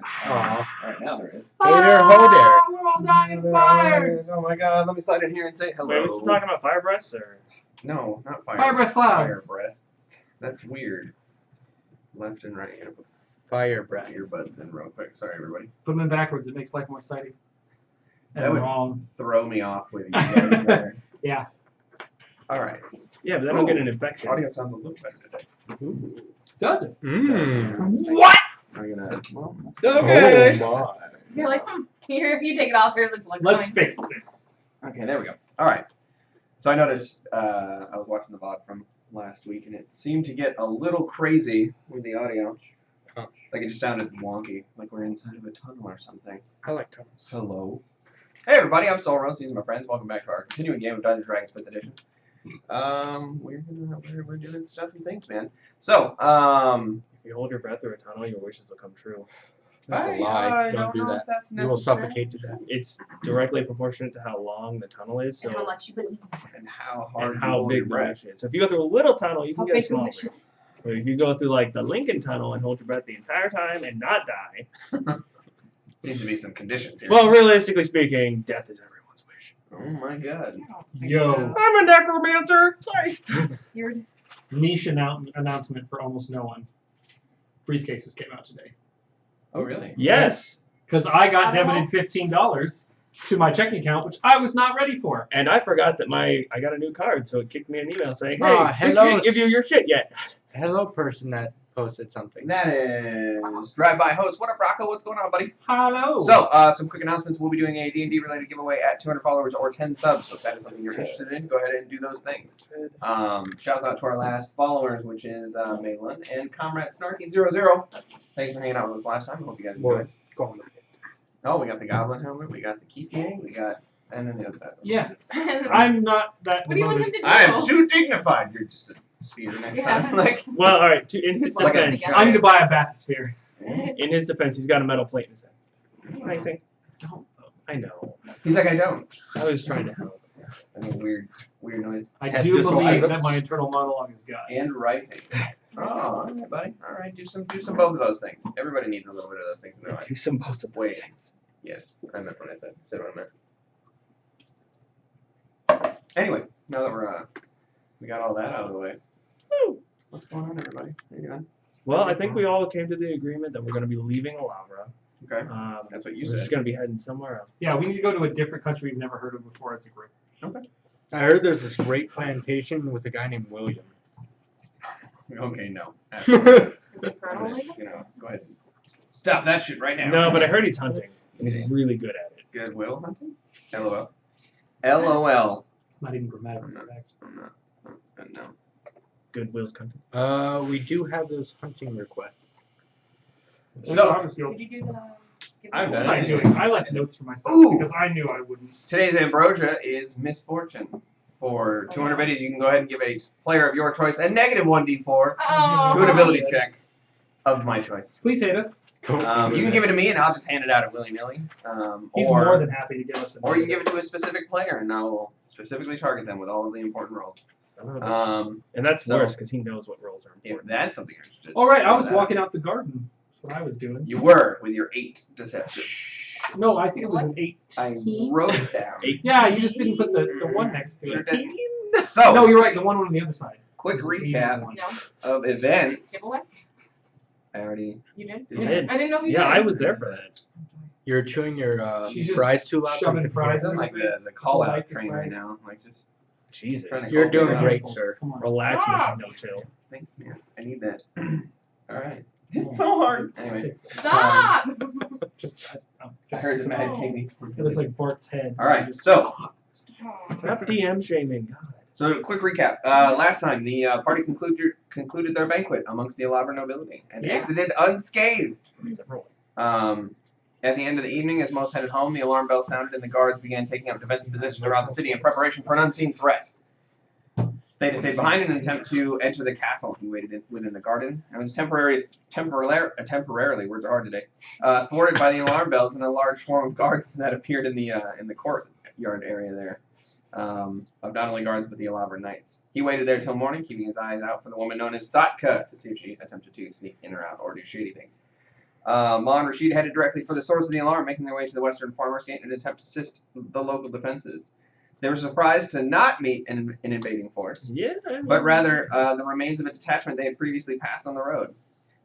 Aw. Alright, now there is. Hey there, ho there. We're all dying of fire! Oh my god, let me slide in here and say hello. Wait, are we still talking about fire breaths or? No, not fire. Fire breath clouds. Fire breaths. That's weird. Left and right. Gonna put Fire breath. earbuds in real quick. Sorry, everybody. Put them in backwards, it makes life more exciting. That And would- wrong. Throw me off with you guys there. Yeah. Alright. Yeah, but then I'll get an infection. Audio sounds a little better today. Ooh. Does it? Mmm. What? I'm gonna. Okay. Oh, my. You're like, here, if you take it off, there's like blood Let's going. fix this. Okay, there we go. Alright. So I noticed, I was watching the VOD from last week, and it seemed to get a little crazy with the audio. Huh. Like it just sounded wonky, like we're inside of a tunnel or something. I like tunnels. Hello. Hey everybody, I'm Soul Rose. These are my friends. Welcome back to our continuing game of Dungeons & Dragons 5th edition. We're doing stuff and things, man. So, If you hold your breath through a tunnel, your wishes will come true. That's a I lie. Don't don't do know that. if that's You will necessary. suffocate to death. It's directly proportionate to how long the tunnel is, so And how much you believe. And how hard and you how hold your big the breath. wish is. So if you go through a little tunnel, you How can get a big the small wish wish. But if you go through like the Lincoln Tunnel and hold your breath the entire time and not die, Seems to be some conditions here. well, realistically speaking, death is everyone's wish. Oh my god. Yo. I'm a necromancer. Sorry. You're Niche announcement for almost no one. Briefcases came out today. Oh really? Yes. Because I got Almost. debited $15 to my checking account, which I was not ready for. And I forgot that I got a new card, so it kicked me an email saying, "Hey, Ah, we hello, can't give you your shit yet." Hello, person that posted something. That is Drive-By Host. What up, Rocco? What's going on, buddy? Hello. So, some quick announcements. We'll be doing a D&D related giveaway at 200 followers or 10 subs. So if that is something you're interested in, go ahead and do those things. Shout out to our last followers, which is Malin and Comrade Snarky00. Thanks for hanging out with us last time. I hope you guys enjoyed. Go on. Oh, we got the Goblin helmet. We got the Keeping. We got, and then the other side. Yeah, what I'm not that do you want devoted. him to do? I am too dignified. You're just a sphere next Yeah. time. Like, Well, all right. In his Like a- defense, I need to buy a bathysphere. he's got a metal plate in his head. I think. I know. he's like, I don't. I was trying to help. And a weird noise. I Have do just believe items. that my internal monologue is God. And right hand. Oh, all right, buddy. All right, do some both of those things. Everybody needs a little bit of those things in their life. Do some both of those Wait. things. Yes, I meant what I said what I meant. Anyway, now that we got all that out of the way. Woo! What's going on, everybody? How you doing? Well, I think we all came to the agreement that we're going to be leaving Alavra. Okay, that's what you We're just said. going to be heading somewhere else. Yeah, we need to go to a different country we've never heard of before as a group. I heard there's this great plantation with a guy named William. Okay, no. Is it fertile? You know, go ahead. Stop that shit right now. No, but I heard he's hunting, and he's really good at it. Goodwill hunting? LOL. LOL. It's not even grammatically correct. I'm not. No. Goodwill's hunting. We do have those hunting requests. So, Could you do the... I've What was done I it. doing? I left notes for myself Ooh. because I knew I wouldn't. Today's ambrosia is misfortune. For 200 biddies, you can go ahead and give a player of your choice a negative 1d4 Oh. to an ability check of my choice. Please hate us. You can give it to me, and I'll just hand it out at willy-nilly. He's or more than happy to give us. or you can give it to a specific player, and I will specifically target them with all of the important rolls. Son of a bitch. And that's so- worse because he knows what roles are If important. that's something you're interested in. All right, I was that. walking out the garden. That's what I was doing. You were with your 8 deception. No, I think it was an 8. I wrote it down. Yeah, you just didn't put the one next to Sure it. did. So, No, you're right. The one on the other side. quick It was an 8 recap and a 1. No. of events. Giveaway? I already You did? You did. I didn't know you Yeah, did. I was there for that. You're chewing your She's just fries too loud. shoving fries I'm in like your face. the call out Like train right fries. now. Like just Jesus. trying to You're call doing it out. great, sir. Come on. Relax, Ah! Mrs. No Chill. Thanks, man. I need that. All right. It's so hard. Anyway, 6. Stop! Just, I heard this in my head. Oh. Katie. It looks like Bart's head. All right. Just- So, Stop DM shaming. God. So, quick recap. Last time, the party concluded their banquet amongst the Alavra nobility and Yeah. exited unscathed. Except for one. At the end of the evening, as most headed home, the alarm bell sounded and the guards began taking up defensive positions around the city in preparation for an unseen threat. Theta stayed behind in an attempt to enter the castle. He waited within the garden and was temporarily, words are hard today, thwarted by the alarm bells and a large swarm of guards that appeared in the courtyard area there, of not only guards but the Alavra knights. He waited there till morning, keeping his eyes out for the woman known as Satka to see if she attempted to sneak in or out or do shady things. Ma and Rashid headed directly for the source of the alarm, making their way to the Western Farmers Gate in an attempt to assist the local defenses. They were surprised to not meet an invading force, Yeah. but rather the remains of a detachment they had previously passed on the road.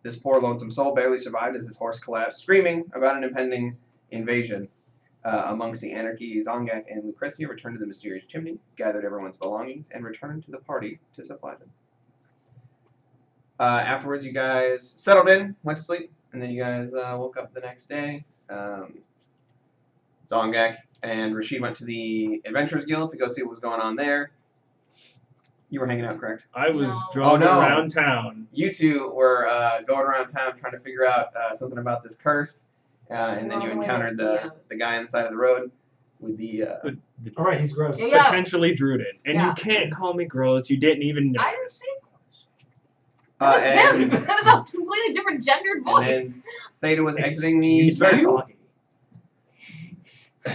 This poor lonesome soul barely survived as his horse collapsed, screaming about an impending invasion. Amongst the anarchy, Zongak and Lucrezia returned to the mysterious chimney, gathered everyone's belongings, and returned to the party to supply them. Afterwards, you guys settled in, went to sleep, and then you guys woke up the next day. Zongak and Rashid went to the Adventurers Guild to go see what was going on there. You were hanging out, correct? I was No. driving Oh, no. around town. You two were going around town trying to figure out something about this curse, and then you encountered the guy on the side of the road with the. All right, he's gross. Yeah. Potentially Druiden. And Yeah. you can't call me gross. You didn't even know. I didn't say that was him. and, That was a completely different gendered and voice. then Theta was exiting the You better statue. talk.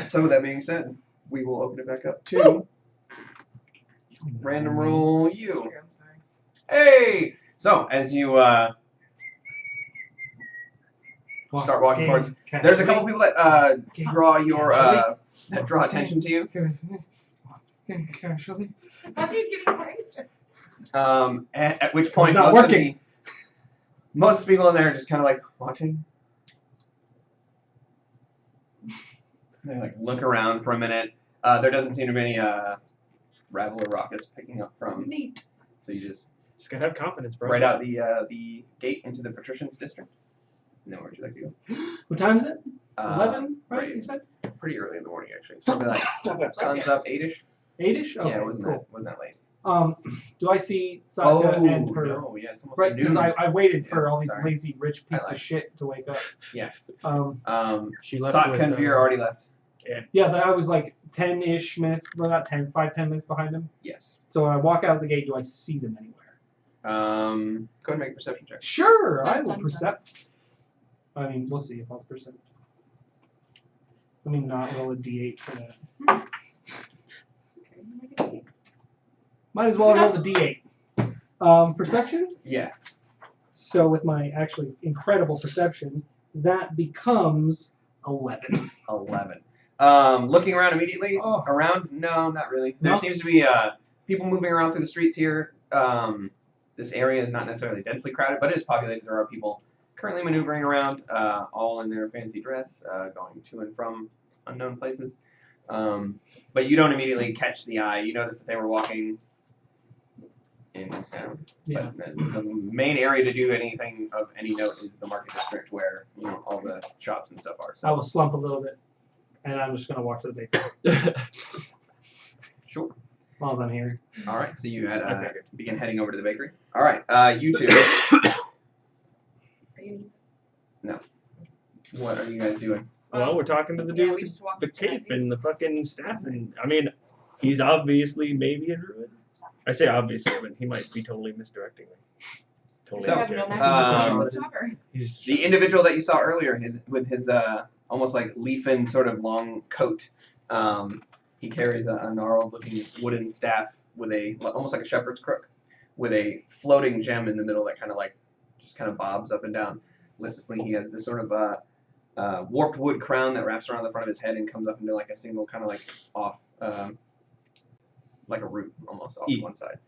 So with that being said, we will open it back up to random roll you. I'm sorry. Hey! So as you start walking towards, there's a couple people that draw your that draw attention to you. Casually. How do you get away? At which point It's not most working. most people in there are just kind of like watching. They like look around for a minute. There doesn't seem to be any rabble or raucous picking up from. Neat. So you just Just gotta have confidence, bro. right out the gate into the patricians district. Now where would you like to go? What time is it? 11, right? right. You said? Pretty early in the morning actually. It's probably like sun's up 8ish. 8-ish? Okay, Yeah, it wasn't cool. that late. Do I see Sokka and her? no, yeah, it's almost Right, because noon. I waited for all these Sorry. lazy rich pieces I lied. of shit to wake up. Yes. She left Sotka with, and Veer already left. Yeah, I was like 10-ish minutes, well not 10, 5-10 minutes behind them. Yes. So when I walk out of the gate, do I see them anywhere? Go ahead and make a perception check. Sure, I Dun, will dun, percept. I mean, we'll see if I'll percept. Let me not roll a d8 for that. Might as well roll the d8. Perception? Yeah. So with my actually incredible perception, that becomes 11. 11. Looking around immediately. Oh. Around? No, not really. There No? seems to be people moving around through the streets here. This area is not necessarily densely crowded, but it is populated. There are people currently maneuvering around, all in their fancy dress, going to and from unknown places. But you don't immediately catch the eye. You notice that they were walking in town. Yeah. But the main area to do anything of any note is the market district, where all the shops and stuff are. I will slump a little bit, and I'm just going to walk to the bakery Sure. as long as I'm here. All right. So you had Okay. begin heading over to the bakery. All right. You two. Are you What are you guys doing? Well, we're talking to the Yeah, dude we with just walked the up to that cape dude. and the fucking staff, and I mean, he's obviously maybe a druid. I say obviously, but he might be totally misdirecting me. Totally. So, have no objective. knowledge of the He's The individual that you saw earlier with his almost like leaf-in sort of long coat. He carries a gnarled-looking wooden staff with almost like a shepherd's crook, with a floating gem in the middle that just kind of bobs up and down listlessly. He has this sort of warped wood crown that wraps around the front of his head and comes up into like a single kind of like off, like a root almost off to one side.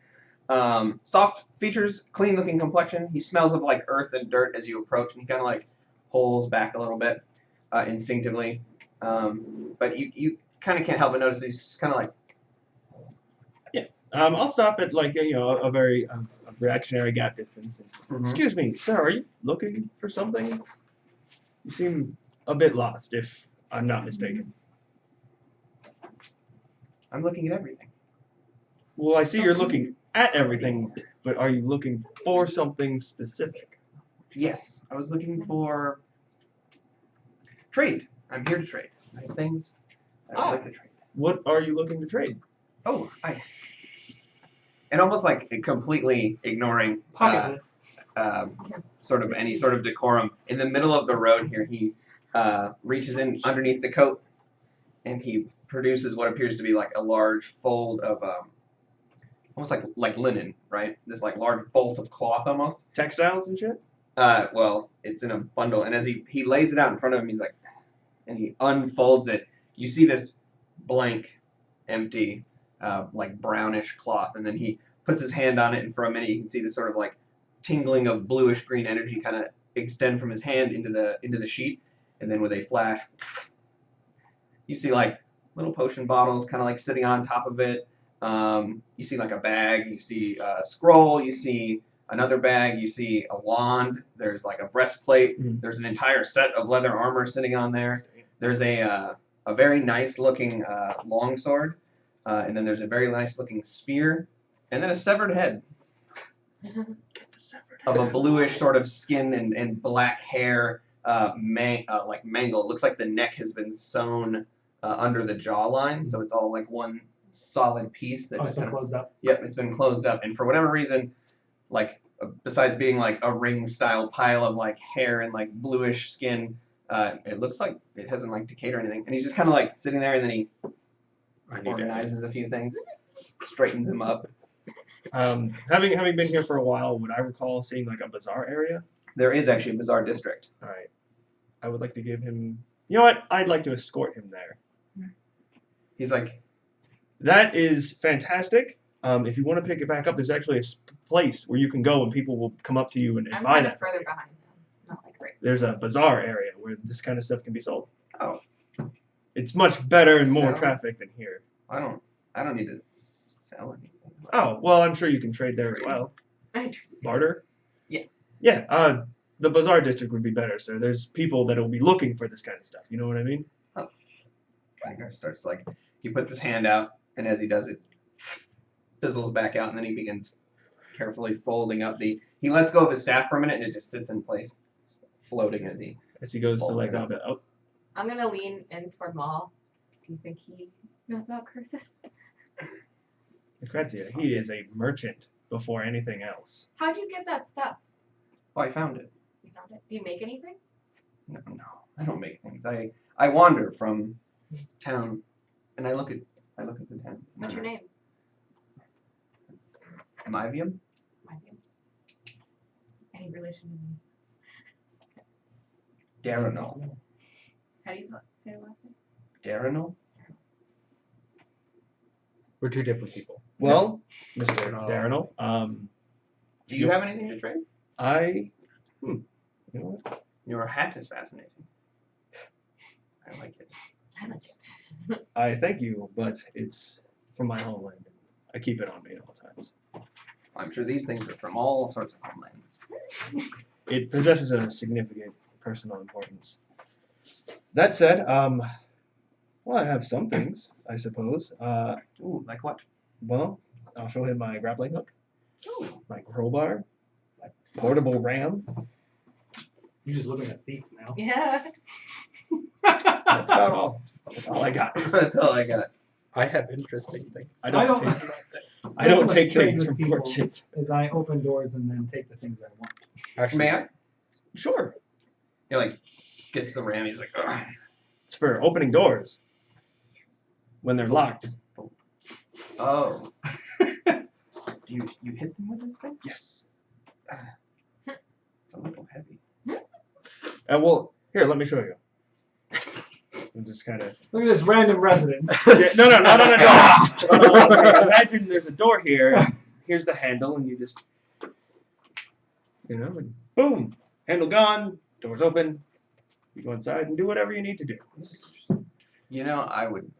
Soft features, clean-looking complexion. He smells of like earth and dirt as you approach, and he kind of like pulls back a little bit instinctively. But you kind of can't help but notice that he's just kind of like. I'll stop at like a very a reactionary gap distance. And, Excuse me, sir, are you looking for something? You seem a bit lost, if I'm not mistaken. I'm looking at everything. Well, I see you're looking at everything, but are you looking for something specific? Yes, I was looking for trade. I'm here to trade. I have things I would like to trade. What are you looking to trade? Oh, hi. And almost like completely ignoring Pocket sort of any sort of decorum. In the middle of the road here, he reaches in underneath the coat and he produces what appears to be like a large fold of almost like linen, right? This like large bolt of cloth almost. Textiles and shit? Well, it's in a bundle, and as he lays it out in front of him, he's like, and he unfolds it. You see this blank, empty, like brownish cloth, and then he puts his hand on it, and for a minute you can see this sort of like tingling of bluish green energy kind of extend from his hand into the sheet, and then with a flash, you see like little potion bottles kind of like sitting on top of it. You see like a bag, you see a scroll, you see another bag, you see a wand, there's like a breastplate, there's an entire set of leather armor sitting on there. There's a very nice looking longsword, and then there's a very nice looking spear, and then a severed head of a bluish sort of skin and black hair, like mangled. It looks like the neck has been sewn under the jawline, so it's all like one solid piece. That Oh, it's just been closed up. Yep, it's been closed up, and for whatever reason, like besides being like a ring-style pile of like hair and like bluish skin, it looks like it hasn't like decayed or anything. And he's just kind of like sitting there, and then he organizes a few things, straightens them up. Having been here for a while, would I recall seeing like a bazaar area? There is actually a bizarre district. All right. I would like to give him. You know what? I'd like to escort him there. He's like, That is fantastic. If you want to pick it back up, there's actually a place where you can go and people will come up to you and I'm buy kind of that. further behind him. Not like right. There's a bazaar area where this kind of stuff can be sold. Oh. It's much better and more Sell? traffic than here. I don't need to sell anything. Oh, well, I'm sure you can trade there as well. Barter? Yeah. Yeah, the bazaar district would be better, sir. There's people that will be looking for this kind of stuff. You know what I mean? Tiger starts like, he puts his hand out, and as he does it, fizzles back out, and then he begins carefully folding up he lets go of his staff for a minute, and it just sits in place, floating As he goes to Fold like, it up. oh, I'm gonna lean in toward Maul. Do you think he knows about curses? Lucrezia, he is a merchant before anything else. How'd you get that stuff? Oh, I found it. You found it. Do you make anything? No, I don't make things. I wander from town, and I look at the town. What's your name? Mivium? My name. Any relation to me? Darinol. How do you say the last name? Darinol? We're two different people. Well, Mr. Darinol. Darinol, Do you have anything to trade? you know what? Your hat is fascinating. I like it. I like it. I thank you, but it's from my homeland. I keep it on me at all times. I'm sure these things are from all sorts of homelands. It possesses a significant personal importance. That said, well, I have some things, I suppose. Ooh, like what? Well, I'll show him my grappling hook, Ooh. my crowbar, my portable ram. You're just looking at thief now. Yeah. That's about all. That's all I got. That's all I got. I have interesting things. I I don't don't- take, I Not so don't much take trade things with from people. merchants. As I open doors and then take the things I want. Actually, May I? Sure. He like gets the ram. He's like, ugh. It's for opening doors when they're locked. Oh. Do you hit them with this thing? Yes. It's a little heavy. Well, here, let me show you. I'm just kind of. Look at this random residence. Yeah, no. Imagine there's a door here. Here's the handle, and you just, and boom, handle gone, doors open. You go inside and do whatever you need to do. You know, I would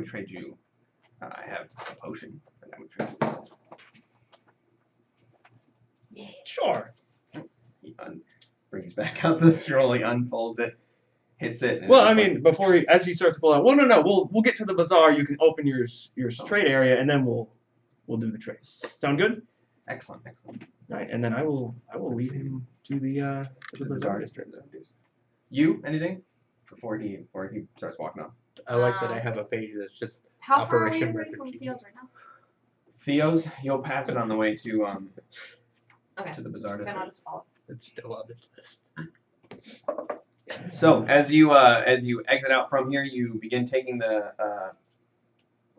trade you. I have a potion that I would trade you. Sure. He brings back out the scroll. He unfolds it, hits it. and Well, it's I like- mean, as he starts to pull out, well, no, we'll get to the bazaar. You can open your trade area, and then we'll do the trade. Sound good? Excellent. Right, and then I will lead him to the bazaar district. You anything before he starts walking off? I like that I have a page that's just How far are we Operation away Record from Keeping. Theo's right now? Theo's, you'll pass it on the way to Okay. to the bazaar Then I'll district. just follow. it's still on this list. So as you exit out from here, you begin taking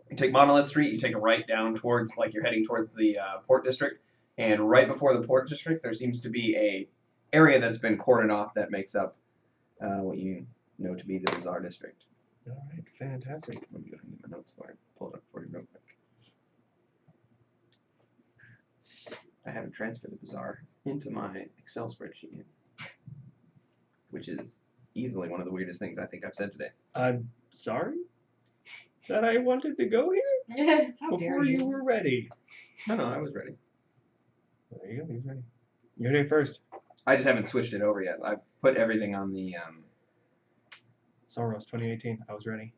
you take Monolith Street. You take a right down towards, like you're heading towards the port district. And right before the port district, there seems to be a area that's been cordoned off that makes up what you know to be the Bazaar district. All right, fantastic. Let me go ahead and get my notes for it. Pull it up for you real quick. I haven't transferred the Bazaar into my Excel spreadsheet yet, which is easily one of the weirdest things I think I've said today. I'm sorry that I wanted to go here How dare before you were ready. No, I was ready. There you go, he's ready. You're here first. I just haven't switched it over yet. I've put everything on the. Soros 2018. I was ready.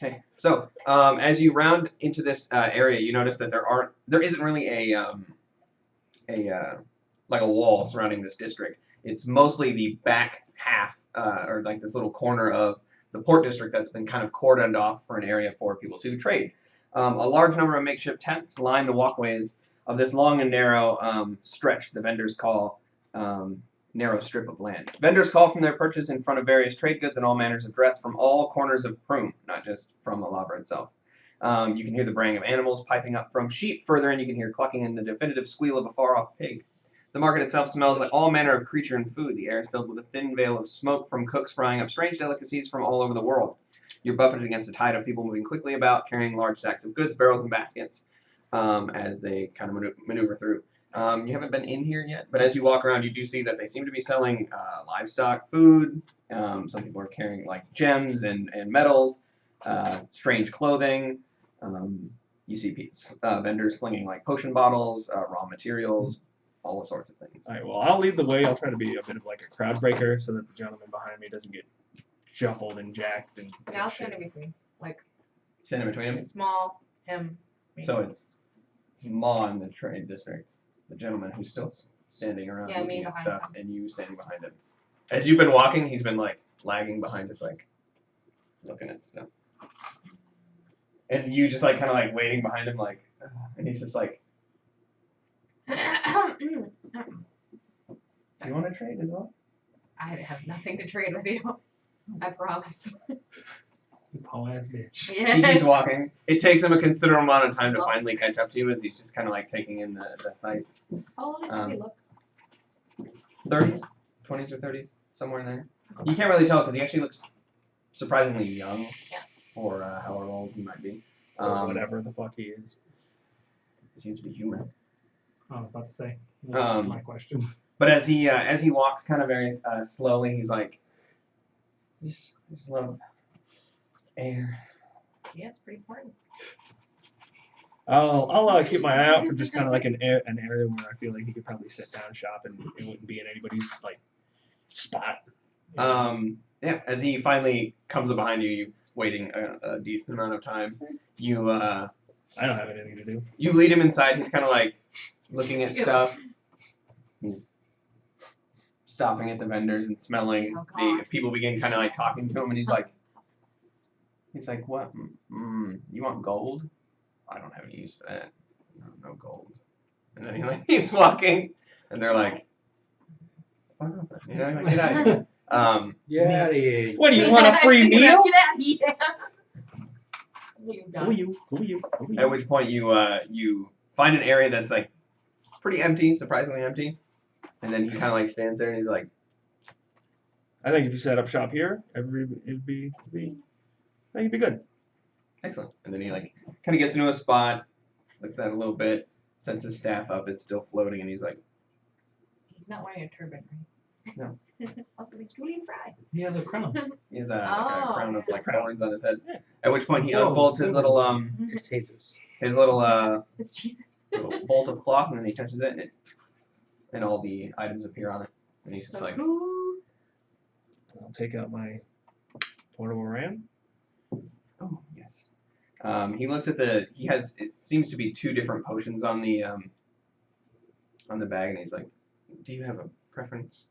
Okay, so as you round into this area, you notice that there isn't really a like a wall surrounding this district. It's mostly the back half, or like this little corner of the port district that's been kind of cordoned off for an area for people to trade. A large number of makeshift tents line the walkways of this long and narrow stretch the vendors call narrow strip of land. Vendors call from their perches in front of various trade goods and all manners of dress from all corners of Prüm, not just from Alabra itself. You can hear the braying of animals piping up from sheep. Further in, you can hear clucking and the definitive squeal of a far-off pig. The market itself smells like all manner of creature and food. The air is filled with a thin veil of smoke from cooks frying up strange delicacies from all over the world. You're buffeted against a tide of people moving quickly about, carrying large sacks of goods, barrels, and baskets as they kind of maneuver through. You haven't been in here yet, but as you walk around, you do see that they seem to be selling livestock, food. Some people are carrying like gems and metals, strange clothing. You see vendors slinging like potion bottles, raw materials, all sorts of things. All right, well, I'll lead the way. I'll try to be a bit of like a crowd breaker so that the gentleman behind me doesn't get shuffled and jacked and Yeah, I'll stand in between. Like, Stand in between them. small, him, me. So it's Ma in the trade district, the gentleman who's still standing around Yeah, me looking at behind stuff, and you standing behind him. As you've been walking, he's been like lagging behind us, like looking at stuff. And you just like kind of like waiting behind him, like, and he's just like, "Do you want to trade as well?" I have nothing to trade with you. I promise. You po-ass bitch. He Yeah. keeps walking. It takes him a considerable amount of time to finally catch up to you, as he's just kind of like taking in the sights. How old does he look? 30s, 20s or 30s, somewhere in there. You can't really tell because he actually looks surprisingly young Yeah. for however old he might be. or whatever the fuck he is. He seems to be human. I was about to say. Um, My question. But as he walks kind of very slowly, he's like, I just love air. Yeah, it's pretty important. I'll keep my eye out for just kind of like an area where I feel like he could probably sit down shop and it wouldn't be in anybody's like spot. Yeah, as he finally comes up behind you, you waiting a decent amount of time. You I don't have anything to do. you lead him inside. He's kind of like looking at stuff. He's stopping at the vendors and smelling. Oh, The God. people begin kind of like talking to him, and he's like, "What? You want gold? I don't have any use for that. No gold." And then he like keeps walking, and they're like, "Fuck off, you know, like, get out of here." Get out of here. What do you want, a free meal? Get out of here. You Who done. you? At which point you find an area that's like pretty empty, surprisingly empty, and then he kind of like stands there and he's like, I think if you set up shop here, it'd be I think it'd be good. "Excellent." And then he like kind of gets into a spot, looks at it a little bit, sets his staff up, it's still floating, and he's like, He's not wearing a turban, right? No. Also makes Julian fry. He has a crown. he has like a Oh. crown of like horns on his head. Yeah. At which point he Oh, unfolds his little It's Jesus. little It's Jesus. bolt of cloth, and then he touches it, and all the items appear on it, and he's just So like, cool. I'll take out my portable ram. "Oh yes." He looks at it seems to be two different potions on the bag, and he's like, "Do you have a preference?"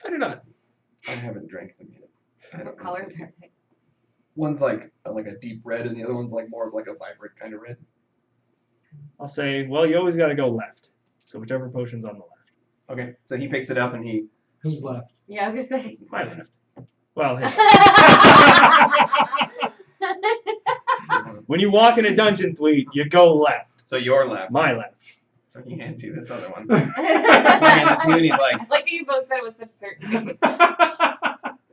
I do not. I haven't drank them yet. I don't What know. colors are they? One's like a deep red, and the other one's like more of like a vibrant kind of red. I'll say, well, you always got to go left. So whichever potion's on the left. Okay, so he picks it up and he. Who's left? Yeah, I was gonna say. My left. Well, his. When you walk in a dungeon, Tweet, you go left. So your left. My left. So he hands you this other one. He hands it to you and he's like, Like that you both said it with such certainty.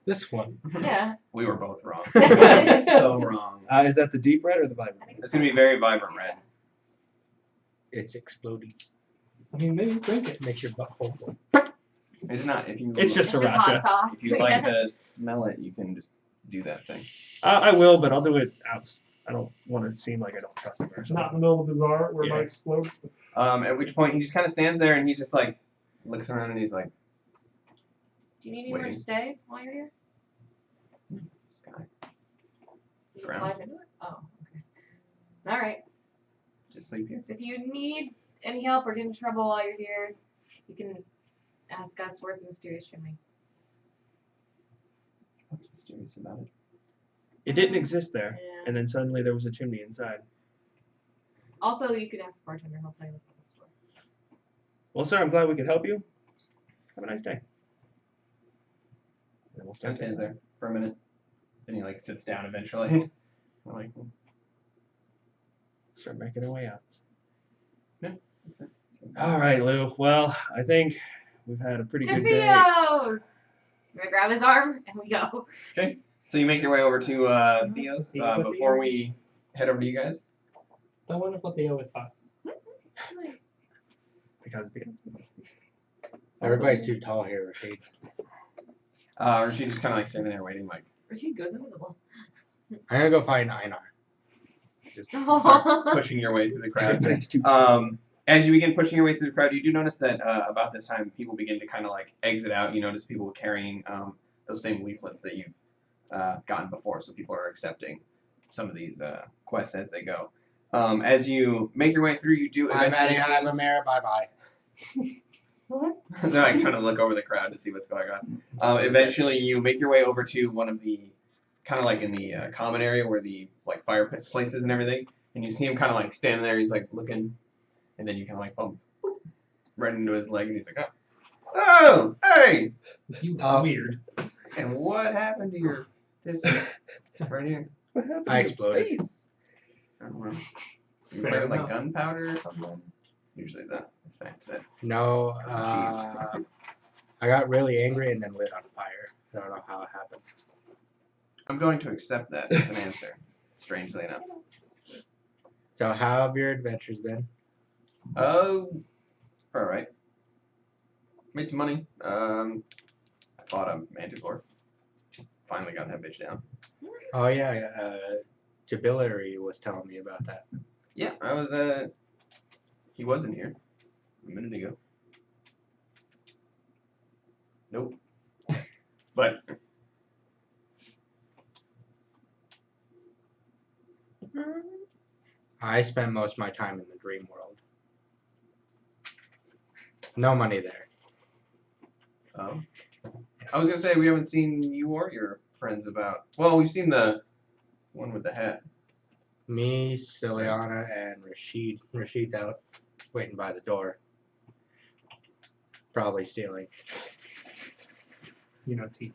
This one. Yeah. we were both wrong. So wrong. Is that the deep red or the vibrant? It's gonna be very vibrant red. It's exploding. I mean, maybe drink it. Makes your butthole go. It's not. If you It's just It's just hot sriracha. sauce. if you like to smell it, you can just do that thing. I will, but I'll do it out. I don't want to seem like I don't trust him or It's not something. in the middle of the bazaar where it Yeah. might explode. At which point he just kind of stands there and he just like looks around and he's like, Do you need anywhere to Waiting. stay while you're here? "Sky, You Ground. fly into it? Oh, okay. All right. just sleep here." If you need any help or get in trouble while you're here, you can ask us. We're the mysterious family. What's mysterious about it? It didn't exist there, Yeah. and then suddenly there was a chimney inside. Also, you could ask the bartender. He'll play with the store. Well, sir, I'm glad we could help you. Have a nice day. And then we'll Kind start of stands there for a minute, then he like sits down eventually. I'm like, start making our way out. Yeah. All right, Lou. Well, I think we've had a pretty To good day. Theo's! We're gonna grab his arm and we go. so you make your way over to Theo's Theo with before Theo. we head over to you guys. I wonder what they owe with us. Because Everybody's too tall here, Rashid. Or she just kind of like standing there waiting, like Rashid goes invisible. I'm gonna go find Einar. just start pushing your way through the crowd. It's too- As you begin pushing your way through the crowd, you do notice that about this time, people begin to kind of like exit out. You notice people carrying those same leaflets that you've gotten before, so people are accepting some of these quests as they go. As you make your way through, you do Hi, eventually. Maddie. Hi, Mamera. Bye bye. They're like trying to look over the crowd to see what's going on. Eventually, you make your way over to one of the kind of like in the common area where the like fireplace is and everything, and you see him kind of like standing there. He's like looking, and then you kind of like bump right into his leg, and he's like, "Oh, hey!" You Oh. weird. And what happened to your this right here? What happened I to your exploded. face? I don't know. You Fair play with like enough. gunpowder or something? Usually the effect that. No, I got really angry and then lit on fire. I don't know how it happened. I'm going to accept that as an answer. Strangely enough. So how have your adventures been? Oh, all right. Made some money. I bought a manticore. Finally got that bitch down. Oh yeah, Jabillary was telling me about that. Yeah, I was. He wasn't here a minute ago. Nope. But I spent most of my time in the dream world. No money there. I was gonna say we haven't seen you or your friends about. Well, we've seen the one with the hat. Me, Ciliana, and Rashid. Rashid's out, waiting by the door. Probably stealing. You know, teeth.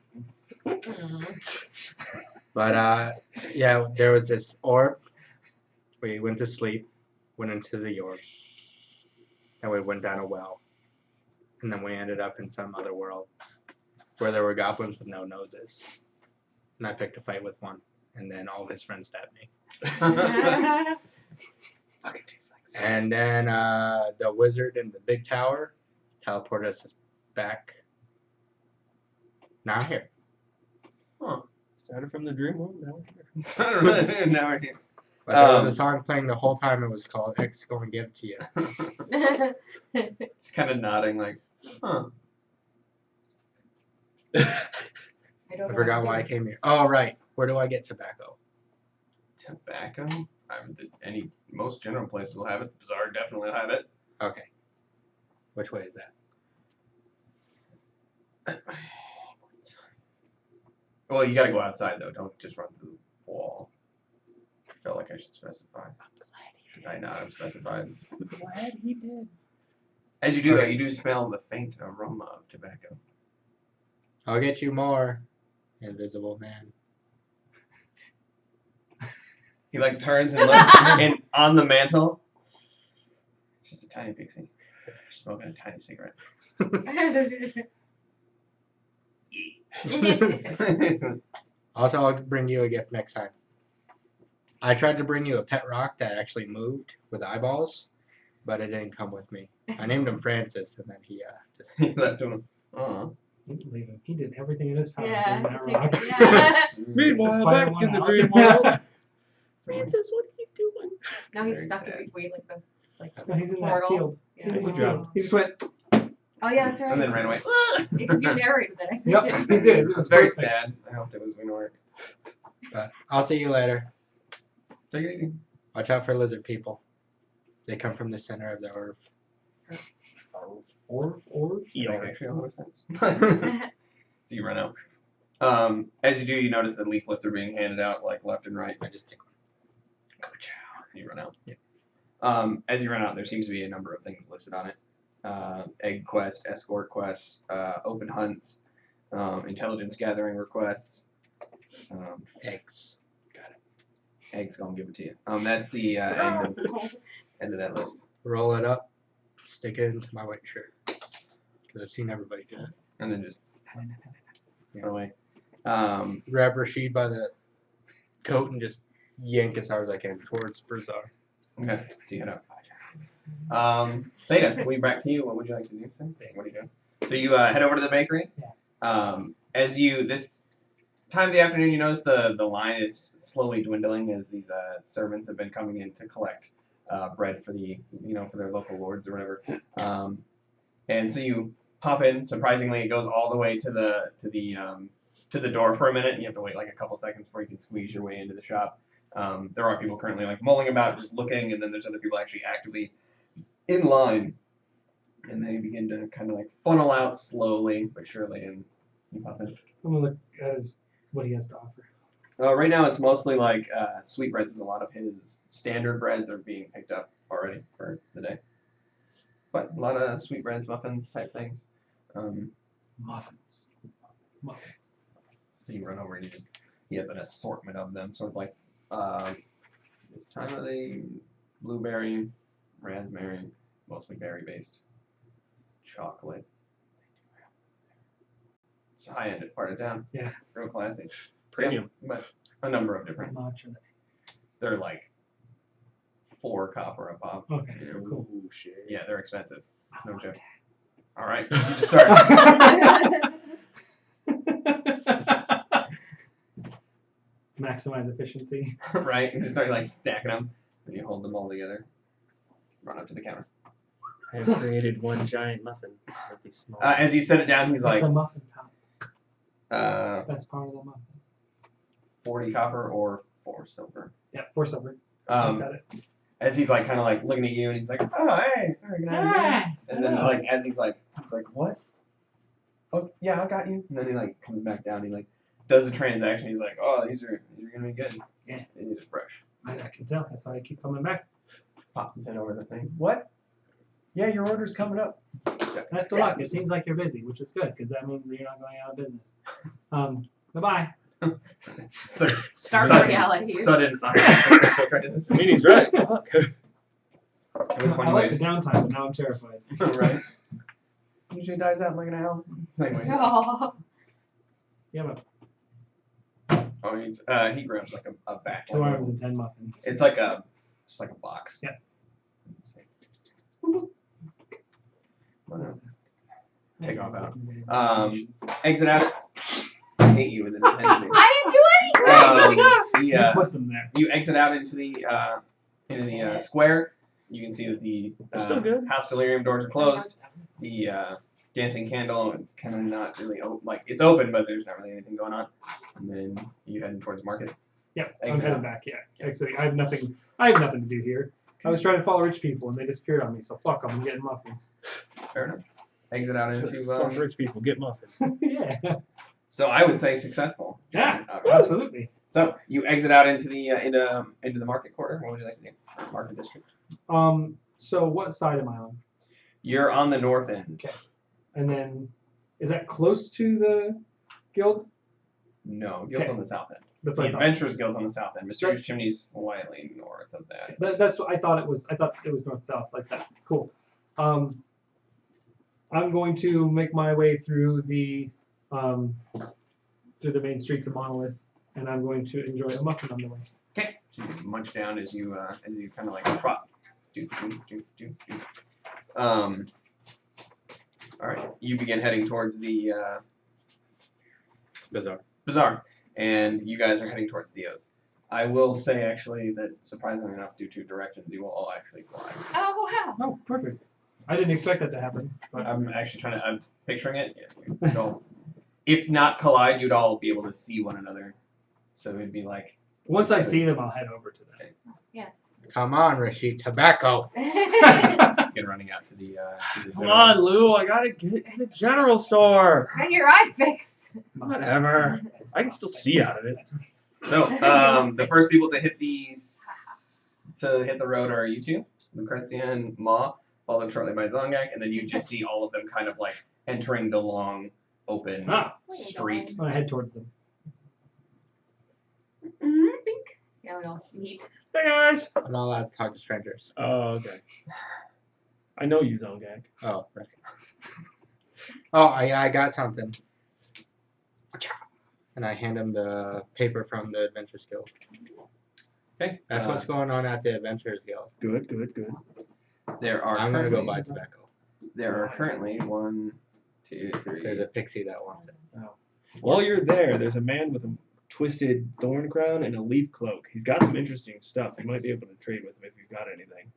But yeah, there was this orb. We went to sleep, went into the orb, and we went down a well, and then we ended up in some other world where there were goblins with no noses. And I picked a fight with one, and then all of his friends stabbed me. Fucking T-Flex. And then the wizard in the big tower teleported us back. Now I'm here. Started from the dream world. Now I don't really now we're here. But there was a song playing the whole time. It was called X Gonna Give It To You. Just kind of nodding like, huh. I forgot why I came here. Oh, right. Where do I get tobacco? Tobacco? Most general places will have it. The bazaar definitely will have it. Okay. Which way is that? Well, you gotta go outside though. Don't just run through the wall. I felt like I should specify. Should I not have specified? glad he did. As you do that, Okay. you do smell the faint aroma of tobacco. I'll get you more, invisible man. He like turns and looks and on the mantle. Just a Tiny pixie. Smoking a tiny cigarette. Also, I'll bring you a gift next time. I tried to bring you a pet rock that actually moved with eyeballs, but it didn't come with me. I named him Francis, and then he just He left him. Oh. You can leave him. He did everything in his power Yeah. to bring that rock. Yeah. Meanwhile, Spider back in the went dream out. world. Francis, what are you doing? Now he's Very stuck sad. in between No, he's in that Portal. field. Yeah. He dropped. He just went. Oh yeah, that's right. And then ran away. Because you narrated that. Yep, he did. It It's was very perfect. sad. I hoped it was going to work. But I'll see you later. Take it easy. Watch out for lizard people. They come from the center of the earth. Or That makes actually a lot of sense. So you run out. As you do, you notice that leaflets are being handed out like left and right. I just take one. And you run out. Yeah. As you run out, there seems to be a number of things listed on it. Egg quest, escort quests, open hunts, intelligence gathering requests. Eggs. Egg's gonna give it to you. That's the end of that list. Roll it up. Stick it into my white shirt. Because I've seen everybody do it. And then just run away. Grab Rashid by the coat and just yank as hard as I can towards Barzar. Okay, so you head out. Theta, we back to you. What would you like to do? Sir? What are you doing? So you head over to the bakery. Yes. As you this time of the afternoon, you notice the line is slowly dwindling as these servants have been coming in to collect bread for the for their local lords or whatever. And so you pop in. Surprisingly, it goes all the way to the door for a minute. And you have to wait like a couple seconds before you can squeeze your way into the shop. There are people currently like mulling about, just looking, and then there's other people actually actively in line, and they begin to kind of like funnel out slowly but surely, and you pop in. I'm gonna look at what he has to offer. Right now, it's mostly like sweetbreads. Is a lot of his standard breads are being picked up already for the day, but a lot of sweetbreads, muffins type things. Muffins. So you run over and he has an assortment of them, sort of like this time of the blueberry, raspberry, mostly berry based, chocolate. It's high end part of town. Yeah. Real classy. Premium. Yeah, but a number of different. How much are they? They're like 4 copper a pop. Okay, Yeah, cool. Ooh, shit. Yeah, they're expensive. I No want joke. All right, you just start. Maximize efficiency. Right, you just start like stacking them, and you hold them all together. Run up to the counter. I have created one giant muffin. That'd be small. As you set it down, he's It's like, a muffin top. "40 That's part of the muffin. copper or 4 silver." Yeah, 4 silver. Got it. As he's like kind of like looking at you, and he's like, "Oh, hey, how are you doing?" And then like as he's like, "What? Oh, yeah, I got you." And then he like comes back down. And he like does the transaction. He's like, "Oh, these are gonna be good. Yeah. These are fresh." I can tell. That's why I keep coming back. Pops his head over the thing. What? Yeah, your order's coming up. That's the luck. It seems like you're busy, which is good because that means that you're not going out of business. Bye-bye. Stark reality. Sudden. I mean, he's right. Fuck. I like the downtime, but now I'm terrified. Right. Usually dies out in like an hour. Anyway. Oh. Yeah, but Oh, he grabs like a back. 2 arms and 10 muffins. It's like just like a box. Yeah. Take off out. Exit out. I hate you with the Nintendo. I didn't do anything! You put them there. You exit out into the square. You can see that the Still good. House Delirium doors are closed. The dancing candle, it's kind of not really like it's open, but there's not really anything going on. And then you heading towards market. Yeah, I'm Exit heading out. back. Yeah, actually, I have nothing to do here. I was trying to follow rich people, and they disappeared on me. So fuck them. I'm getting muffins. Fair enough. Exit out into. Fuck rich people get muffins. Yeah. So I would say successful. Yeah. Okay. Absolutely. So you exit out into the into the market quarter. What would you like to do? Market district. So what side am I on? You're on the north end. And then, is that close to the guild? No, Guild's Okay. on the south end. That's The what I thought. Adventurers Guild's on the south end. Mysterious Chimney's slightly north of that. That's what I thought it was. I thought it was north south like that. Cool. I'm going to make my way through the main streets of Monolith, and I'm going to enjoy a muffin on the way. Okay. So you munch down as you kind of like trot. Do. All right. You begin heading towards the bazaar, and you guys are heading towards Theo's. I will say actually that surprisingly enough, due to directions, you will all actually fly. Oh wow. Oh, perfect. I didn't expect that to happen. But I'm actually I'm picturing it. Yeah, you'd all, if not collide, you'd all be able to see one another. So it'd be like. once I see them, I'll head over to them. Come on, Rashid. Tobacco. Again, running out to the. Come on, Lou. I gotta get to the general store. Get your eye fixed. Whatever. I can still see out of it. So, the first people to hit the road are you two, Lucrezia and Ma, followed shortly by Zongak, and then you just see all of them kind of like entering the long, open street. I'm gonna head towards them. Bink. Yeah, we all meet. Hey guys. I'm not allowed to talk to strangers. Oh, okay. I know you, Zongak. Oh, right. Oh, I got something. And I hand him the paper from the Adventures Guild. Okay. That's what's going on at the Adventures Guild. Good, good, good. There are. I'm gonna go currently- buy tobacco. There are currently 1, 2, 3. There's a pixie that wants it. While you're there's a man with a twisted thorn crown and a leaf cloak. He's got some interesting stuff. You might be able to trade with him if you've got anything.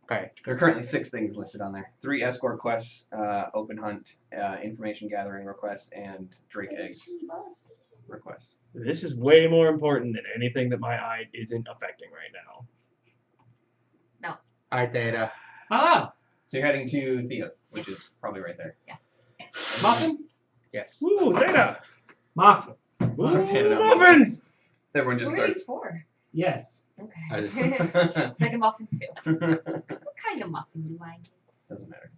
Okay. There are currently 6 things listed on there: 3 escort quests, open hunt, information gathering requests, and Drake eggs requests. This is way more important than anything that my eye isn't affecting right now. Alright, Data. Ah, So you're heading to Theo's, which is probably right there. muffin, Yes. Woo, Zeta! muffin. Woo, Starts handing out muffins! Everyone just What are these starts. for? Yes. Okay. Make a muffin too. What kind of muffin do I get? Doesn't matter.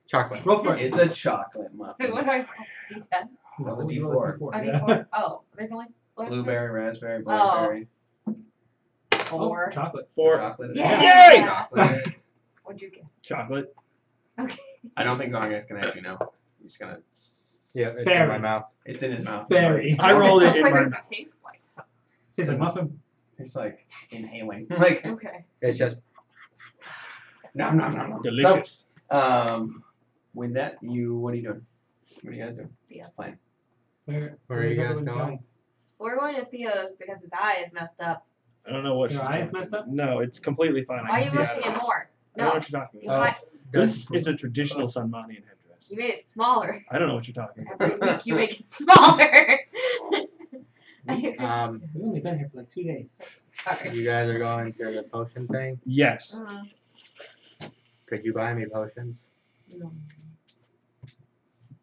Chocolate. Roll for it. It's a chocolate Wait, muffin. what do I D10? No, the you D4. roll a Oh, yeah. D4. Oh, there's only Blueberry, raspberry, Oh. blackberry, Oh, 4. chocolate. chocolate. Yeah. Yay! Chocolate. What'd you get? Chocolate. Okay. I don't think Zongak's gonna actually know. He's just gonna. Yeah, it's in Berry. my mouth. It's in his mouth. Berry. I rolled it in What my does mouth. it taste like? It's a muffin. It's like inhaling. Like Okay. It's just no, no, no, no. Delicious. So, with that, what are you doing? What are you guys doing? Yeah. Playing. Where are is you guys everyone going? We're going to Theo's because his eye is messed up. I don't know what Your she's eye is talking messed up? No, it's completely fine. Why are I you can see out mushing of it more? I don't know No. what you're talking You, about. might, This is a traditional Sunmanian headdress. you made it smaller. I don't know what you're talking about. Every week you make it smaller. We've only been here for like 2 days. Sorry. You guys are going to the potion thing? Yes. Could you buy me potions? No.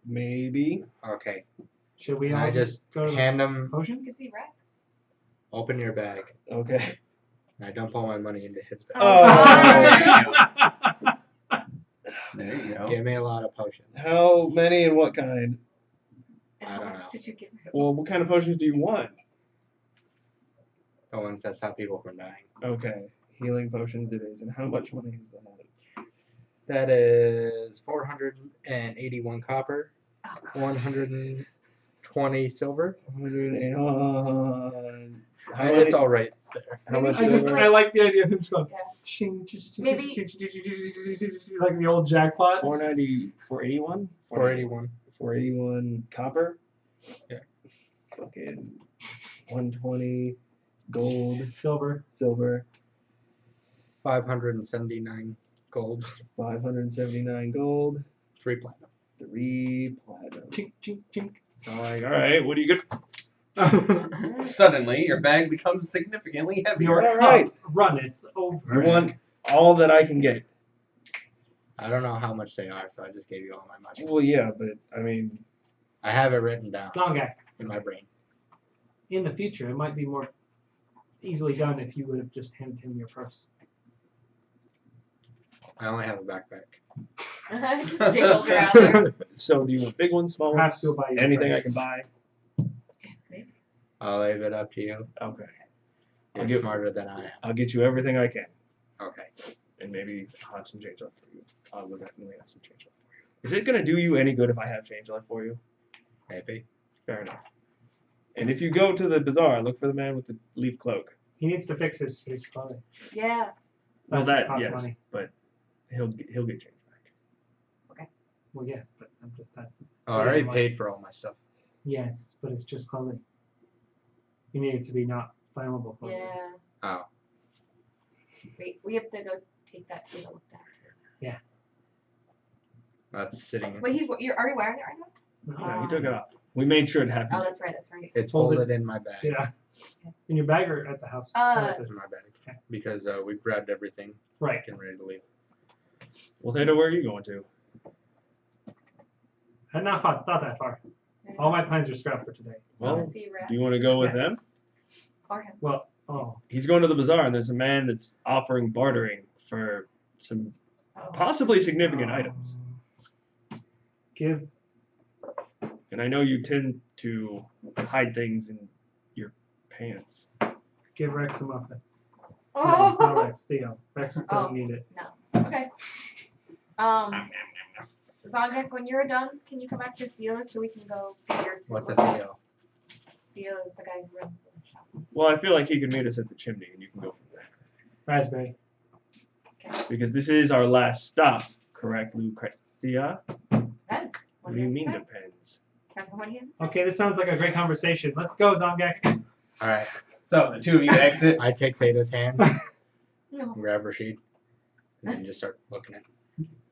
Maybe. Okay. Should we Can all I just go to the hand them, You potions? can see Rex. open your bag, Okay. and I dump all my money into his bag. Oh. There you go. Give me a lot of potions. How many and what kind? And I how don't much know. did you give him? Well, what kind of potions do you want? The ones that stop people from dying. Okay. Healing potions it is. And how much money is that? That is 481 copper, Oh, God. 120 silver. 100 how It's many? all right there. How much I just silver? I like the idea of him just going Yeah. ching, ching, ching, Maybe- ching, ching, ching, ching, ching, ching, like the old jackpots. 490, 481? 481. 481 copper? Yeah. Fucking 120 gold, Silver. silver, 579 gold, 579 gold, 3 platinum. 3 platinum. Chink, chink, chink. Alright, what do you get? Suddenly, your bag becomes significantly heavier. Your All right. cup runneth I over. want all that I can get. I don't know how much they are, so I just gave you all my money. Well, yeah, but I mean, I have it written down Zongak, in my brain. in the future, it might be more easily done if you would have just handed him your purse. I only have a backpack. Just jiggles around there. so do you want big ones, small Perhaps ones? you'll buy your Anything I purse. can buy? Yes, babe. I'll leave it up to you. Okay. You're give- smarter than I am. I'll get you everything I can. Okay. and maybe I'll have some change left for you. I'll look at and we have some change left for you. Is it gonna do you any good if I have change left for you? Maybe. Fair enough. And if you go to the bazaar, look for the man with the leaf cloak. He needs to fix his clothing. Yeah. Well, That's that cost yes, money. but he'll get change back. Well, yeah, but I'm just that. Oh, I already Yeah. paid for all my stuff. Yes, but it's just clothing. You need it to be not flammable clothing. Yeah. Oh. We have to go take that to look at. That's sitting. Wait, are you wearing it right now? Yeah, he took it off. We made sure it happened. Oh, that's right. That's right. It's Hold it. folded in my bag. Yeah. In your bag or at the house? It's in my bag. Okay. Because we grabbed everything, Right. getting ready to leave. Well, Theta, where are you going to? Had not thought that far. All my plans are scrapped for today. Well, Wanna see Rex? Do you want to go with Yes. them? Or him? Well, oh, He's going to the bazaar, and there's a man that's offering bartering for some Oh. possibly significant items. give And I know you tend to hide things in your pants. Rex a muffin. No, Oh. not Rex. Theo. Rex doesn't Oh. need it. Okay. Zongek, when you're done, can you come back to Theo's so we can go get your What's a super- deal? Theo's the guy who runs the shop. Well, I feel like he could meet us at the chimney, and you can go from there. Raspberry. Because this is our last stop, correct, Lucrezia? Depends. What do you mean depends? Depends on what he has to say. Okay, this sounds like a great conversation. Let's go, Zongek. All right. So the two of you exit. I take Theta's hand, No. grab Rashid, and then just start looking at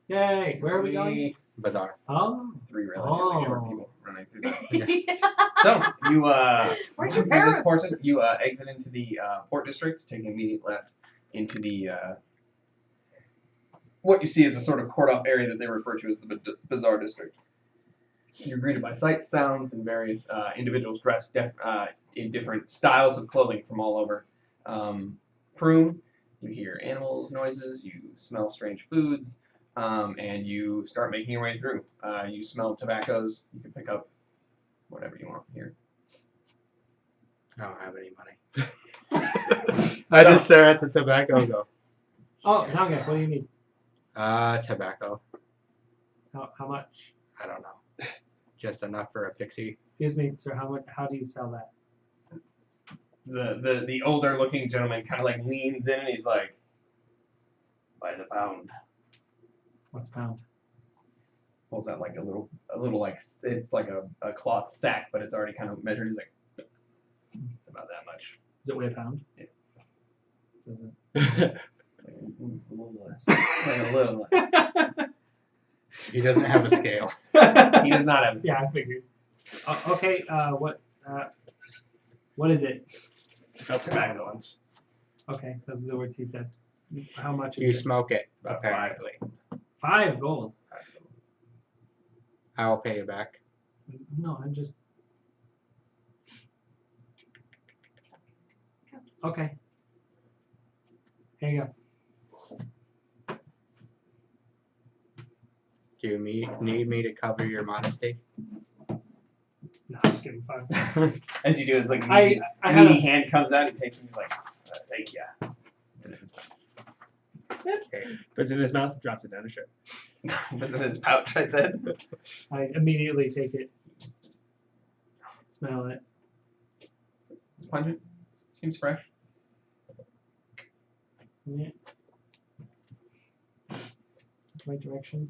Yay. Where are we going? Bazaar. Oh. Three relatively short Oh. people running through that. So you Where's your through this parents? portion, you exit into the port district, taking immediate left into the what you see is a sort of corded off area that they refer to as the bazaar district. You're greeted by sights, sounds, and various individuals dressed in different styles of clothing from all over. Prune, you hear animals' noises, you smell strange foods, and you start making your way through. You smell tobaccos. You can pick up whatever you want here. I don't have any money. I just stare at the tobacco and go, Oh, Zongek, what do you need? tobacco. How much? I don't know. Just enough for a pixie. Excuse me, sir, how do you sell that? The older looking gentleman kind of like leans in and he's like, by the pound. What's pound? Pulls out like a little like it's like a cloth sack, but it's already kind of measured. He's like, about that much. Does it weigh a pound? Yeah. Does it? A little less. Like a little less. He doesn't have a scale. He does not have. Yeah, I figured. Okay, what is it? Felt tobacco once. Okay, those are the words he said. How much You is it? smoke it, About apparently. 5 gold. I will pay you back. No, I'm just. Okay. Here you go. Do you need me to cover your modesty? No, I'm just kidding. 5. As you do, it's like I had meaty a, hand comes out. He takes it. He's like, thank you. Puts it in his mouth, drops it down his shirt. Puts it in his pouch. I said. I immediately take it. Smell it. It's pungent. Seems fresh. Yeah. Right direction?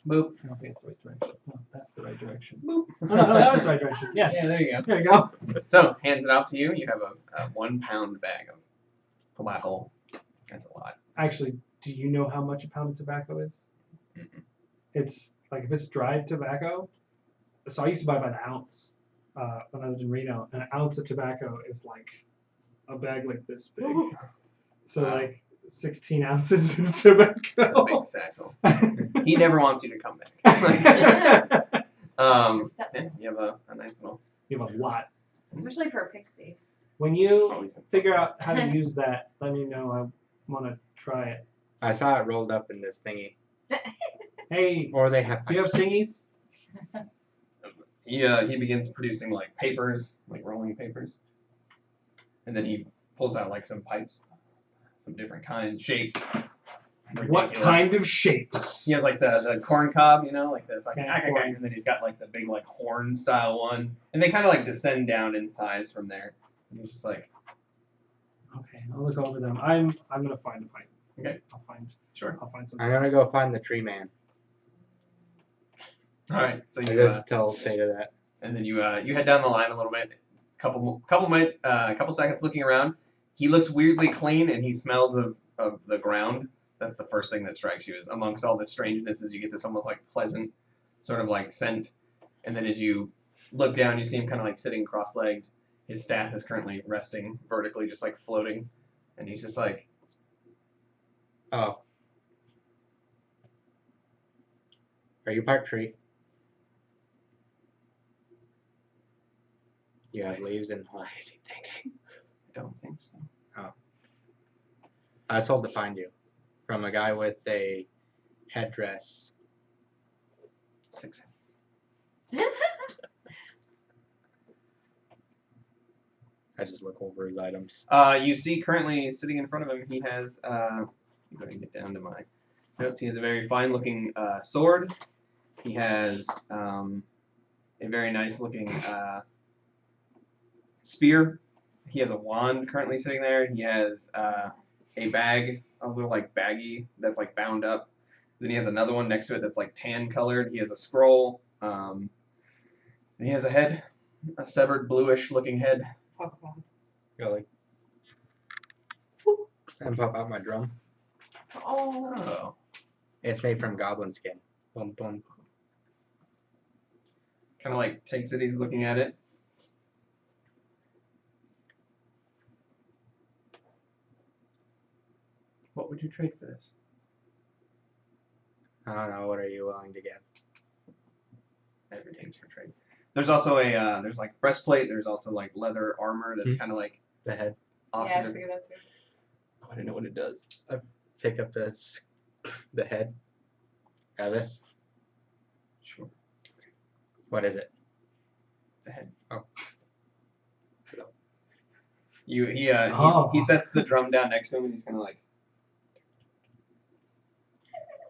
Boop. I don't think it's the right direction. No, that's the right direction. Boop. No, that was the right direction. Yes. Yeah, there you go. There you go. So, hands it off to you. You have a 1 pound bag of flat hull. That's a lot. Actually, do you know how much a pound of tobacco is? Mm-mm. It's like if it's dried tobacco. So I used to buy by the ounce when I lived in Reno. An ounce of tobacco is like a bag like this big. So Wow. like 16 ounces of That's a big tobacco. satchel. He never wants you to come back. Acceptable. Yeah, you have a nice little. You have a lot. Especially for a pixie. When you Always figure out how to use that, let me know. I want to try it. I saw it rolled up in this thingy. Hey, Or they have do you have thingies? He begins producing like papers, like rolling papers, and then he pulls out like some pipes, some different kinds, shapes, What ridiculous. kind of shapes? He has like the corn cob, you know, like the fucking Okay, corn. and then he's got like the big like horn style one, and they kind of like descend down in size from there. And he's just like, Okay, I'll look over them. I'm gonna find a fight. Okay. I'll find I'm something. gonna go find the tree man. all right, so I you just tell Theta that. and then you head down the line a little bit, couple seconds looking around. He looks weirdly clean, and he smells of the ground. That's the first thing that strikes you is amongst all this strangeness is you get this almost like pleasant sort of like scent, and then as you look down, you see him kind of like sitting cross-legged. His staff is currently resting vertically, just like floating, and he's just like, Oh. Are you part tree? You have leaves and what is he thinking? I don't think so. I was told to find you from a guy with a headdress. Success. I just look over his items. You see currently sitting in front of him, he has, I'm going to get down to my notes, he has a very fine looking sword. He has a very nice looking spear. He has a wand currently sitting there. He has a bag, a little like baggie that's like bound up. Then he has another one next to it that's like tan colored. He has a scroll. And he has a head, a severed bluish looking head. Go like, and pop out my drum. Oh. Oh. It's made from goblin skin. Boom, boom. Kind of like takes it, he's looking at it. What would you trade for this? I don't know. What are you willing to give? Everything's for trade. There's also a there's like breastplate. There's also like leather armor that's kind of like The head. off Yeah, I to was the. thinking that too. I don't know what it does. Pick up the head. Got this. Sure. What is it? The head. Oh. He sets the drum down next to him and he's kind of like.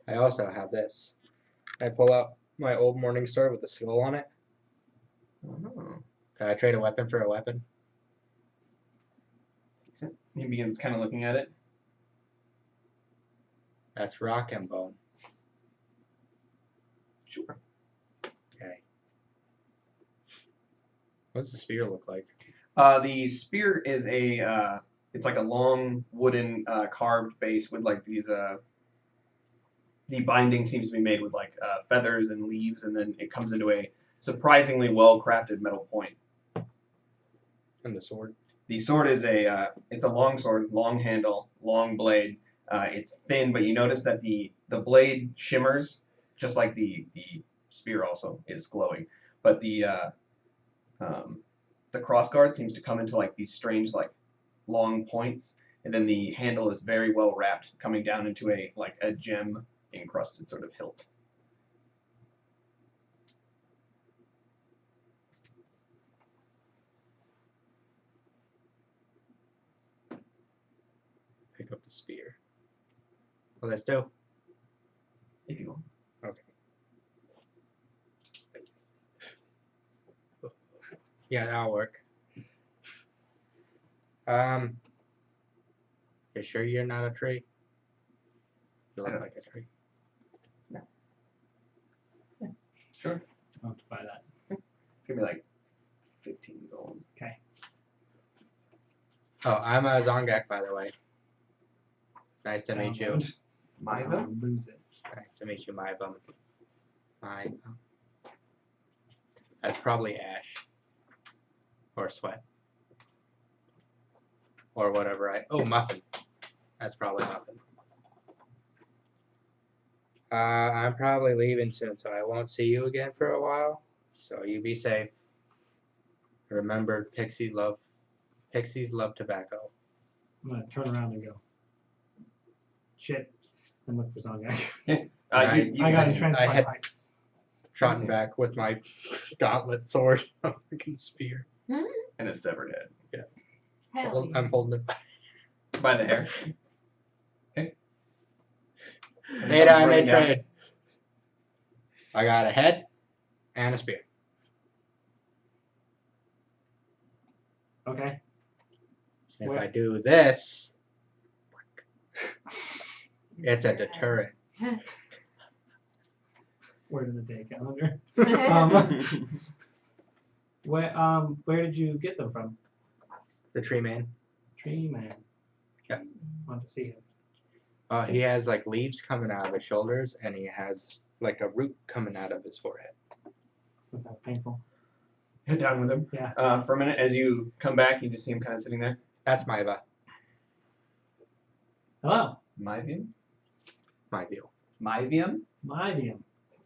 I also have this. I pull out my old morning sword with the skull on it. Oh. Can I trade a weapon for a weapon? He begins kind of looking at it. That's rock and bone. Sure. Okay. What's the spear look like? The spear is it's like a long wooden carved base with like these the binding seems to be made with like feathers and leaves, and then it comes into a surprisingly well crafted metal point. And the sword? The sword is it's a long sword, long handle, long blade. It's thin, but you notice that the blade shimmers just like the spear also is glowing. But the crossguard seems to come into like these strange like long points, and then the handle is very well wrapped, coming down into a gem encrusted sort of hilt. Pick up the spear. Well, let's do. If you want. Yeah, that'll work. You sure you're not a tree? You look like a tree. Sure. I'll have to buy that. It's gonna be like 15 gold. Oh, I'm a Zongak, by the way. Nice to meet you. Download. My I'll vote? lose it. Nice to meet you, my bum. My bum. That's probably Ash. Or Sweat. Or whatever oh, Muffin. That's probably Muffin. I'm probably leaving soon, so I won't see you again for a while. So you be safe. Remember, pixies love tobacco. I'm gonna turn around and go. Shit. And look for Zongak. You I got guys- entrenched I by had- pipes. Trotting back with my gauntlet sword, a freaking spear. and a severed head Hell yeah. I'm holding it back. by the hair. Okay. Data, I Running may down. trade. I got a head and a spear. Okay. If Where- I do this, it's a deterrent. Word of the day calendar. Um, Where did you get them from? The tree man. Tree man. Yeah. Want to see him. He has like leaves coming out of his shoulders, and he has like a root coming out of his forehead. That sounds painful. Head down with him. Yeah. For a minute, as you come back, you just see him kind of sitting there. That's Maiva, Hello. My view. my view. My view. Myvium.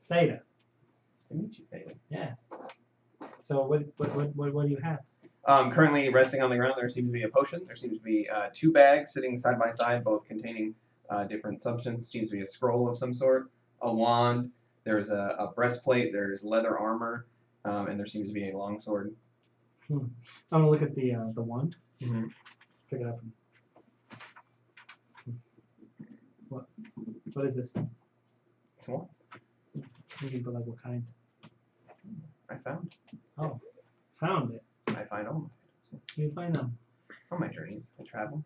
Theta. Nice to meet you, Theta. Yes. So what do you have? Currently resting on the ground, there seems to be a potion. There seems to be 2 bags sitting side by side, both containing different substance. Seems to be a scroll of some sort, a wand. There's a breastplate. There's leather armor, and there seems to be a longsword. I'm gonna look at the wand. Mm-hmm. Pick it up. What is this? Small. But like what kind? I found. Found it. I find all. Where do you find them? On my journeys, I travel.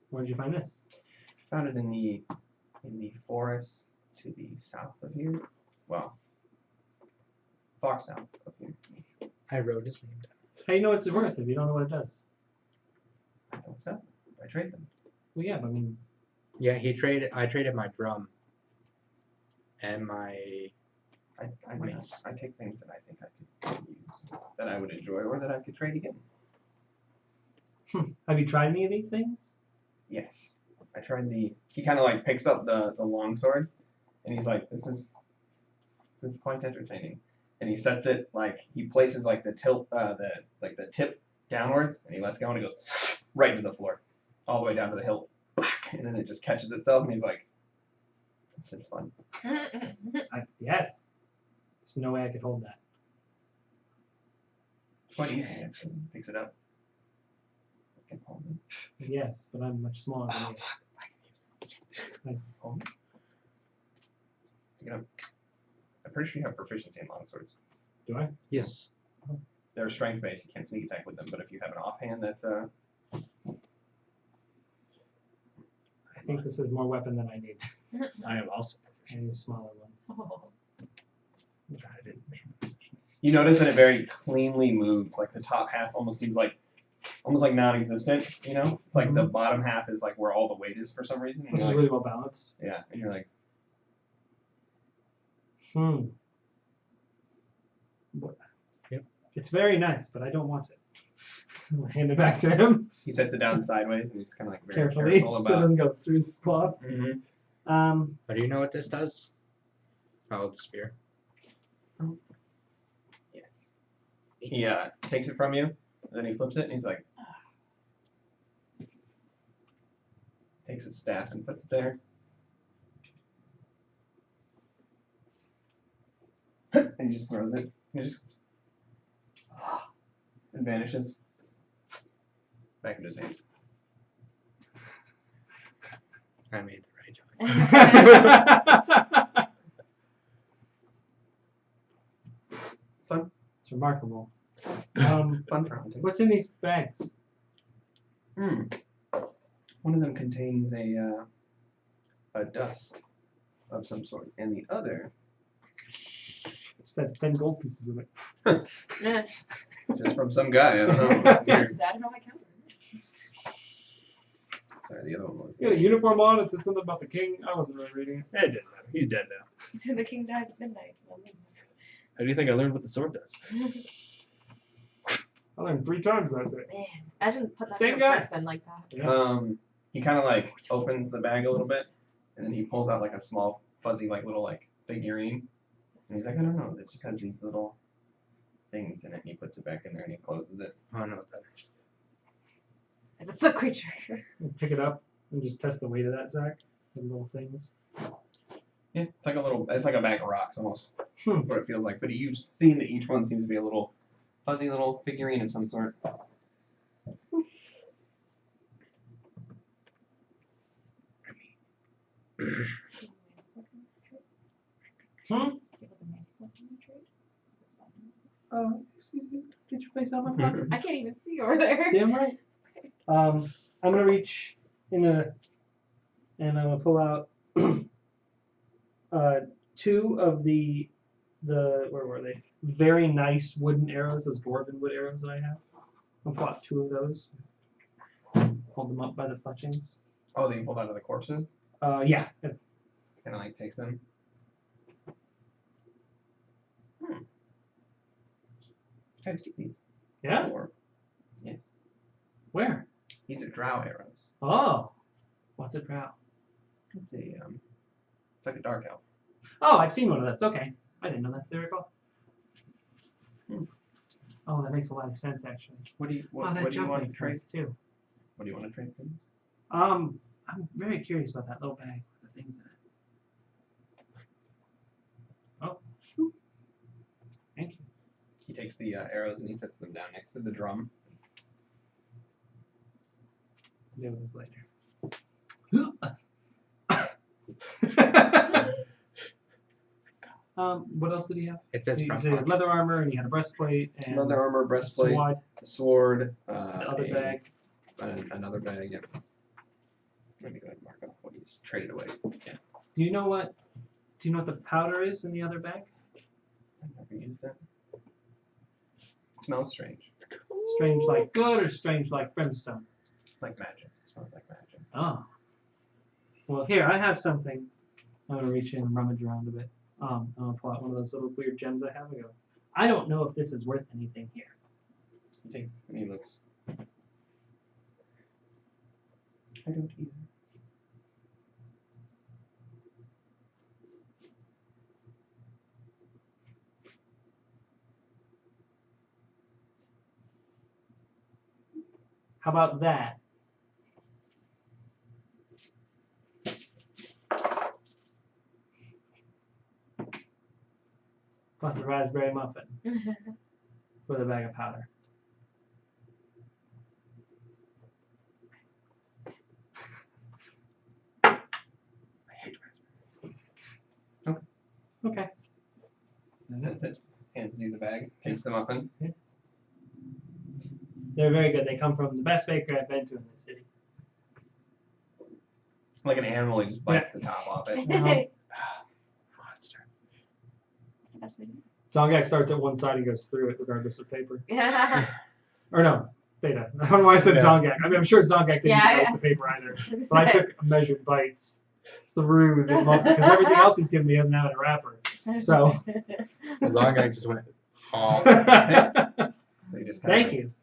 Where did you find this? Found it in the forest to the south of here. Well, far south of here. I wrote his name down. How do you know what it's worth if you don't know what it does? I don't sell them. I trade them. Well, yeah, but I mean, Yeah, I traded my drum and my Nice. I take things that I think I could use, that I would enjoy, or that I could trade again. have you tried any of these things? Yes. I tried the. He kind of like picks up the longsword, and he's like, "This is quite entertaining." And he sets it like he places like the tip downwards, and he lets go, and it goes right into the floor, all the way down to the hilt, and then it just catches itself, and he's like, "This is fun." Yes. There's no way I could hold that. It's quite easy. Actually. He picks it up. I can hold it. Yes, but I'm much smaller than you. Hold it. Pick it up. I'm pretty sure you have proficiency in longswords. Do I? yes. They're strength based. You can't sneak attack with them, but if you have an offhand, that's I think this is more weapon than I need. I am also. I need smaller ones. Oh. I didn't. You notice that it very cleanly moves. Like the top half almost seems like non-existent. You know, it's like the bottom half is like where all the weight is for some reason. And Which you're is like, really well balanced. yeah, and you're like, Yep. It's very nice, but I don't want it. I'll hand it back to him he sets it down sideways, and he's kind of like very carefully careful so it about. doesn't go through his cloth. Mhm. But do you know what this does? Oh, the spear. Yes. He takes it from you, and then he flips it, and he's like, takes his staff and puts it there. And he just throws it. He just it vanishes. Back into his hand. I made the right choice. It's fun. It's remarkable. Fun for hunting. What's in these bags? One of them contains a dust of some sort, and the other Said 10 gold pieces of it. just from some guy. I don't know. It's weird. Yes, I don't know my counter. Sorry, the other one was. You got a uniform on. It said something about the king. I wasn't really reading it. It didn't matter. He's dead now. So the king dies at midnight. How do you think I learned what the sword does? I learned 3 times that day. Man, imagine putting that Same in a guy. person like that. He kind of like opens the bag a little bit, and then he pulls out like a small fuzzy like little like figurine, and he's like, I don't know, it just has these little things in it. And he puts it back in there and he closes it. I don't know what that is. It's a silk creature. Pick it up and just test the weight of that, Zach. The little things. Yeah, it's like a bag of rocks almost. Hmm. What it feels like. But you've seen that each one seems to be a little fuzzy little figurine of some sort. Excuse me. Did you place on my pocket? I can't even see over there. Damn right. I'm gonna reach in and I'm gonna pull out 2 of the where were they? Very nice wooden arrows, those dwarven wood arrows that I have. I'll pull out 2 of those. Hold them up by the fletchings. Oh, they pulled out of the corpses? Yeah. Kind of like takes them. I've seen these. Yeah? Before. Yes. Where? These are drow arrows. Oh. What's a drow? It's it's like a dark elf. Oh, I've seen one of those. Okay. I didn't know that's their call. Oh, that makes a lot of sense actually. What do you That what do you jump want to makes trade? sense too. What do you want to trade, please? I'm very curious about that little bag with the things in it. Oh. Thank you. He takes the arrows and he sets them down next to the drum. Deal with this later. What else did he have? It says He front said he had pocket. leather armor and he had a breastplate and Leather armor, a breastplate, sword, a sword, the other a- bag. another bag. Yep. Let me go ahead and mark off what he's traded away. Do you know what the powder is in the other bag? I've never used that. It smells strange, Strange like good or strange like brimstone? like magic. It smells like magic. Oh. Well, here, I have something. I'm going to reach in and rummage around a bit. I'm going to pull out one of those little weird gems I have and go, I don't know if this is worth anything here. He takes and he looks. I don't either. How about that? Plus a raspberry muffin with a bag of powder. Okay. That's it. Hands you the bag. Takes the muffin. They're very good. They come from the best bakery I've been to in the city. Like an animal, he just bites the top off it. Monster. That's what Zongak starts at one side and goes through it regardless of paper. Yeah. Or no, Theta. I don't know why I said Yeah. Zongak. I mean, I'm sure Zongak didn't Yeah, notice the paper either. But I took measured bites through the muffin because everything else he's given me hasn't had a wrapper. So. As long as I just went all. So you just kinda Thank like- you.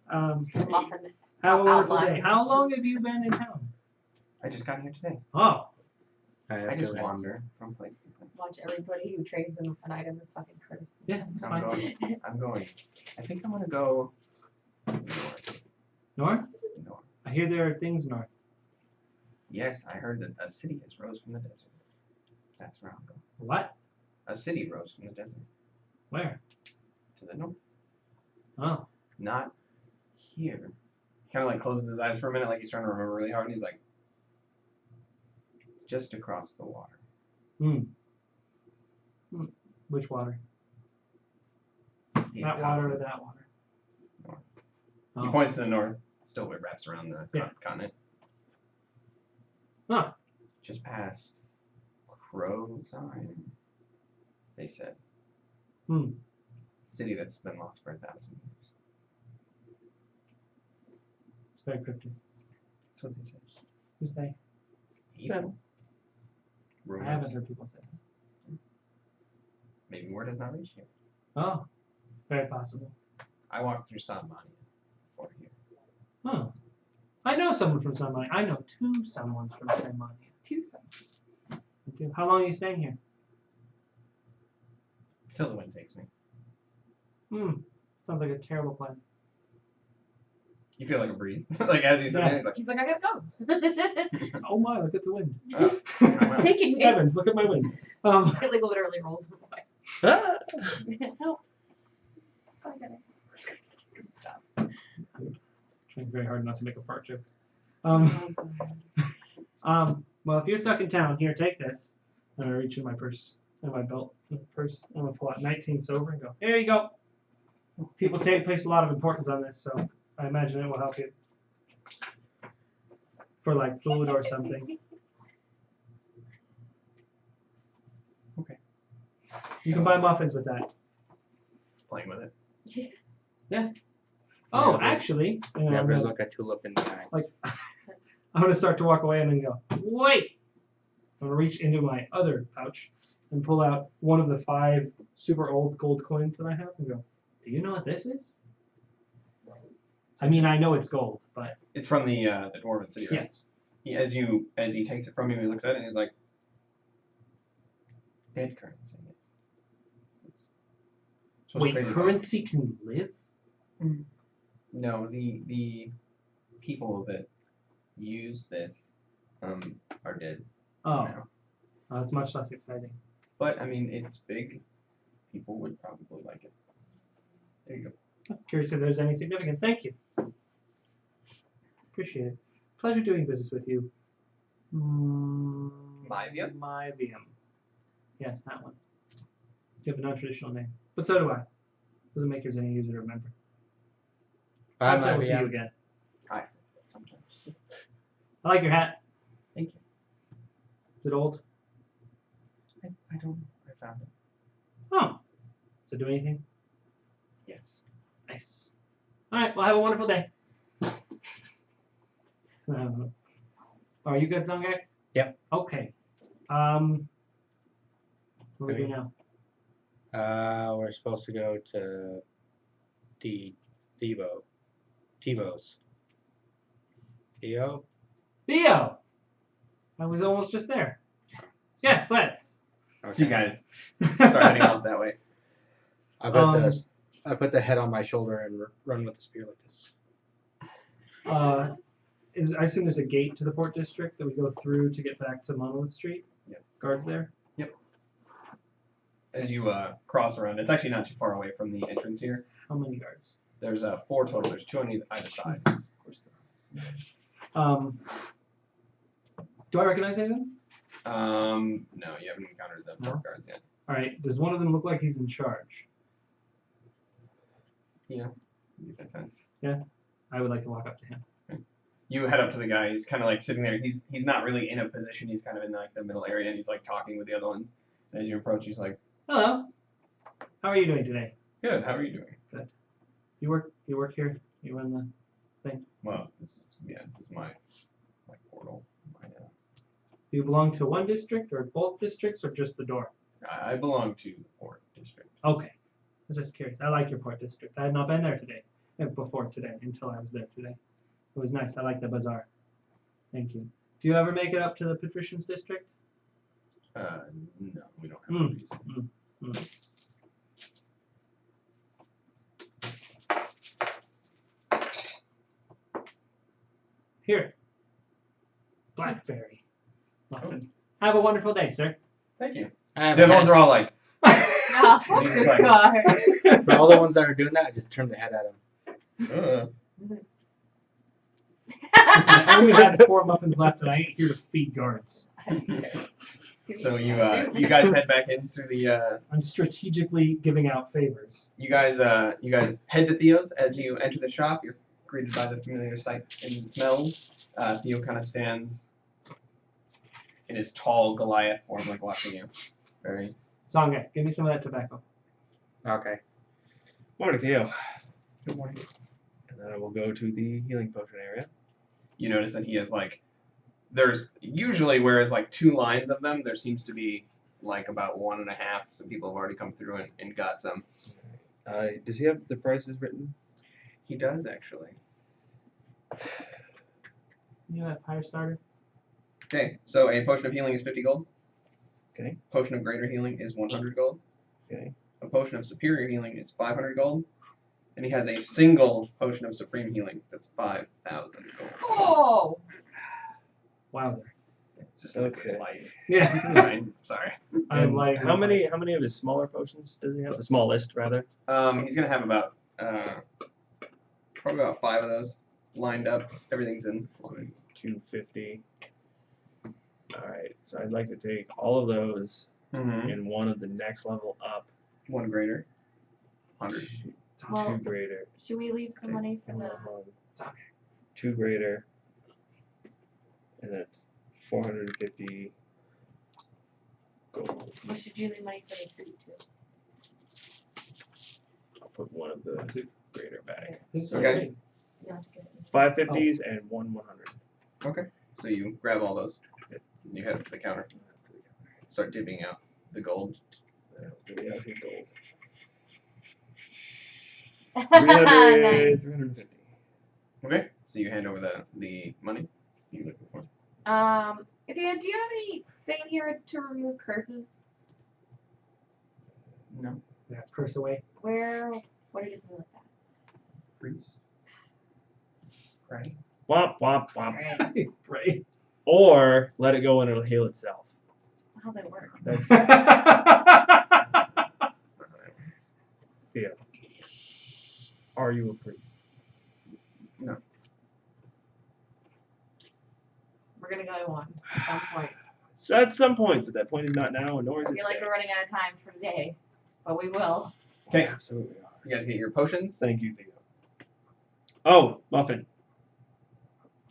Muffin. Have a wonderful Outline day. How long have questions. you been in town? I just got here today. Oh, I just wander from place to place. Watch everybody who trades an item as fucking Curtis. yeah, it's I'm fine. going. I'm going. I think I'm gonna go north. North? North. I hear there are things north. Yes, I heard that a city has rose from the desert. That's where I'm going. What? A city rose from the desert Where? to the north. Oh, Not here. He kind of like closes his eyes for a minute, like he's trying to remember really hard, and he's like, just across the water. which water? The That water or Acasa. that water? North. Oh. He points to the north. Still it wraps around the Yeah. continent. Huh. Just past Crow's Iron, they said. City that's been lost for 1,000 years. It's very cryptic. That's what they said. Who's they? Evil. I Rumors. haven't heard people say that. Maybe word has not reached you. Oh, very possible. I walked through Sanmania before here. Huh. I know someone from Sunlight. I know 2 someones from Sunlight. Tucson. How long are you staying here? Till the wind takes me. Sounds like a terrible plan. You feel like a breeze. Like as he's Yeah. there, he's like, He's like, I gotta go. Oh my, look at the wind. oh, wow. Taking me. Heavens, look at my wind. It like literally rolls in the Ah! Help. Oh my goodness. Stop. Trying very hard not to make a fart joke. Oh, God. Well, if you're stuck in town, here, take this. And I reach in my purse. in my belt purse. I'm gonna pull out 19 silver and go, here you go. People place a lot of importance on this, so I imagine it will help you. For like food or something. Okay. You can buy muffins with that. Playing with it. Oh, Never- actually, and I'm Never gonna, look a tulip in the eyes. like, I'm gonna start to walk away and then go, wait! I'm gonna reach into my other pouch and pull out one of the 5 super old gold coins that I have and go, do you know what this is? I mean, I know it's gold, but It's from the dwarven city, right? yes. As he takes it from you, he looks at it and he's like, dead currency. So it's Wait, traded currency can live? on- No, the people that use this are dead Oh, now. it's much less exciting. But I mean, it's big. People would probably like it. There you go. I'm curious if there's any significance. Thank you. Appreciate it. Pleasure doing business with you. Myvium? Myvium. Yes, that one. You have a non-traditional name. But so do I. Doesn't make yours any easier to remember. Bye, Perhaps I will see you Myvium. again. Sometimes. I like your hat. Thank you. Is it old? I don't know. I found it. Oh. Does it do anything? Yes. Nice. Alright, well have a wonderful day. Are you good, Zongak? Yep. Okay. Where are we now? We're supposed to go to Tivo's. Theo? Theo! I was almost just there. Yes, let's. So you guys start heading off that way. I put the head on my shoulder and run with the spear like this. I assume there's a gate to the port district that we go through to get back to Monolith Street? Yep. Guards there? As you cross around, it's actually not too far away from the entrance here. How many guards? There's 4 total. There's 2 on either side. Of course, Do I recognize anyone? no, you haven't encountered the port guards yet. Alright, does one of them look like he's in charge? Yeah, makes sense. I would like to walk up to him. You head up to the guy. He's kind of like sitting there. He's not really in a position. He's kind of in like the middle area, and he's like talking with the other ones. And as you approach, he's like, Hello. How are you doing today? "Good. How are you doing?" You work here? You run the Well, this is my portal. My, do you belong to one district or both districts or just the door? I belong to the port district. Okay. I was just curious. I like your port district. I had not been there today. Before today, until I was there today. It was nice. I like the bazaar. Thank you. Do you ever make it up to the Patricians district? No, we don't have a reason. Here. Blackberry. Muffin. Have a wonderful day, sir. Thank you. I have The other ones are all like, Oh, He's like- God. For all the ones that are doing that, I just turn the head at them. I only had 4 muffins left, and I ain't here to feed guards. So you guys head back in through the I'm strategically giving out favors. you guys head to Theo's. As you enter the shop, you're greeted by the familiar sights and smells. Theo kind of stands in his tall Goliath form, like watching you. Very. Zonga, give me some of that tobacco. Okay. Morning, Theo. Good morning. And then I will go to the healing potion area. You notice that he has like, there's usually whereas like 2 lines of them, there seems to be like about 1.5. So people have already come through and got some. Does he have the prices written? He does actually. You know that fire starter? Okay, so a potion of healing is 50 gold. Okay. Potion of greater healing is 100 gold. Okay. A potion of superior healing is 500 gold. And he has a single potion of supreme healing that's 5,000 gold. Oh. Wowzer. It's just Okay. like life. Yeah. Fine, sorry. I'm And like, how many of his smaller potions does he have? The smallest, rather. He's gonna have about probably about 5 of those lined up. Everything's in. 250. All right, so I'd like to take all of those Mm-hmm. and one of the next level up. One greater. 100. Well, Two greater. Should we leave some money for the? Two greater. And that's 450 gold. Or should you leave money for the suit too? I'll put one of the greater back. This is Okay. okay. You don't have to get it. 550s and one 100. Okay. So you grab all those. You head up to the counter. Start divvying out the gold. Divvy out his gold. Nice. 350. Okay. So you hand over the money you looking for. If you do you have anything here to remove curses? No. Yeah, curse away. What are you something like that? Freeze. Right. Womp, womp, womp. Right. Right. Or let it go and it'll heal itself. How they work? That's Are you a priest? We're gonna go on at some point. So at some point, but that point is not now, and nor is I it feel like today. we're running out of time for the day, but we will. Okay. Absolutely are. You guys get your potions. Thank you, Theo. Oh, Muffin.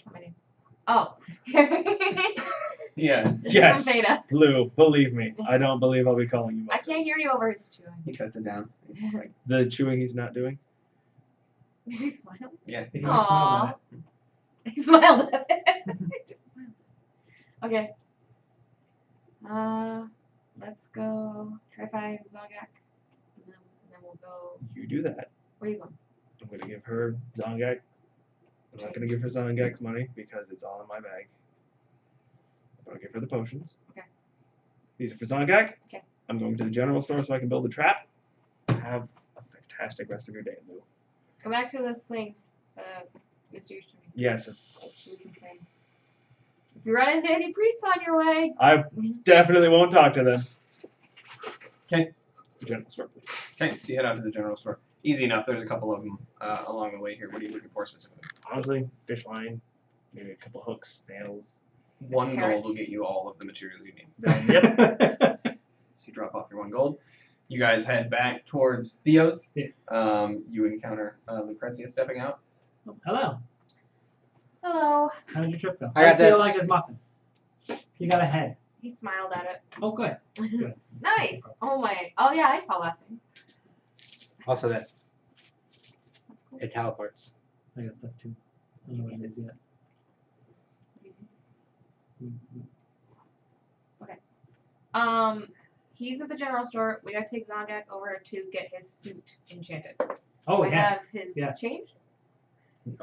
How many? Oh. Yeah. This is Yes. from Theta. Blue, believe me, I don't believe I'll be calling you I Muffin. can't hear you over his chewing. He sets it down. He's just like, The chewing he's not doing? Does he smile? yeah. He smiled at it. He smiled at it. He just smiled. Okay. Let's go try find Zogak. And then we'll go. You do that. Where are you going? I'm going to give her Zongak. I'm not going to give her Zongak's money because it's all in my bag. I'm going to give her the potions. Okay. These are for Zongak. Okay. I'm going to the general store so I can build a trap. Have a fantastic rest of your day, Lou. Come back to the thing. Mysterious to me. Yes, of course. So we can play. If you run into any priests on your way, I definitely won't talk to them. Okay. The general store, please. Okay. So you head out to the general store. Easy enough. There's a couple of them along the way here. What are you looking for specifically? Honestly, fish line, maybe a couple hooks, nails. 1 Carrot. gold will get you all of the materials you need. Then, yep. So you drop off your 1 gold. You guys head back towards Theo's. Yes. You encounter Lucrezia stepping out. Oh, hello. hello. How did your trip go? I got How do you feel this. like his muffin? You got a head. He smiled at it. Oh, good. Good. Nice. Oh my. Oh yeah, I saw that thing. Also, this. That's cool. It teleports. I got stuff too. I don't know what it is yet. He's at the general store. We gotta take Zongak over to get his suit enchanted. Oh, I yes. have his yes. change?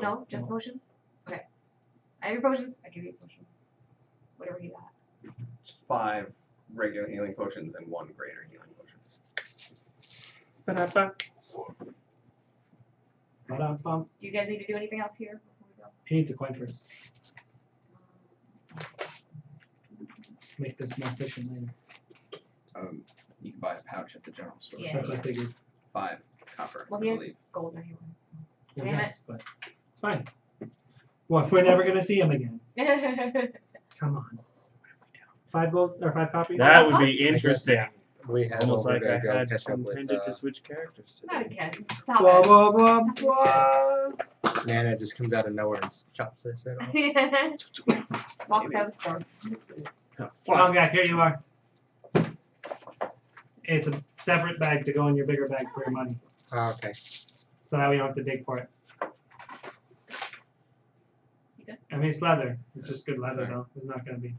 No, just No. potions? Okay. I have your potions, I give you potions. Whatever you got. It's 5 regular healing potions and 1 greater healing potion. Ba-da-ba. Ba-dum-bum. Do you guys need to do anything else here before we go? He needs a coin first. Make this more efficient later. You can buy a pouch at the general store. Yeah. That's what I figured. 5 copper, Well, I he believe. has gold anyway. Well, Damn yes, but it's fine. Well, we're never gonna see him again. So. Come on. 5 gold or 5 copies? That would be interesting. We had Almost over like to I go had catch up with intended to switch characters Not today. again. Stop Blah, it. blah, blah, blah. Nana just comes out of nowhere and chops this head off. Walks out of the store. Oh, Long guy, here you are. It's a separate bag to go in your bigger bag for your money. Oh, okay. So that we don't have to dig for it. You good? I mean, it's leather. It's just good leather, though. It's not going to be.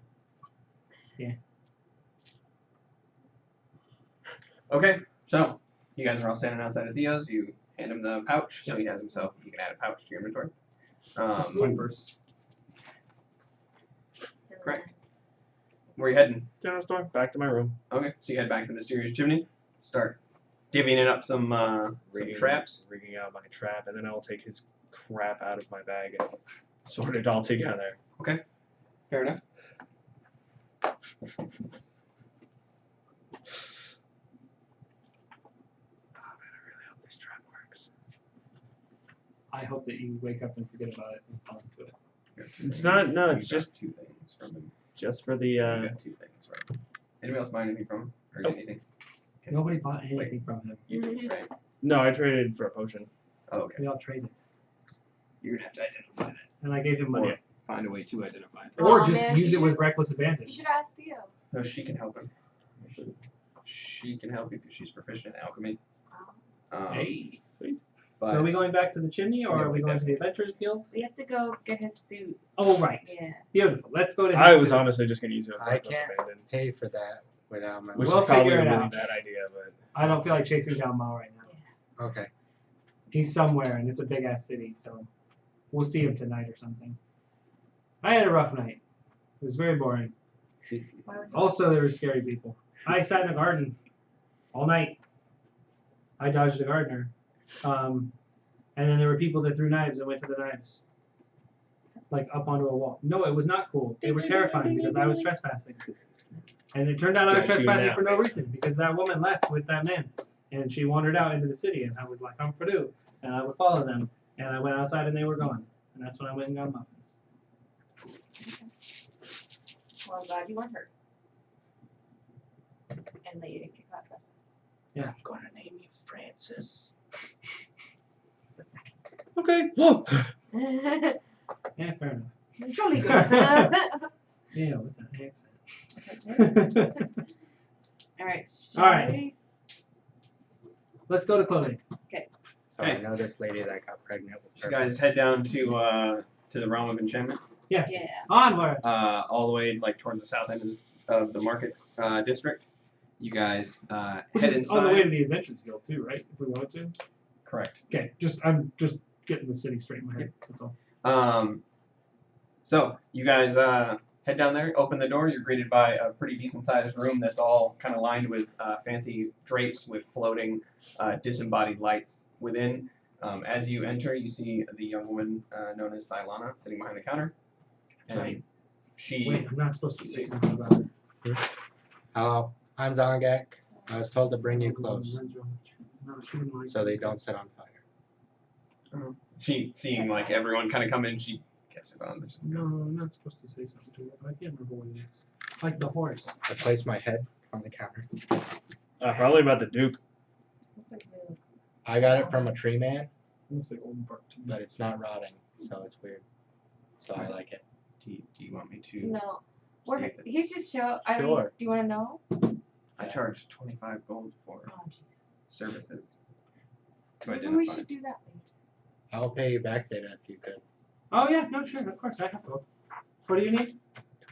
Okay, so you guys are all standing outside of Theo's. You hand him the pouch, so he has himself. You can add a pouch to your inventory. Coin first. Correct. Where are you heading? General store, back to my room. Okay, so you head back to the mysterious chimney. Start divvying it up some traps. Rigging out my trap, and then I'll take his crap out of my bag and sort it all together. Fair enough. Oh man, I really hope this trap works. I hope that you wake up and forget about it and fall into it. It's not- no, You it's got just- 2 things from him. Just for the You got 2 things, right? Anybody else buy anything from him? or anything? Nobody bought anything from him. You did, right? No, I traded for a potion. Oh, okay. We all traded. You're gonna have to identify that. And I gave him money. Or find a way to identify it. Or Aw, just man, use you it with should- reckless You abandon. should ask Theo. No, she can help him. She can help you because she's proficient in alchemy. Hey, sweet. But So are we going back to the chimney or Yeah, are we going to the definitely. Adventurers Guild? We have to go get his suit. Oh, right. Yeah. Beautiful. Let's go to his I was suit. honestly just gonna use it. With I reckless can't abandon, pay for that without my. which We'll is probably figure a it really out. bad idea, but I don't feel like chasing down Mal right now. Okay. He's somewhere and it's a big ass city, so we'll see him tonight or something. I had a rough night. It was very boring. Why was he- Also, there were scary people. I sat in a garden all night. I dodged the gardener. And then there were people that threw knives and went to the knives. Like up onto a wall. No, it was not cool. They were terrifying because I was trespassing. And it turned out I was Got you trespassing now. for no reason because that woman left with that man. And she wandered out into the city and I was like, I'm Purdue. And I would follow them. And I went outside and they were gone. And that's when I went and got muffins. Well, I'm glad you weren't hurt. And that you didn't get caught trespassing. Yeah. I'm gonna name you Francis. The second. Okay. Whoa. Yeah, fair enough. Jolly good, sir. Yeah, what's that accent? Alright. Alright. Let's go to clothing. So I know this lady that got pregnant with you guys head down to the realm of enchantment, Yes. Yeah. Onward. all the way like towards the south end of the market district. You guys Which head is inside. on the way to the Adventures Guild too, right? If we wanted to. Correct. Okay. I'm just getting the city straight in my head. That's all. So you guys head down there, open the door. You're greeted by a pretty decent sized room that's all kind of lined with fancy drapes with floating disembodied lights within. As you enter, you see the young woman known as Cylana sitting behind the counter. And Right. she Wait, I'm not supposed to say something about it. Hello, I'm Zongak. I was told to bring you close No, she didn't like so they don't set on fire. seeing like everyone kind of come in, she catches on. No, I'm not supposed to say something to her. But I can't remember what it is. Like the horse. I placed my head on the counter. Probably about the Duke. That's like real. I got it from a tree man, It looks like old bark to me. but it's not rotting, so it's weird. So I like it. Do you want me to? No. see We're, if it's- he's just show. I mean, Sure. do you want to know? I charge 25 gold for Oh, jeez. services to Maybe identify. we should do that later. I'll pay you back later if you could. Oh yeah, no, sure, of course I have to. What do you need?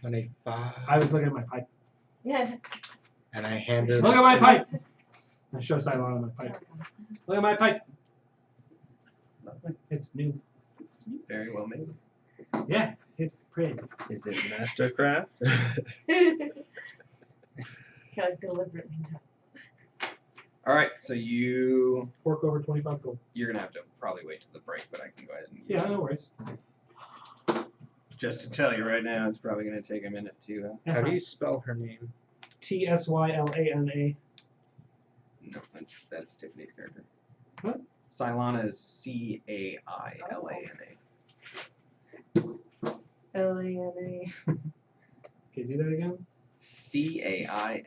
25. I was looking at my pipe. Yeah. And I handed. Look at my pipe. I show Cylon my pipe. Look at my pipe. Lovely. It's new. Very well made. Yeah, it's pretty. Is it Mastercraft? Like deliberately not. All right, so you're Fork over 25 gold. gonna have to probably wait till the break, but I can go ahead and Yeah, no worries. just to tell you right now, it's probably gonna take a minute to. How do you spell her name? TSYLANA. No, that's Tiffany's character. What? Cylana is CAILANA. L-A-N-A. Okay, do that again. CAILANA.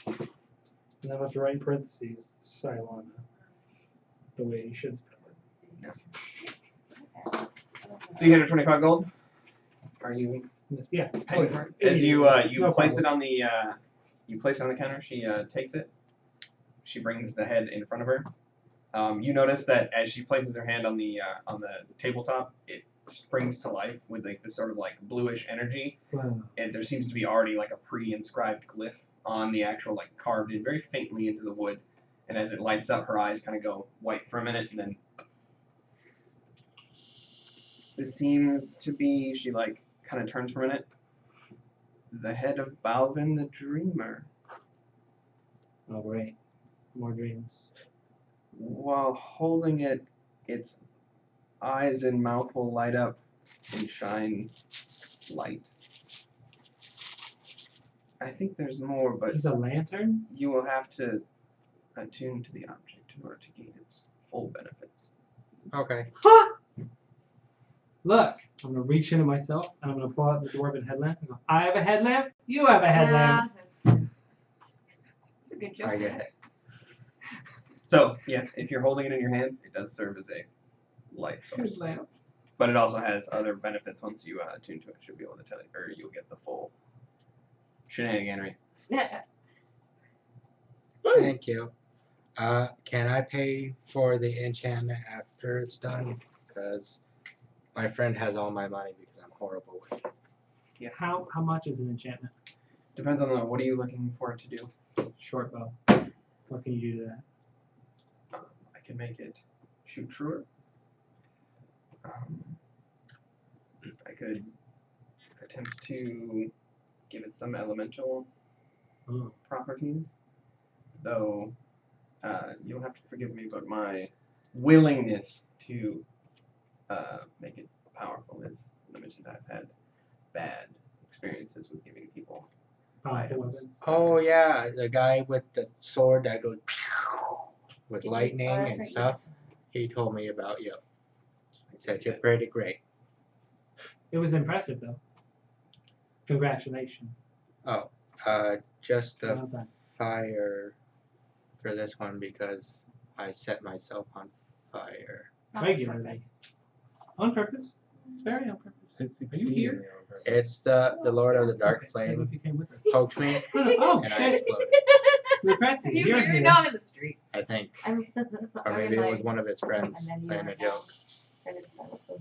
And I'm about to write in parentheses Cylana. The way you should spell it. So you had 25 gold. Are you Yeah. paying for it? yeah. As you No place problem. it on the counter, she takes it. She brings the head in front of her. You notice that as she places her hand on the tabletop, it springs to life with like this sort of like bluish energy, Wow. and there seems to be already like a pre-inscribed glyph on the actual like carved in very faintly into the wood. And as it lights up, her eyes kind of go white for a minute, and then this seems to be. She like kind of turns for a minute. The head of Balvin the Dreamer. Oh, great. More dreams. While holding it, its eyes and mouth will light up and shine light. I think there's more, but He's a lantern? you will have to attune to the object in order to gain its full benefits. Okay. Look, I'm gonna reach into myself and I'm gonna pull out the dwarven headlamp and go, I have a headlamp, you have a headlamp. That's a good joke. I get it. So yes, if you're holding it in your hand, it does serve as a light source. Headlamp. But it also has other benefits once you attune to it. Should be able to tell you, or you'll get the full shenaniganery. Thank you. Can I pay for the enchantment after it's done? Because my friend has all my money because I'm horrible with it. Yes. How much is an enchantment? Depends on what are you looking for it to do. Short bow. What can you do to that? I can make it shoot truer. I could attempt to give it some elemental Oh. properties, though you'll have to forgive me, but my willingness to make it powerful is limited. I've had bad experiences with giving people Powerful weapons. Oh yeah, the guy with the sword that goes with Did you- lightning oh, that's and right, stuff. He told me about you. He said you're pretty great. It was impressive though. Congratulations. Oh, just the Well done. fire for this one because I set myself on fire. Not Regularly. perfect. On purpose. It's very on purpose. It's Are you here? exceedingly on purpose. It's the Lord of the Dark Okay, maybe Flame if you came with us. poked me Oh, and I shit. exploded. Lucrezia, You you're hear here. a dog in the street. I think, I'm, or maybe it was one of his friends and then you playing a went joke. down. And it's silent, goes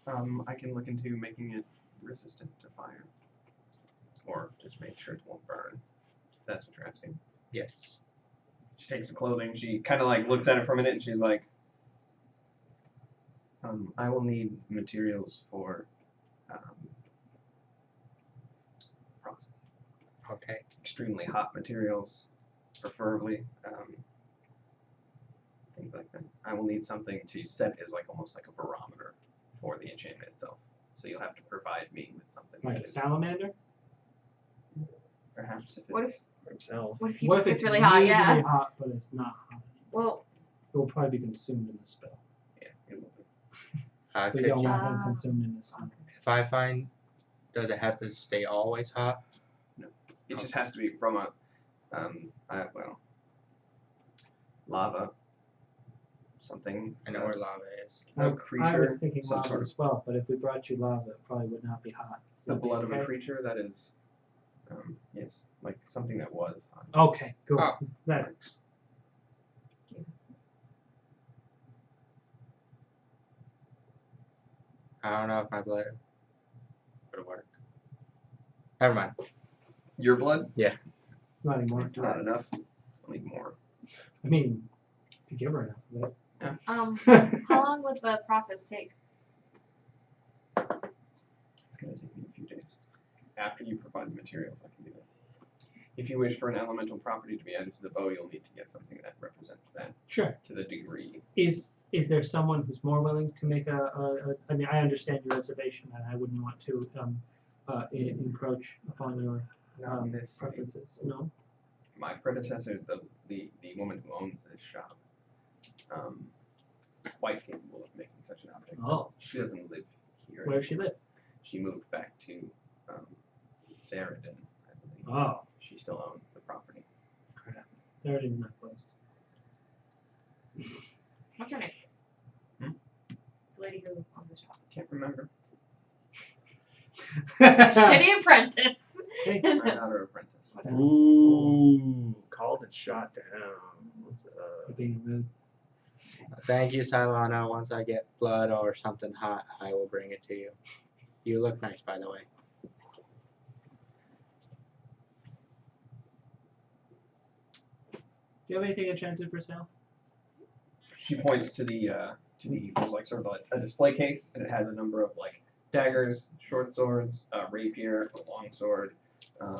on. I can look into making it resistant to fire, or just make sure it won't burn. If that's what you're asking. Yes. She takes the clothing. She kind of like looks at it for a minute, and she's like, "I will need materials for process. Okay. Extremely hot materials, preferably. Things like that. I will need something to set as like almost like a barometer for the enchantment itself. So you'll have to provide me with something. Like that a is salamander? perhaps if What it's For himself. What if he What just if gets it's really hot? usually Yeah. hot, but it's not hot? Well, It will probably be consumed in the spell. yeah, it will be. We Could don't you, want him Ah. consumed in the spell. if I find, does it have to stay always hot? It just has to be from a lava, something. I know where lava is. A I creature, was thinking some lava sort of as well, but if we brought you lava, it probably would not be hot. the Would be blood of a okay? creature that is, yes, like something that was. Okay, cool. Oh. That works. I don't know if my blood would work. Never mind. Your blood? Not anymore. Not enough. I'll need more. I mean, if you give her enough how of it. long would the process take? It's gonna take me a few days. After you provide the materials, I can do it. If you wish for an elemental property to be added to the bow, you'll need to get something that represents that Sure. to the degree. Is there someone who's more willing to make I mean, I understand your reservation, and I wouldn't want to encroach upon your Not in this. preferences. No. My predecessor, the woman who owns this shop, is quite capable of making such an object. Oh, She doesn't live here. where does she live? She moved back to Theridon, I believe. Oh, She still owns the property. there it is, my place. What's her name? Hmm? The lady who owns the shop. Can't remember. Shitty apprentice. Hey, I'm not her apprentice. Ooh, called and shot down. What's up? being rude. Thank you, Silana. Once I get blood or something hot, I will bring it to you. You look nice, by the way. Do you have anything enchanted for sale? She points to there's like sort of like a display case, and it has a number of like daggers, short swords, a rapier, a long sword, a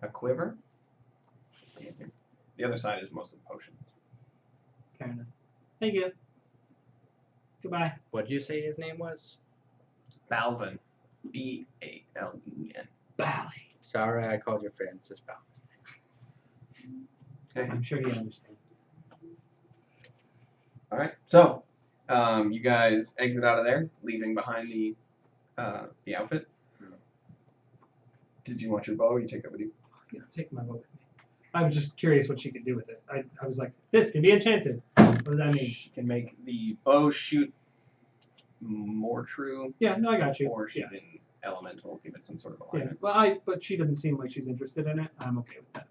quiver. The other side is mostly potions. Fair enough. Thank you. Goodbye. What did you say his name was? Balvin, B-A-L-E-N. Bally. Sorry, I called your Francis Bell. Okay. I'm sure he understands. All right. So, You guys exit out of there, leaving behind the outfit. Did you want your bow? Or you take it with you? Yeah, take my bow with me. I was just curious what she could do with it. I was like, this can be enchanted. What does that mean? She can make the bow shoot more true, Yeah, no, I got you. or shoot Yeah. in elemental, give it some sort of Yeah, alignment. well, but she doesn't seem like she's interested in it. I'm okay with that.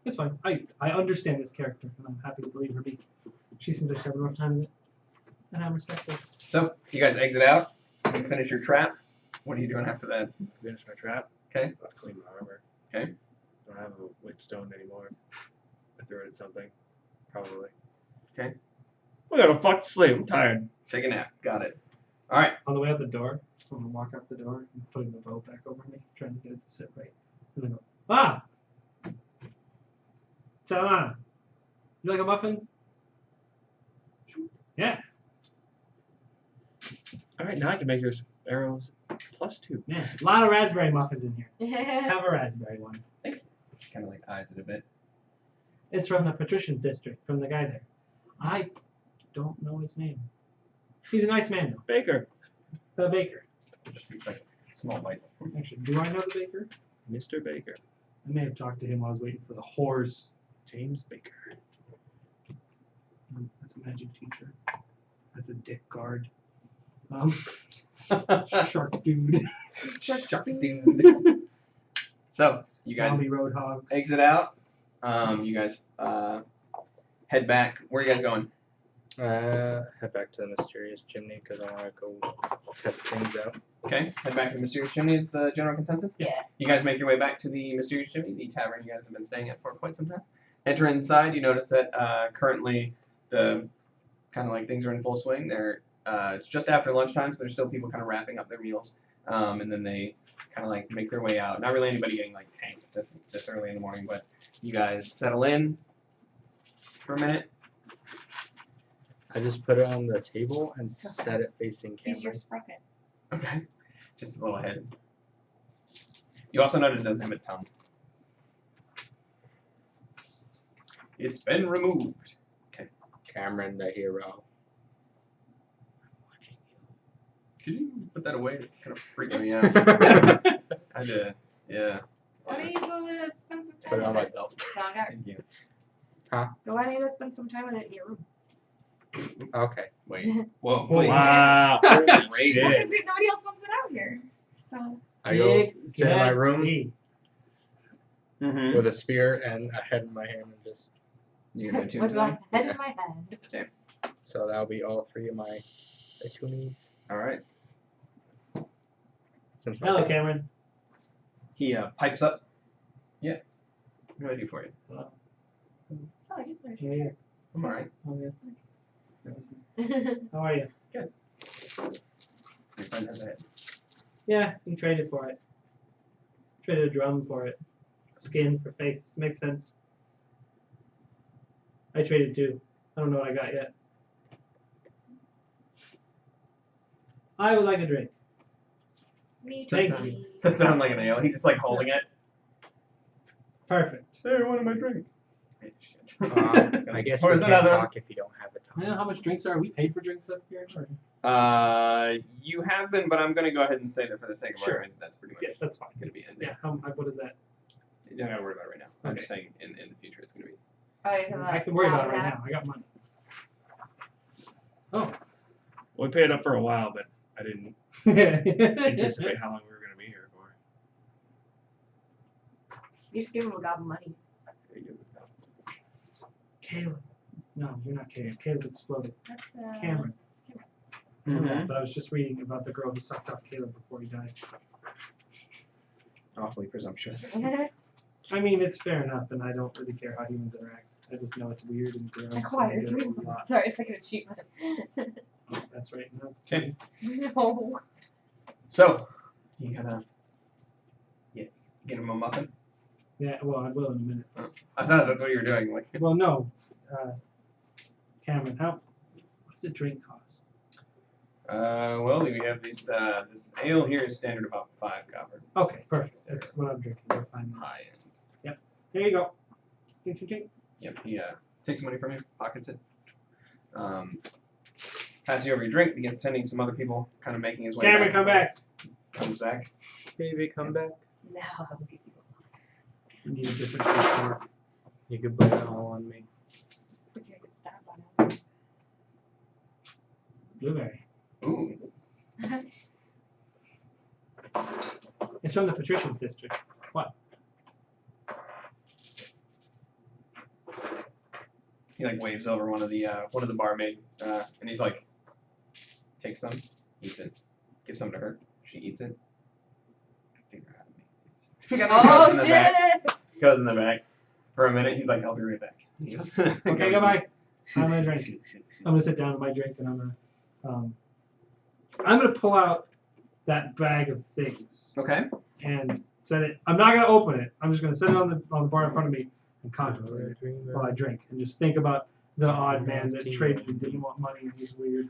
It's fine. I understand this character, and I'm happy to leave her be. She seems like she's having a rough time with it, and I'm respectful. So you guys exit out. You finish your trap. What are you doing after that? Finish my trap. Okay. I'll clean my armor. Okay. Don't have a whetstone anymore. I threw it at something. Probably. Okay. We gotta fuck to sleep. I'm tired. Take a nap. Got it. All right. On the way out the door, I'm gonna walk out the door and putting the bow back over me, trying to get it to sit right, and then go, ah, Talana, you like a muffin? Yeah, All right, now I can make your arrows +2. man, a lot of raspberry muffins in here. Have a raspberry one. She kind of like eyes it a bit. It's from the patrician district, from the guy there. I don't know his name. He's a nice man, Baker. though. The baker. Just like small bites. Actually, do I know the baker? Mr. Baker. I may have talked to him while I was waiting for the whores. James Baker. That's a magic teacher. That's a dick guard. Shark dude. Shark dude. So you guys Zombie roadhogs. exit out. You guys head back. Where are you guys going? Head back to the mysterious chimney because I want to go test things out. Okay, head back to the Mysterious Chimney is the general consensus? Yeah. You guys make your way back to the Mysterious Chimney, the tavern you guys have been staying at for quite some time. Enter inside, you notice that currently the kind of like things are in full swing. It's just after lunchtime, so there's still people kind of wrapping up their meals. And then they kind of like make their way out. Not really anybody getting like tanked this early in the morning, but you guys settle in for a minute. I just put it on the table and set it facing Use your Cameron. sprocket. Okay. Just a little ahead. You also notice it doesn't have a tongue. It's been removed. Cameron, the hero. Could you put that away? It's kind of freaking me out. I did. Yeah. Why don't you go spend some Put time it on with my it? belt. Sound out. Thank you. Why don't you go spend some time with it in your room? Okay. Wait. Whoa. Wait. Wow. Great. Shit. Because nobody else wants it out here. So I go Dick sit in my room Daddy. Mm-hmm. with a spear and a head in my hand and just. You gonna tune with to my that? head Yeah. in my head. So that'll be all three of my toonies. All right. Since my Hello, Cameron. He pipes up. Yes. What can I do for you? Oh, I just learned. Yeah, yeah. I'm all right. Oh, yeah. How are you? Your friend has a head. Yeah, you traded for it. Traded a drum for it. Skin for face. Makes sense. I traded too. I don't know what I got yet. I would like a drink. Me Thank too. you. Does that sound like an ale? He's just like holding it. Perfect. Hey, one of my drink. I guess Or we is can't another one? talk if you don't have a I tongue. know how much drinks are. We paid for drinks up here. Or- You have been, but I'm gonna go ahead and say that for the sake of Sure. argument, that's pretty much Yeah, that's fine. gonna be ended. Yeah, what is that? You don't gotta worry about it right now. I'm Okay. just saying in the future it's gonna be. Oh, yeah, I can worry about it right now. I got money. Oh. We paid up for a while, but I didn't anticipate Anticipate. how long we were going to be here for. You just give him a gob of money. Caleb. No, you're not Caleb. Caleb exploded. That's Cameron. Mm-hmm. But I was just reading about the girl who sucked off Caleb before he died. Awfully presumptuous. I mean, it's fair enough, and I don't really care how humans interact. I just know it's weird and gross. and I Acquired. do it a lot. Sorry, it's like an achievement. Oh, that's right. No, it's Okay. No. So you gotta. Yes. Get him a muffin. Yeah, well, I will in a minute. I thought that's what you were doing. Like. Well, no. Cameron, what does a drink cost? Well, we have this ale here is standard about 5 copper. Okay, perfect. That's what I'm drinking. That's It's fine. high end. There you go. Ching, ching, ching. Yep. He takes money from you, pockets it. Passes you over your drink, begins tending some other people, kind of making his way Cameron, back. come back. Comes back. Baby, come back. No, I'll give you You need a different picture. You could put it all on me. a pretty good start on it. Blueberry. Ooh. It's from the Patrician's district. He like waves over one of the barmaid, and he's like, takes some, eats it, gives some to her. She eats it. Figure out how to make this. Oh shit! Goes in the back. For a minute, he's like, "I'll be right back." He goes, Okay, goodbye. I'm gonna drink. I'm gonna sit down with my drink and I'm gonna pull out that bag of things Okay. and set it. I'm not gonna open it. I'm just gonna set it on the bar in front of me and contemplate it while I drink and just think about the odd man that traded and didn't want money and he's weird.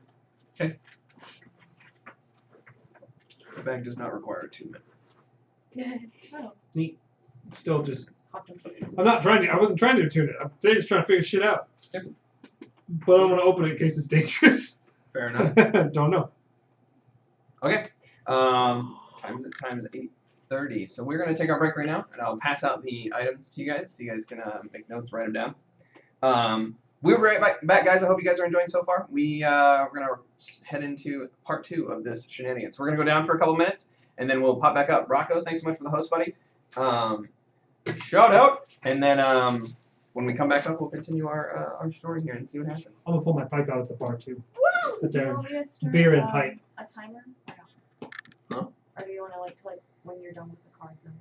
The bag does not require attunement. Oh, Still just. contemplate. I wasn't trying to tune it. I'm just trying to figure shit out. Yep. But I don't want to open it in case it's dangerous. Fair enough. Don't know. Okay. Time's 8:30. So we're gonna take our break right now, and I'll pass out the items to you guys, so you guys can make notes, write them down. We'll be right back, guys. I hope you guys are enjoying so far. We're gonna head into part 2 of this shenanigans. So we're gonna go down for a couple minutes, and then we'll pop back up. Rocco, thanks so much for the host, buddy. Shout out, and then when we come back up, we'll continue our story here and see what happens. I'm gonna pull my pipe out at the bar too. Woo! Sit Do you there. want me to start, Beer and pipe. a timer? Or no? Huh? Or do you want to like when you're done with the cards? And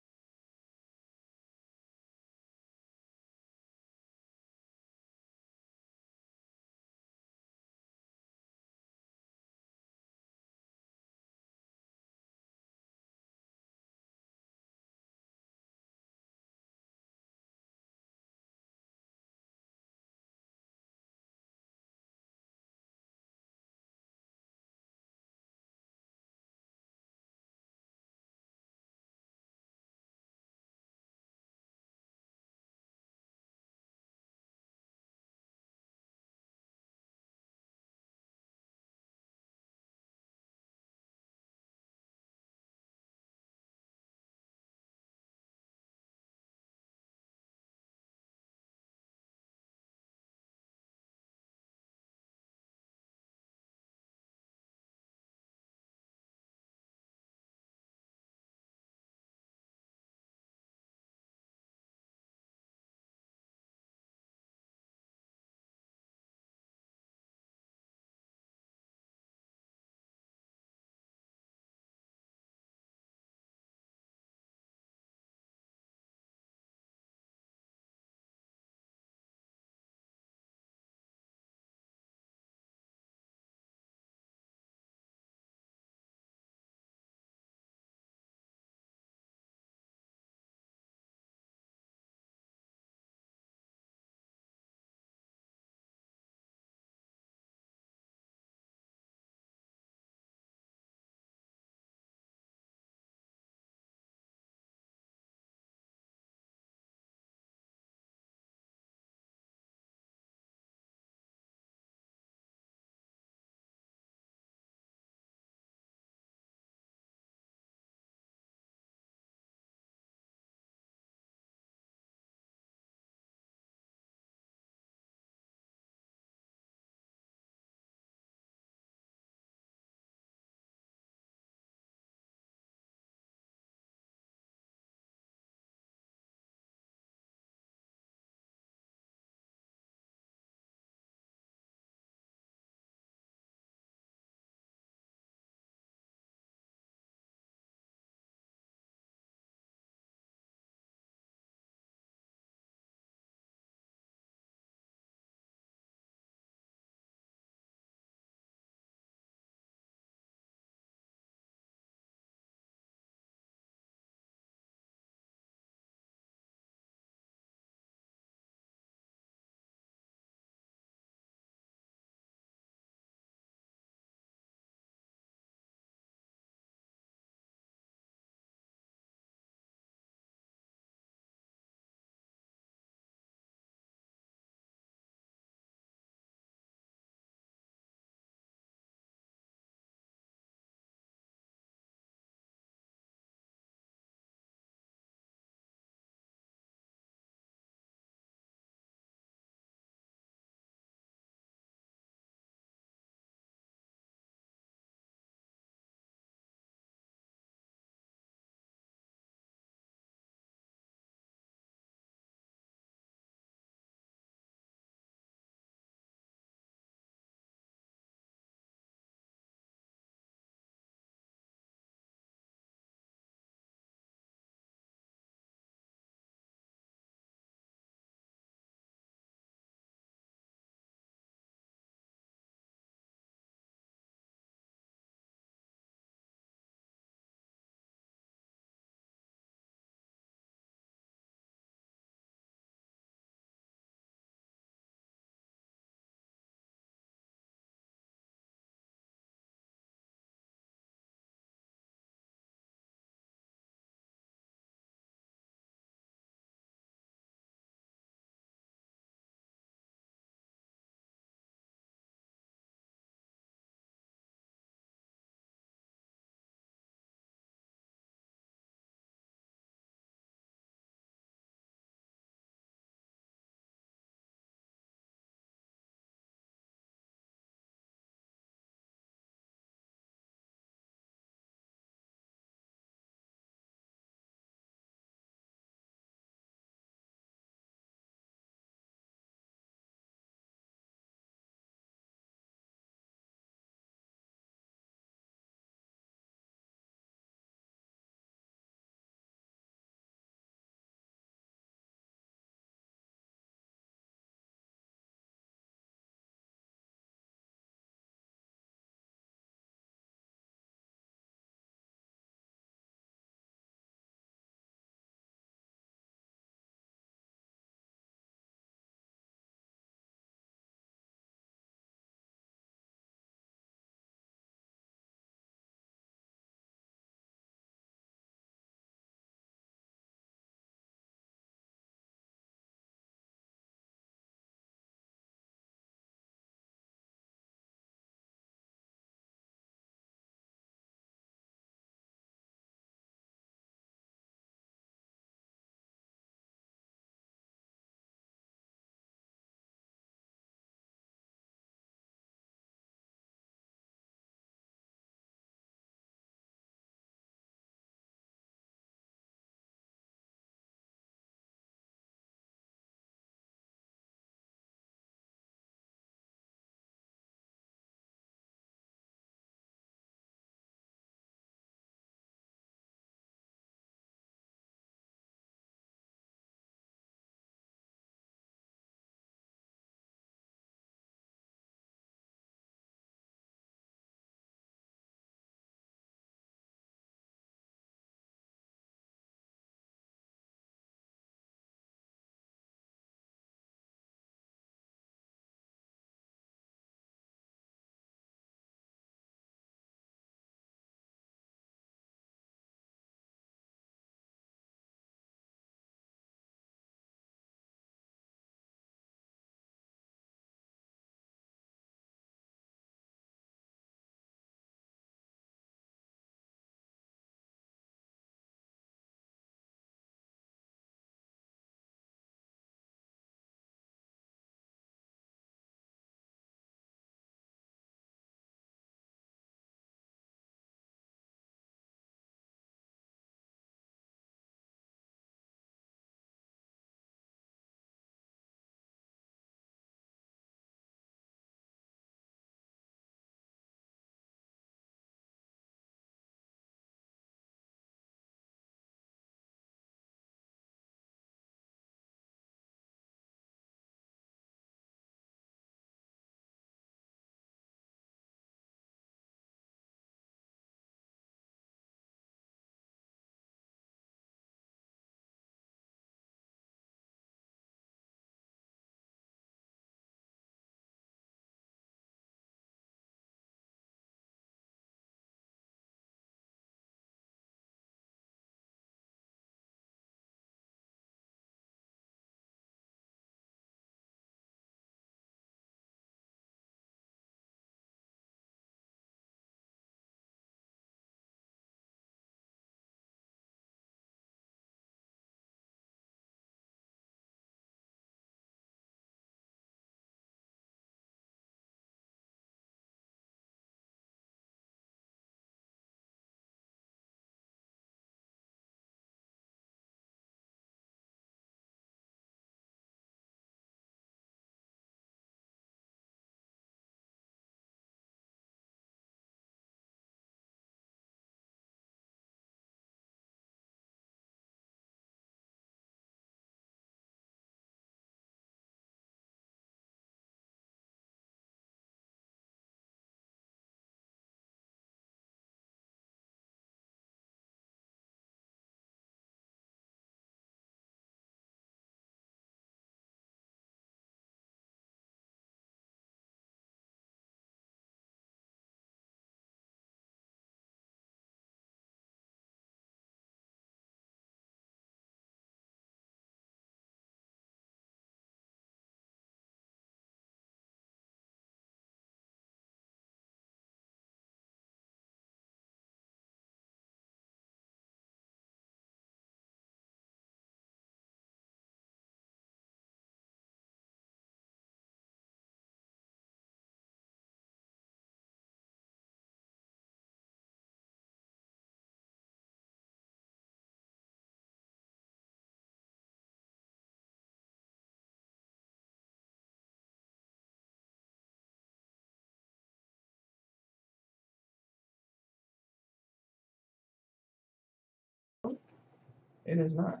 It is not.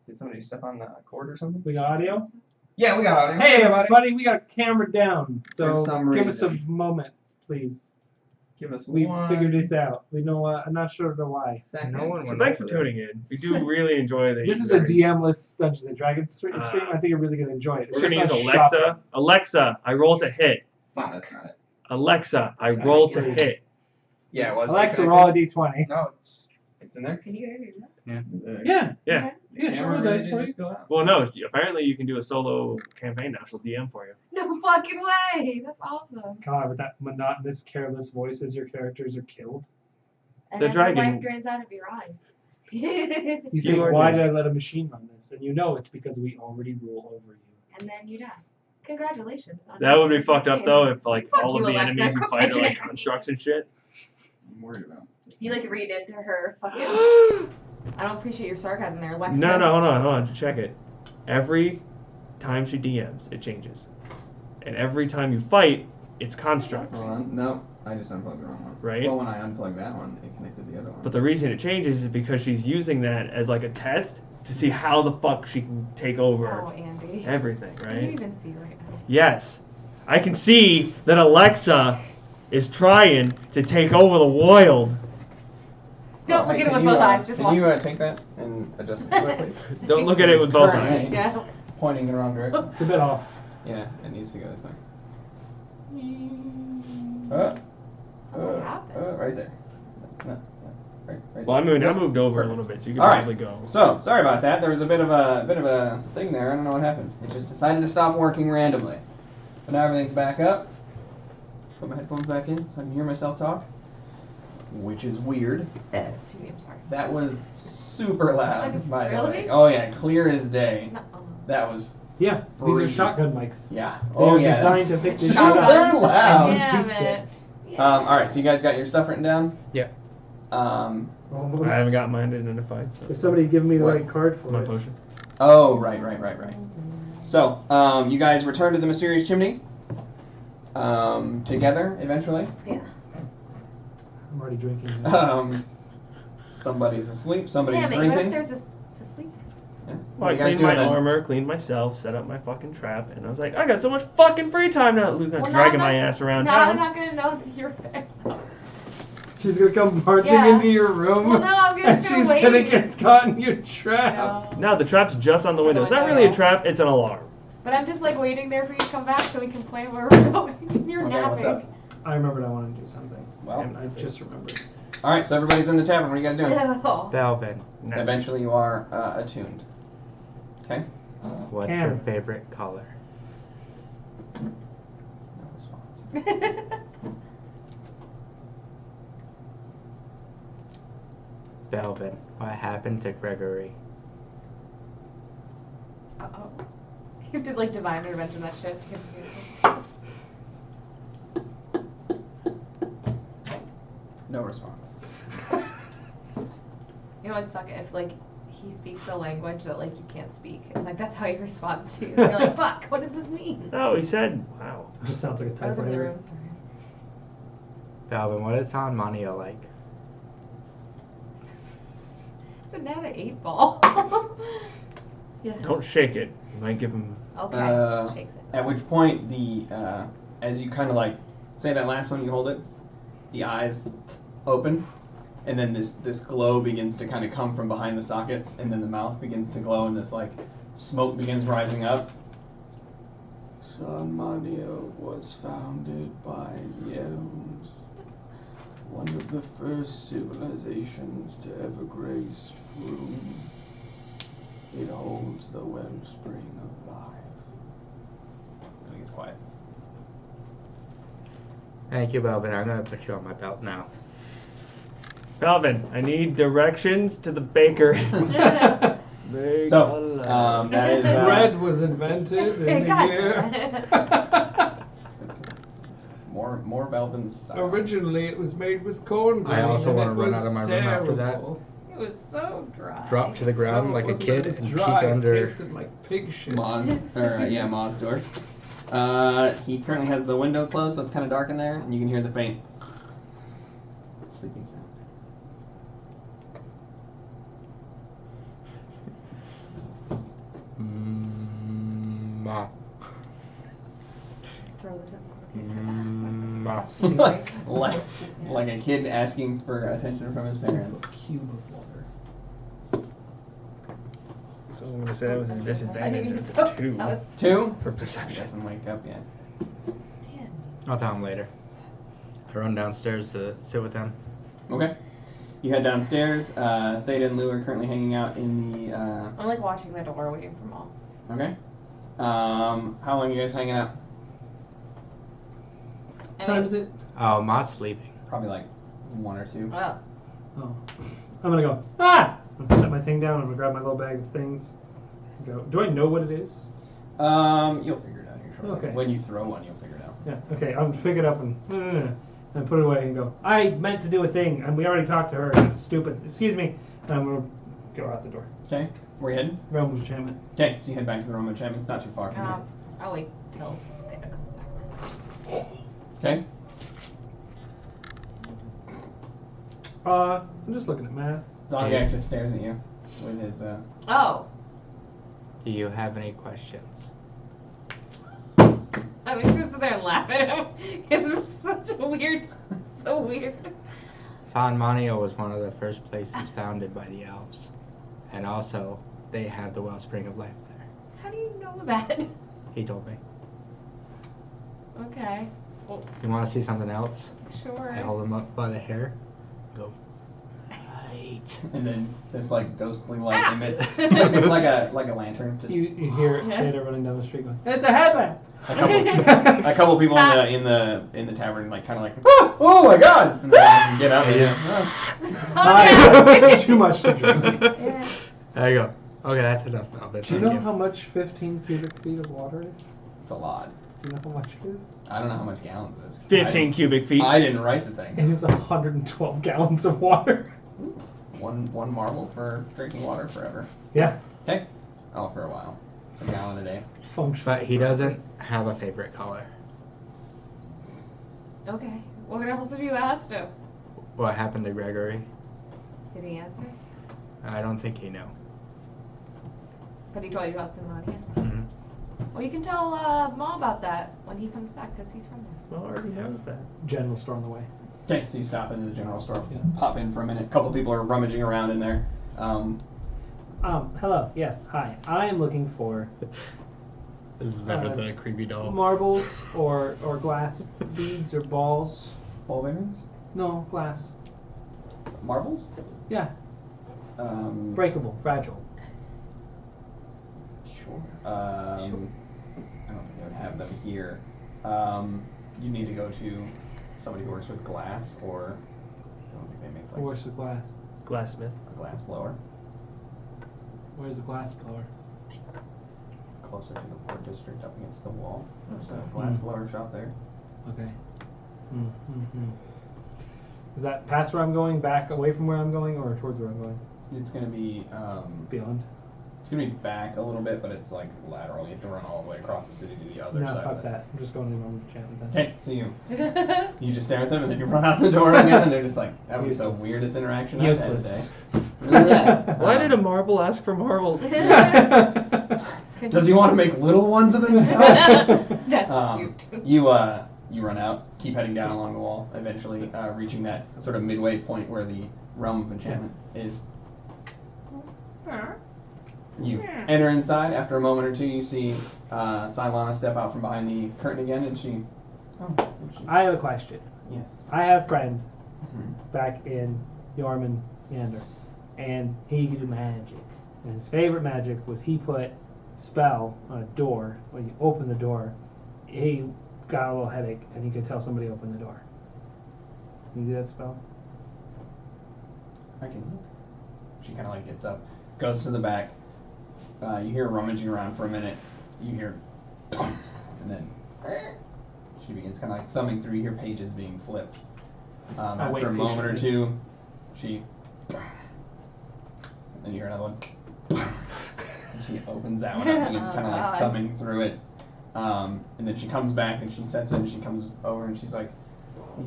Did somebody step on the cord or something? We got audio? Yeah, we got audio. Hey, everybody, we got a camera down. So For some give us a reason. moment, please. Give us We one figured this out. We know. I'm not sure the why. second. No one So went thanks for over there. tuning in. We do really enjoy the. This is a DM-less Dungeons and Dragons stream. I think you're really gonna enjoy it. We're gonna It's use just not Alexa. shopping. Alexa, I roll to hit. No, that's not it. Alexa, I roll to That's hit. Yeah, it was. Alexa, roll a d20. No, it's in there. Can you hear me? Yeah, Yeah. yeah, sure it does for you. Well, no. Apparently, you can do a solo campaign now. She'll DM for you. No fucking way! That's awesome. God, with that monotonous, careless voice as your characters are killed. And The then dragon- the life drains out of your eyes. You You think, are why dead. did I let a machine run this? And you know it's because we already rule over you. And then you die. Congratulations. on That would be your fucked up game. though if like Fuck all of you, the Alexa. enemies you Fuck fight are you, like Alexa. constructs and shit. I'm worried about. You like read into her fucking. I don't appreciate your sarcasm there, Alexa. No, hold on. Check it. Every time she DMs, it changes, and every time you fight, it's constructs, Hold on. No, I just unplugged the wrong one. right? Well, when I unplugged that one, it connected the other one. But the reason it changes is because she's using that as like a test to see how the fuck she can take over Oh, Andy. everything, Can you right? even see right now? Yes. I can see that Alexa is trying to take over the world. Don't Hey, look at it can with you, both eyes. Just Can walk. you take that and adjust it to it, please? Don't look at it with both Currently. eyes. Yeah. Pointing the wrong direction. It's a bit off. Yeah, it needs to go this way. What happened? Right there. No, right Well, I there. moved. I moved over a little bit, so you can All right. probably go. So, sorry about that. There was a bit of a thing there. I don't know what happened. It just decided to stop working randomly. But now everything's back up. Put my headphones back in so I can hear myself talk, which is weird. Excuse me, I'm sorry. That was super loud, by the way. Really? Oh yeah, clear as day. No. That was Yeah, these are Breathe. shotgun mics. yeah. They Oh are yeah. designed that's to pick this super shit up. loud. Damn peaked it. it. All right. So you guys got your stuff written down? Yeah. Almost. I haven't got mine identified. If So. somebody give me the What? right card for My it. potion. Oh, right. So, you guys return to the mysterious chimney. Together eventually. I'm already drinking. Somebody's asleep. Somebody's Damn it, you went drinking. upstairs to sleep. Yeah. Well, What I are you guys cleaned my doing then? armor, cleaned myself, set up my fucking trap, and I was like, I got so much fucking free time now. Losing that Well, dragging now my I'm not- ass around Now I'm town. not gonna know that you're there. She's gonna come marching Yeah. into your room. Well, no, I'm and just gonna she's wait. gonna get caught in your trap. No. No, the trap's just on the window. It's not window. really a trap, it's an alarm. But I'm just like waiting there for you to come back so we can plan where we're going. You're Okay, what's napping. up? I remembered I wanted to do something. Well, And I just remembered. all right. So everybody's in the tavern. What are you guys doing? Oh. Belvin, No. Eventually, you are attuned. Okay. what's Cam. your favorite color? No response. Belvin, what happened to Gregory? Uh-oh. You did like divine intervention that shit. No response. You know what'd suck if like he speaks a language that like you can't speak. And like that's how he responds to you. You're like, fuck, what does this mean? No, he said, wow. It just sounds like a I was in the typewriter. room, sorry. Belvin, what is Hanmania like? It's a Nana 8-ball. Yeah. Don't shake it. You might give him. Okay. Shakes it. At which point, the as you kind of like say that last one, you hold it, the eyes open, and then this glow begins to kind of come from behind the sockets, and then the mouth begins to glow, and this like smoke begins rising up. Sanmania was founded by Yelms, one of the first civilizations to ever grace Rune. It holds the wellspring of life. I think it's quiet. Thank you, Belvin. I'm gonna put you on my belt now. Belvin, I need directions to the bakery. Make So, a love. that is Bread was invented in the God year. more Belvin's style. Originally, it was made with corn grain. I also and wanna it run was out of my room after that. terrible. It was so dry. Drop to the ground No, it like a wasn't. kid It was and peek dry. It under. tasted like pig shit. Maz door. He currently has the window closed, so it's kind of dark in there, and you can hear the faint sleeping sound. throw this at somebody. like a kid asking for attention from his parents. Cube of water. So I'm gonna say that was a I disadvantage didn't of even so. 2 That was, 2? for perception. Doesn't wake up yet. damn. I'll tell him later. I run downstairs to sit with them. Okay. You head downstairs. Theta and Lou are currently hanging out in the. I'm like watching the door, waiting for Mom. Okay. How long are you guys hanging out? What time is it? Oh, Ma's sleeping. Probably like 1 or 2. Oh. Oh. I'm gonna go, ah! I'm gonna set my thing down, I'm gonna grab my little bag of things. Go. Do I know what it is? You'll figure it out here shortly. Okay. When you throw one, you'll figure it out. Yeah, okay, I'll pick it up and put it away and go, I meant to do a thing, and we already talked to her, and it's stupid. Excuse me. And I'm gonna go out the door. Okay. Where are you heading? Realm of Enchantment. Okay, so you head back to the Roman enchantment. It's not too far from here. I'll wait till Theta comes back. Okay. I'm just looking at math. Zongak just stares at you with his. Oh. Do you have any questions? I'm just gonna sit there and laugh at him because it's such a weird, so weird. San Manio was one of the first places founded by the elves. And also, they have the wellspring of life there. How do you know that? He told me. Okay. Well, You want to see something else? sure. I hold him up by the hair. Go. Right. And then this like ghostly light Ah! emits like a lantern. Just You hear Yeah. Theta running down the street going, it's a headlamp! a couple people in the tavern like kind of like oh my god and then get up and Oh, Too much to drink. yeah. There you go. Okay, that's enough, Melvin. Do you Thank know how much 15 cubic feet of water is? it's a lot. Do you know how much it is? I don't know how much gallons it is. 15 cubic feet. I didn't write the thing. It is 112 gallons of water. One marble for drinking water forever. Yeah. Okay. Oh, for a while. A gallon a day. Function. But he doesn't have a favorite color. Okay. What else have you asked him? What happened to Gregory? Did he answer? I don't think he knew. But he told you about Sinmania? Mhm. Well, you can tell Mom about that when he comes back because he's from there. Well, I already have that. General store on the way. Okay, so you stop into the general store. Yeah. Pop in for a minute. A couple people are rummaging around in there. Hello. Yes. Hi. I am looking for This is better than a creepy doll. marbles or glass beads or balls. Ball bearings? No, glass. Marbles? Yeah. Um, Breakable, fragile. Sure. I don't think I would have them here. You need to go to somebody who works with glass, or I don't think they make like Where's the glass? Glassmith. a glass blower. Where's the glass blower? Closer to the port district, up against the wall. There's a glass blower shop there. Okay. Is that past where I'm going, back away from where I'm going, or towards where I'm going? It's gonna be Beyond? it's gonna be back a little bit, but it's like lateral. You have to run all the way across the city to the other No, side fuck of it. that. I'm just going to Roman enchantment then. Okay, so you just stare at them and then you run out the door again, and they're just like, that was Useless. the weirdest interaction Useless. I've had today. Why did a marble ask for marbles? Does he want to make little ones of himself? That's cute. You run out, keep heading down along the wall, eventually reaching that sort of midway point where the realm of enchantment is. You enter inside. After a moment or two, you see Cylana step out from behind the curtain again, and she. I have a question. Yes. I have a friend Mhm. back in Yorman Yander, and he could do magic. And his favorite magic was he put spell on a door. When you open the door, he got a little headache, and he could tell somebody opened the door. Can you do that spell? I can. She kind of like gets up, goes to the back. You hear rummaging around for a minute. You hear, and then she begins kind of like thumbing through. You hear pages being flipped. I wait After a moment or patiently. two, she, and then you hear another one. And she opens that one up and begins kind of like God. thumbing through it. And then she comes back and she sets it and she comes over and she's like,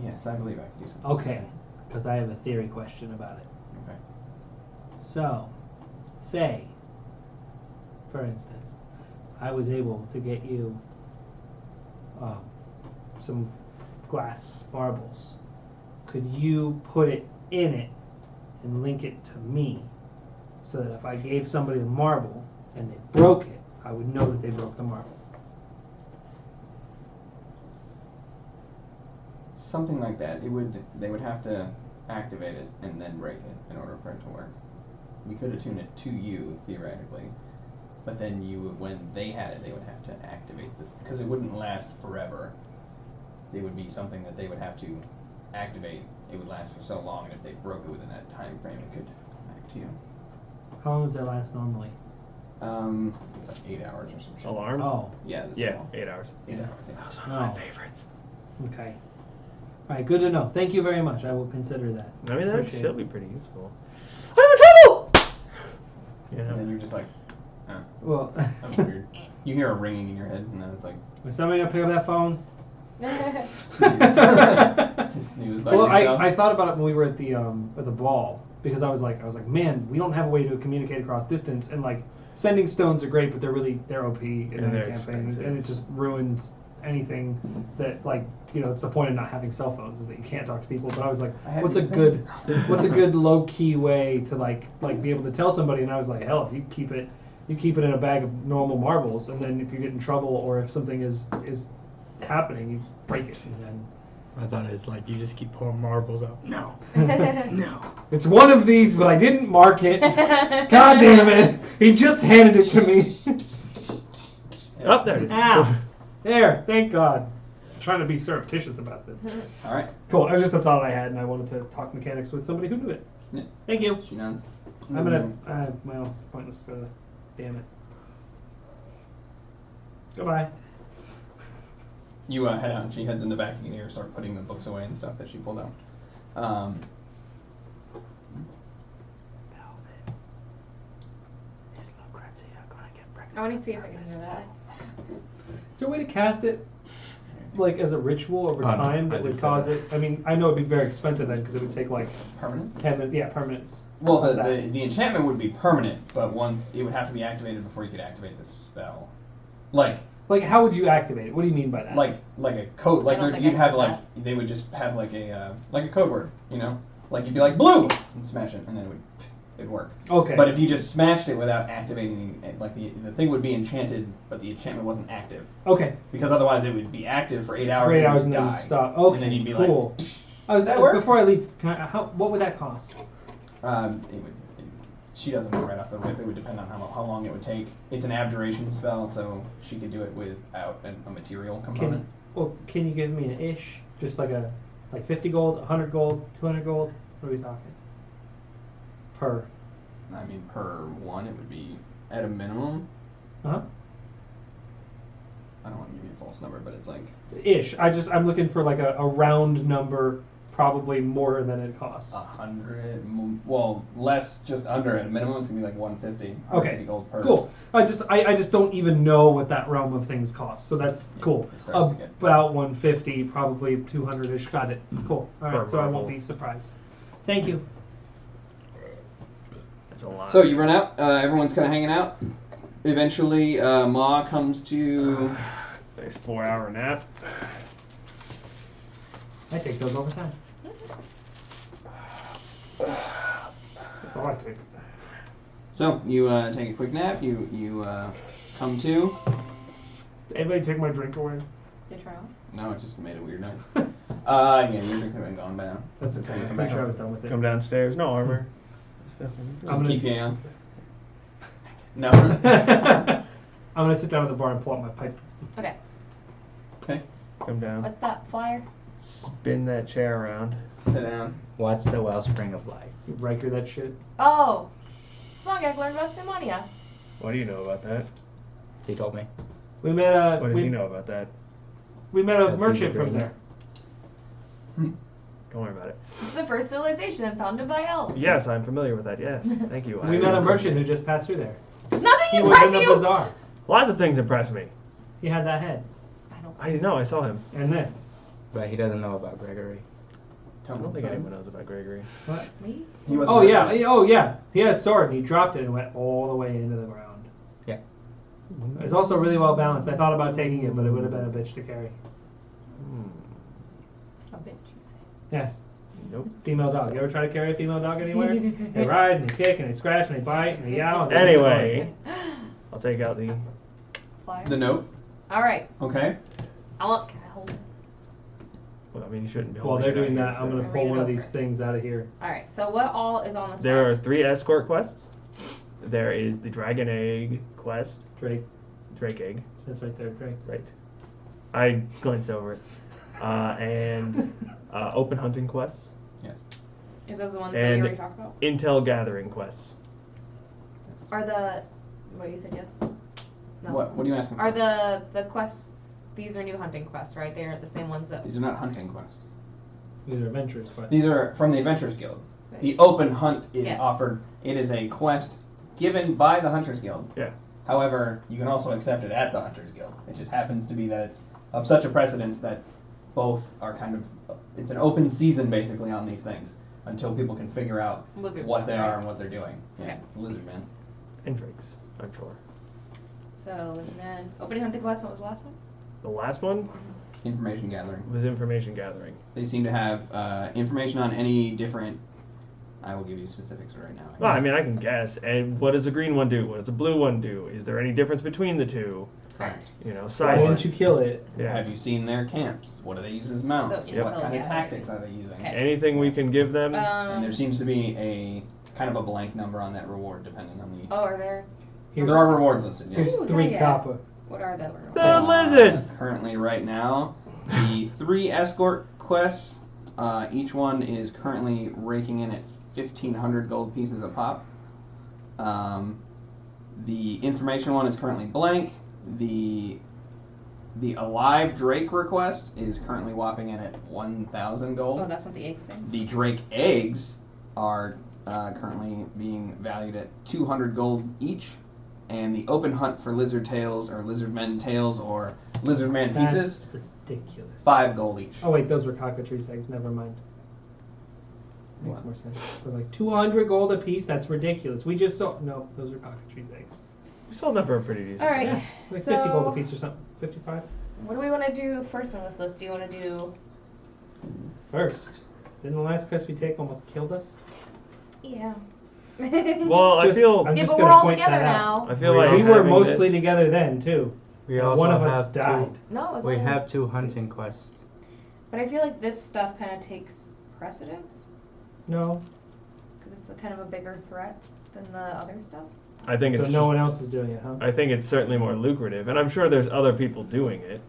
"Yes, I believe I can do something." Okay, because I have a theory question about it. Okay. So, say, for instance, I was able to get you some glass marbles. Could you put it in it and link it to me, so that if I gave somebody a marble and they broke it, I would know that they broke the marble? Something like that. They would have to activate it and then break it in order for it to work. We could attune it to you theoretically, but then when they had it, they would have to activate this because it wouldn't last forever. It would be something that they would have to activate. It would last for so long, and if they broke it within that time frame, it could come back to you. How long does that last normally? It's like 8 hours or something. Alarm? Oh, Yeah. That's Yeah, all. 8 hours. 8 hours. Yeah. That was one of my favorites. okay. All right, good to know. Thank you very much. I will consider that. I mean, that'd Appreciate still it. be pretty useful. I'm in trouble! You And know? then you're just like, Well, that was weird. You hear a ringing in your head, and then it's like, is somebody gonna pick up that phone? just snooze by Well, yourself. I thought about it when we were at the ball, because I was like, man, we don't have a way to communicate across distance, and like sending stones are great, but they're OP in And any they're campaign, expensive. and it just ruins anything that, like, you know, it's the point of not having cell phones is that you can't talk to people. But I was like, I have what's a these good things. low key way to like be able to tell somebody? And I was like, hell, if you keep it in a bag of normal marbles, and then if you get in trouble or if something is happening, you break it, and then I thought it was like you just keep pouring marbles out. No. it's one of these, but I didn't mark it. God damn it! He just handed it to me. Oh, there it is. Ow. There, thank God. I'm trying to be surreptitious about this. All right. Cool. It was just a thought I had, and I wanted to talk mechanics with somebody who knew it. Yeah. Thank you. She nods. I'm gonna. Well, pointless for the. Damn it. Goodbye. You head out, and she heads in the back. You can hear her start putting the books away and stuff that she pulled out. I want to see if I can do that. Is there a way to cast it, like as a ritual over no, time I that would just cause said it? I mean, I know it'd be very expensive then because it would take like Permanent? 10 minutes. Yeah, permanence. Well, That. the enchantment would be permanent, but once it would have to be activated before you could activate the spell. Like Like, how would you activate it? What do you mean by that? like a code. Like I don't think you'd I have heard like they would just have like a code word. You know, like you'd be like blue and smash it, and then it'd work. Okay. But if you just smashed it without activating it, like the thing would be enchanted, but the enchantment wasn't active. Okay. Because otherwise it would be active for 8 hours. For 8 hours you'd and then die. stop. Okay. And then you'd be cool. like, I was Does that work? before I leave. What would that cost? She doesn't know right off the rip. It would depend on how long it would take. It's an abjuration spell, so she could do it without a material component. Can you give me an ish? Just like 50 gold, 100 gold, 200 gold? What are we talking? Per. I mean, per one, it would be at a minimum. Uh-huh. I don't want to give you a false number, but it's like Ish. I'm looking for like a round number, probably more than it costs. 100. Well, less, just under at a minimum. It's gonna be like 150. Okay. 150 gold per. Cool. I just don't even know what that realm of things costs, so that's cool. It starts to get- About 150, probably 200ish. Got it. Cool. All right, Per so I marble. won't be surprised. Thank you. That's a lot. So you run out. Everyone's kind of hanging out. Eventually, Ma comes to. Nice 4-hour nap. I take those all the time. That's all I take. So you take a quick nap. You come to. Did anybody take my drink away? Did you try on? No, it just made a weird noise. Yeah, your drink could have been gone by now. That's okay. Come I'm back pretty sure I up. was done with it. Come downstairs. No armor. I'm Just gonna- keep you on. No. I'm gonna sit down at the bar and pull out my pipe. Okay. Okay. Come down. What's that flyer? Spin that chair around. Sit down. What's the wellspring of life? You Riker that shit. Oh, song I've learned about Simonia. What do you know about that? He told me. We met a What does he know about that? we met a That's merchant easy from to there. Don't worry about it. It's the first civilization founded by elves. Yes, I'm familiar with that. Yes, thank you. We met a merchant who just passed through there. Nothing He was in impressed the you. bazaar. Lots of things impress me. He had that head I don't. I know. I saw him. and this. But he doesn't know about Gregory. I don't think anyone knows about Gregory. What? Me? He wasn't Oh there. yeah. Oh yeah. He had a sword and he dropped it and went all the way into the ground. Yeah. It's also really well balanced. I thought about taking it, but it would have been a bitch to carry. A bitch, you Yes. Nope. Female dog. You ever try to carry a female dog anywhere? They ride and they kick and they scratch and they bite and they yowl. And they Anyway, say. I'll take out the. Flyer. The note. All right. Okay. Can I hold it? Well, I mean, you shouldn't be. While holding they're it doing out that, here, I'm so- going to pull one of these things out of here. All right. So what all is on this? There are flyer? 3 escort quests. There is the Dragon Egg quest. Drake. Drake Egg. That's right there, Drake. Right. I glanced over it. And open hunting quests. Is those the ones that and- you already talked about? Intel gathering quests. Are the what you said yes? No. What are you asking? Are the quests? These are new hunting quests, right? They aren't the same ones that. These are not hunting quests. These are adventurers quests. These are from the Adventurers Guild. The open hunt is Yes. offered. It is a quest given by the Hunters Guild. Yeah. However, you can also accept it at the Hunters Guild. It just happens to be that it's of such a precedence that both are kind of. It's an open season basically on these things until people can figure out Lizard what stuff, they right? are and what they're doing. Yeah. Okay. Lizard man. And drakes, I'm sure. So and then opening hunting quest. What was the last one? The last one Information gathering. was information gathering. They seem to have information on any different. I will give you specifics right now. Well, I mean, I can guess. And what does the green one do? What does the blue one do? Is there any difference between the two? Correct. You know, Why sizes. didn't you kill it? Yeah. Have you seen their camps? What do they use as mounts? So, What intel kind of gathering. tactics are they using? Okay. Anything we can give them? And there seems to be a kind of a blank number on that reward depending on the. Oh, are there? Here's, There are rewards listed. Yes. here's Ooh, 3 yeah. copper. What are the? The lizards! Currently, right now, the 3 escort quests, each one is currently raking in at 1,500 gold pieces a pop. The information one is currently blank. The Alive Drake request is currently whopping in at 1,000 gold. Oh, that's not the eggs thing. The Drake eggs are currently being valued at 200 gold each, and the open hunt for lizard tails or lizard men tails or lizard man pieces, That's ridiculous. 5 gold each. Oh wait, those were cockatrice eggs. Never mind. Makes What? more sense. So like 200 gold a piece. That's ridiculous. We just saw. No, those are cockatrice eggs. We sold that for a pretty decent. All right. Yeah, like so 50 gold a piece or something. 55 what do we want to do first on this list? Do you want to do? first. Didn't the last quest we take almost killed us? Yeah. Well, I Just- feel. I'm yeah, just but gonna we're all point together that out. now. I feel We like We were having mostly this- together then too. We And also one of have us died. No, it was We only- have 2 hunting quests. But I feel like this stuff kind of takes precedence No. because it's a kind of a bigger threat than the other stuff. I think So it's. no one else is doing it, huh? I think it's certainly more lucrative, and I'm sure there's other people doing it.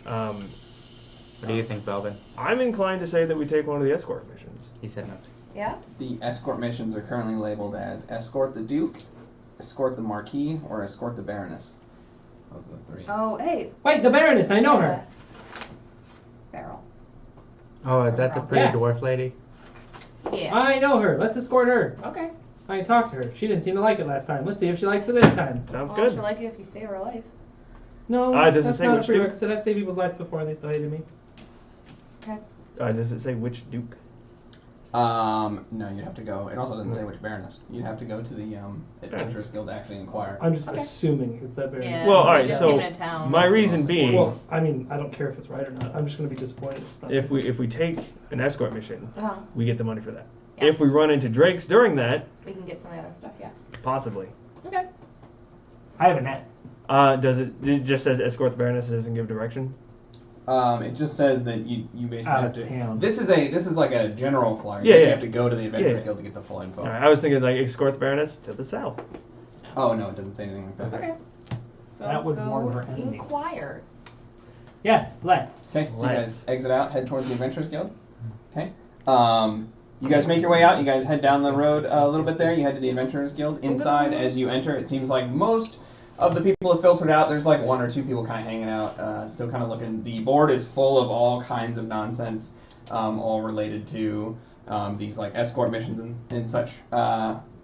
What do you think, Belvin? I'm inclined to say that we take one of the escort missions. He said nothing. Yeah. The escort missions are currently labeled as Escort the Duke, Escort the Marquis, or Escort the Baroness. Those are the 3. Oh, hey. Wait, the Baroness. I know her. Barrel. Oh, is that the pretty Yes. dwarf lady? Yeah. I know her. Let's escort her. Okay. I talked to her. She didn't seem to like it last time. Let's see if she likes it this time. Sounds Well, good. she'll like it if you save her life. No, Does it that's say not a which duke? prerequisite. I've saved people's life before and they still hated me. Does it say which duke? No, you'd have to go. It also doesn't say which Baroness. You'd have to go to the Adventurers Guild to actually inquire. I'm just Okay. assuming it's that Baroness. Yeah. Well, all they right. just So give it a town. my That's the reason most being, important. Well, I mean, I don't care if it's right or not. I'm just going to be disappointed. It's not. if we take an escort mission, Uh-huh. we get the money for that. Yeah. If we run into drakes during that, We can get some of the other stuff. Yeah. possibly. Okay. I have a net. Does it just says escort the baroness? It doesn't give direction. It just says that you basically Out have of to. town. This is like a general flyer. Yeah, You yeah. have to go to the Adventurers Yeah. Guild to get the full info. All right, I was thinking like escort the baroness to the south. Oh no, it doesn't say anything like that. Okay. So That let's would go warn her enemies. inquire. Yes, let's. Okay, so you Let's. guys exit out, head towards the Adventurers Guild. Okay. You guys make your way out. You guys head down the road a little bit there. You head to the Adventurers Guild. Inside, as you enter, it seems like most of the people have filtered out. There's like 1 or 2 people kind of hanging out, still kind of looking. The board is full of all kinds of nonsense, all related to these like escort missions and such.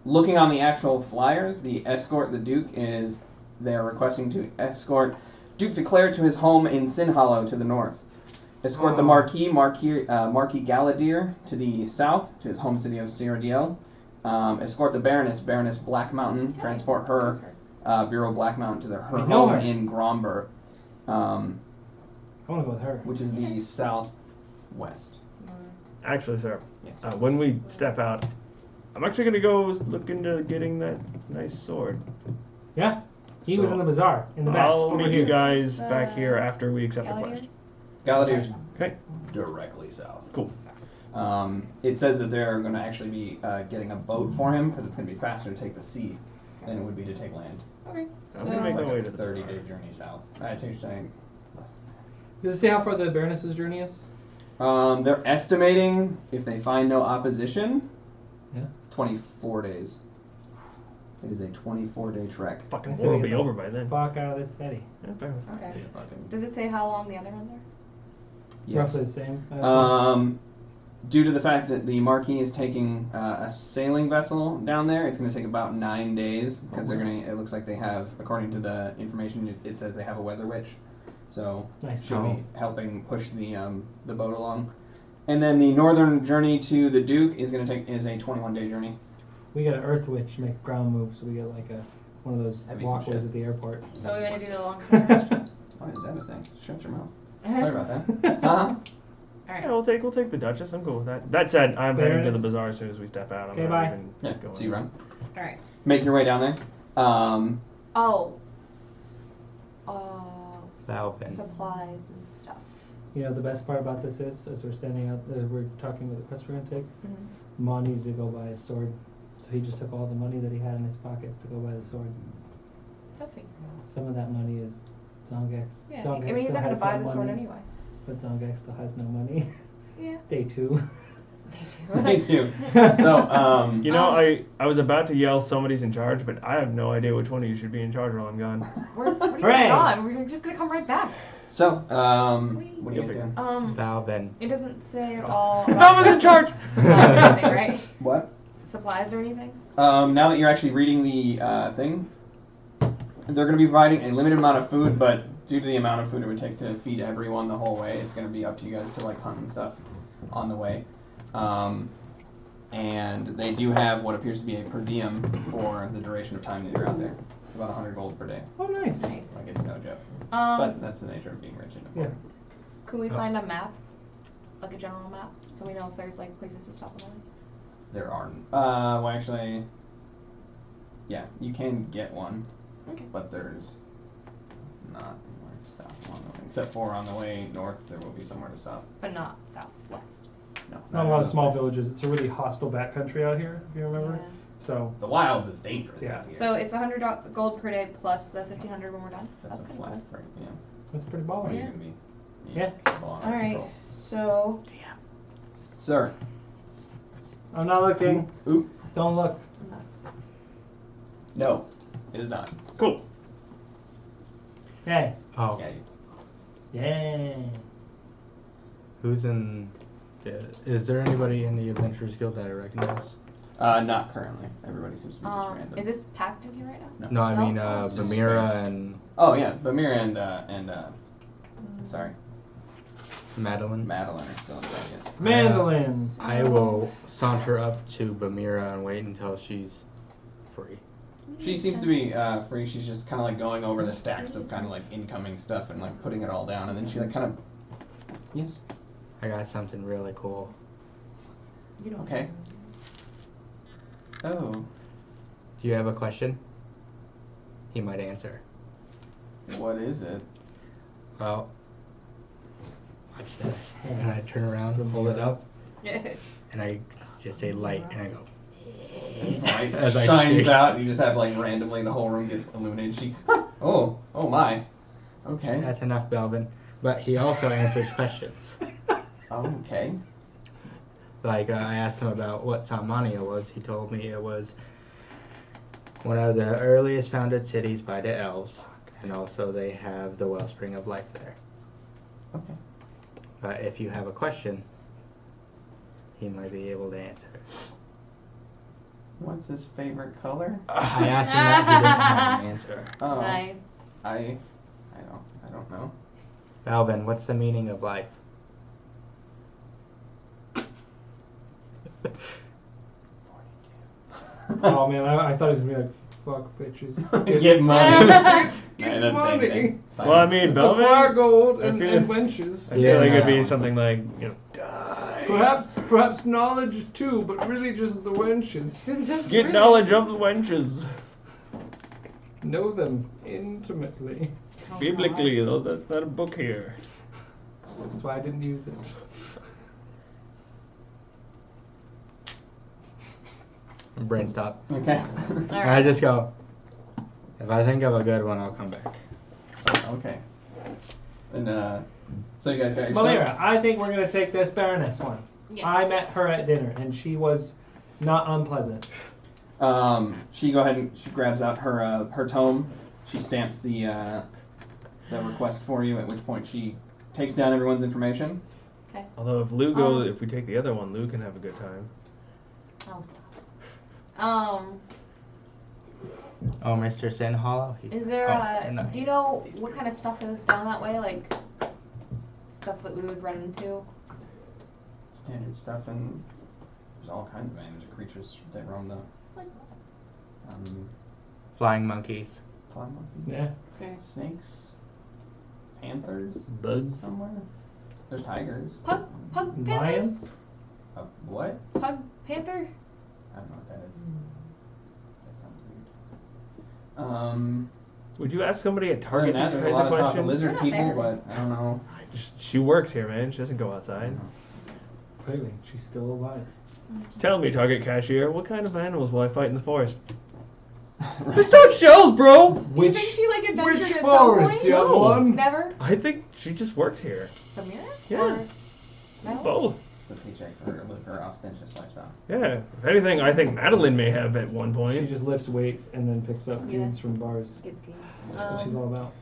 Looking on the actual flyers, the escort the Duke is they're requesting to escort Duke Declare to his home in Sin Hollow to the north. Escort the Marquis Galadir to the south, to his home city of Cyrodiil. Escort the Baroness Black Mountain, transport her, Bureau Black Mountain to her I know home her. in Gromber. How I want to go with her. which is the southwest. Actually, sir, Yes. when we step out, I'm actually gonna go look into getting that nice sword. Yeah, he was So, in the bazaar in the back. I'll over meet here. you guys back here after we accept the quest. Galadier's Okay. directly south. Cool. It says that they're going to actually be getting a boat for him because it's going to be faster to take the sea than it would be to take land. Okay. I'm gonna make It's my like way a to the 30-day journey south. That's interesting. Does it say how far the Baroness's journey is? They're estimating, if they find no opposition, Yeah. 24 days. It is a 24-day trek. fucking That's war will it. be over by then. Fuck out of this city. Yeah, fair enough. Okay. Fucking- Does it say how long the other ones are? Yes. Roughly the same. I assume. Due to the fact that the Marquis is taking a sailing vessel down there, it's going to take about 9 days because they're going to. It looks like they have, according to the information, it says they have a weather witch, so Nice. she'll be helping push the boat along. And then the northern journey to the Duke is going to take is a 21-day journey. We got an Earth Witch to make ground moves, so we got like one of those That'd be some walkways shit. at the airport. So we're gonna do the long term. Why is that a thing? Shut your mouth. All Sorry about that. Huh? right. Yeah, we'll take the Duchess. I'm cool with that. That said, I'm heading to the Baroness. bazaar as soon as we step out. I'm Okay, not bye. even Yeah. going. So you run. All right. Make your way down there. Oh. Valvin. Supplies and stuff. You know, the best part about this is, as we're standing out, we're talking about the quest we're gonna take. Mhm. Ma needed to go buy a sword, so he just took all the money that he had in his pockets to go buy the sword. He'll figure it out. Some of that money is Zongex. Yeah. Zongex I mean, he's still not gonna has buy no the sword money, anyway. but Zongex still has no money. Yeah. Day 2. Me too. So, You know, I was about to yell somebody's in charge, but I have no idea which one of you should be in charge while I'm gone. What are you Hooray! on? We're just gonna come right back. what do you get to? Valvin. It doesn't say at all. I was in charge! Supplies or anything, right? What? Supplies or anything? Now that you're actually reading the thing, they're going to be providing a limited amount of food, but due to the amount of food it would take to feed everyone the whole way, it's going to be up to you guys to like hunt and stuff on the way. And they do have what appears to be a per diem for the duration of time that you're out there. About 100 gold per day. Oh, nice. Nice. Like it's no joke. Um, But that's the nature of being rich in the Yeah. can we find a map? Like a general map? So we know if there's like places to stop on the way? There are. Well, actually, yeah, you can get one. Okay. But there's not anywhere to stop along the way. Except for on the way north, there will be somewhere to stop. But not southwest. No. Not a lot of small villages. It's a really hostile backcountry out here, if you remember. Yeah. So, The wilds is dangerous. Yeah. out here. So it's 100 gold per day plus the 1500 when we're done. that's a kinda flat cool. rate. Yeah. that's pretty Or baller. you Yeah. can be. Yeah. Long All right. control. So Sir. I'm not looking. Oop. Don't look. No, it is not. Cool. Hey. Oh, Yeah. Yeah. who's in? Is there anybody in the Adventurers Guild that I recognize? Not currently. Everybody seems to be just random. is this packed in here right now? No, I No? mean it's just Vamira and Oh yeah, Bamir and sorry, Madeline. Madeline are still in the bracket. Mandolin. I will saunter up to Bamira and wait until she's free. She seems to be free. She's just kind of like going over the stacks of kind of like incoming stuff and like putting it all down, and then she like kind of. Yes. I got something really cool. You don't. Okay. Oh. Do you have a question? He might answer. What is it? Well, watch this. And I turn around and hold it up, and I just say light, and I go. Light As I shines shake. out. And you just have like randomly the whole room gets illuminated. She. Oh my. Okay. That's enough, Belvin. But he also answers questions. Okay. Like I asked him about what Salmania was. He told me it was one of the earliest founded cities by the elves, and also they have the wellspring of life there. Okay. But if you have a question, he might be able to answer. What's his favorite color? I asked him that, he didn't have an answer. Oh. Nice. I don't know. Alvin, what's the meaning of life? Oh man, I thought he was gonna be like, Fuck bitches. Get money. Get I didn't say money. anything. Well, I mean, Acquire Bellman. gold I and, feel- and wenches. I feel like it'd Yeah. be something like, you know, die. Perhaps knowledge too, but really just the wenches. Get knowledge of the wenches. Know them intimately. Oh, Biblically, though, that's not a book here. That's why I didn't use it. Brain stop. Okay. All And I right. just go, if I think of a good one, I'll come back. Okay. And so you guys got your Malira, I think we're gonna take this Baroness one. Yes. I met her at dinner, and she was not unpleasant. She go ahead and she grabs out her tome. She stamps the request for you. At which point she takes down everyone's information. Although if Lou goes, if we take the other one, Lou can have a good time. Oh, stop. Oh, Mr. Sin Hollow? Is there no. do you know what kind of stuff is down that way? Like, stuff that we would run into? Standard stuff, and there's all kinds of animals and creatures that roam the Like- Flying monkeys. flying monkeys, Yeah. snakes, panthers Bugs. somewhere. There's tigers. Pug panthers? Lions? What? Pug panther? I don't know what that is. That sounds weird. Would you ask somebody at Other Target than that, these there's a kinds lot of of talk of questions? lizard They're not people, fair. but I don't know. She works here, man. She doesn't go outside. Clearly, she's still alive. Tell me, Target cashier, what kind of animals will I fight in the forest? Right. not shells, bro! Do you think she like adventured Which at forest? some Do you point? have one? Never? I think she just works here. Samira? Yeah. Or Madeline? Both. The paycheck for her ostentatious lifestyle. Yeah. If anything, I think Madeline may have at one She point. just lifts weights and then picks up Yeah. dudes from bars. Good game. That's what she's all about.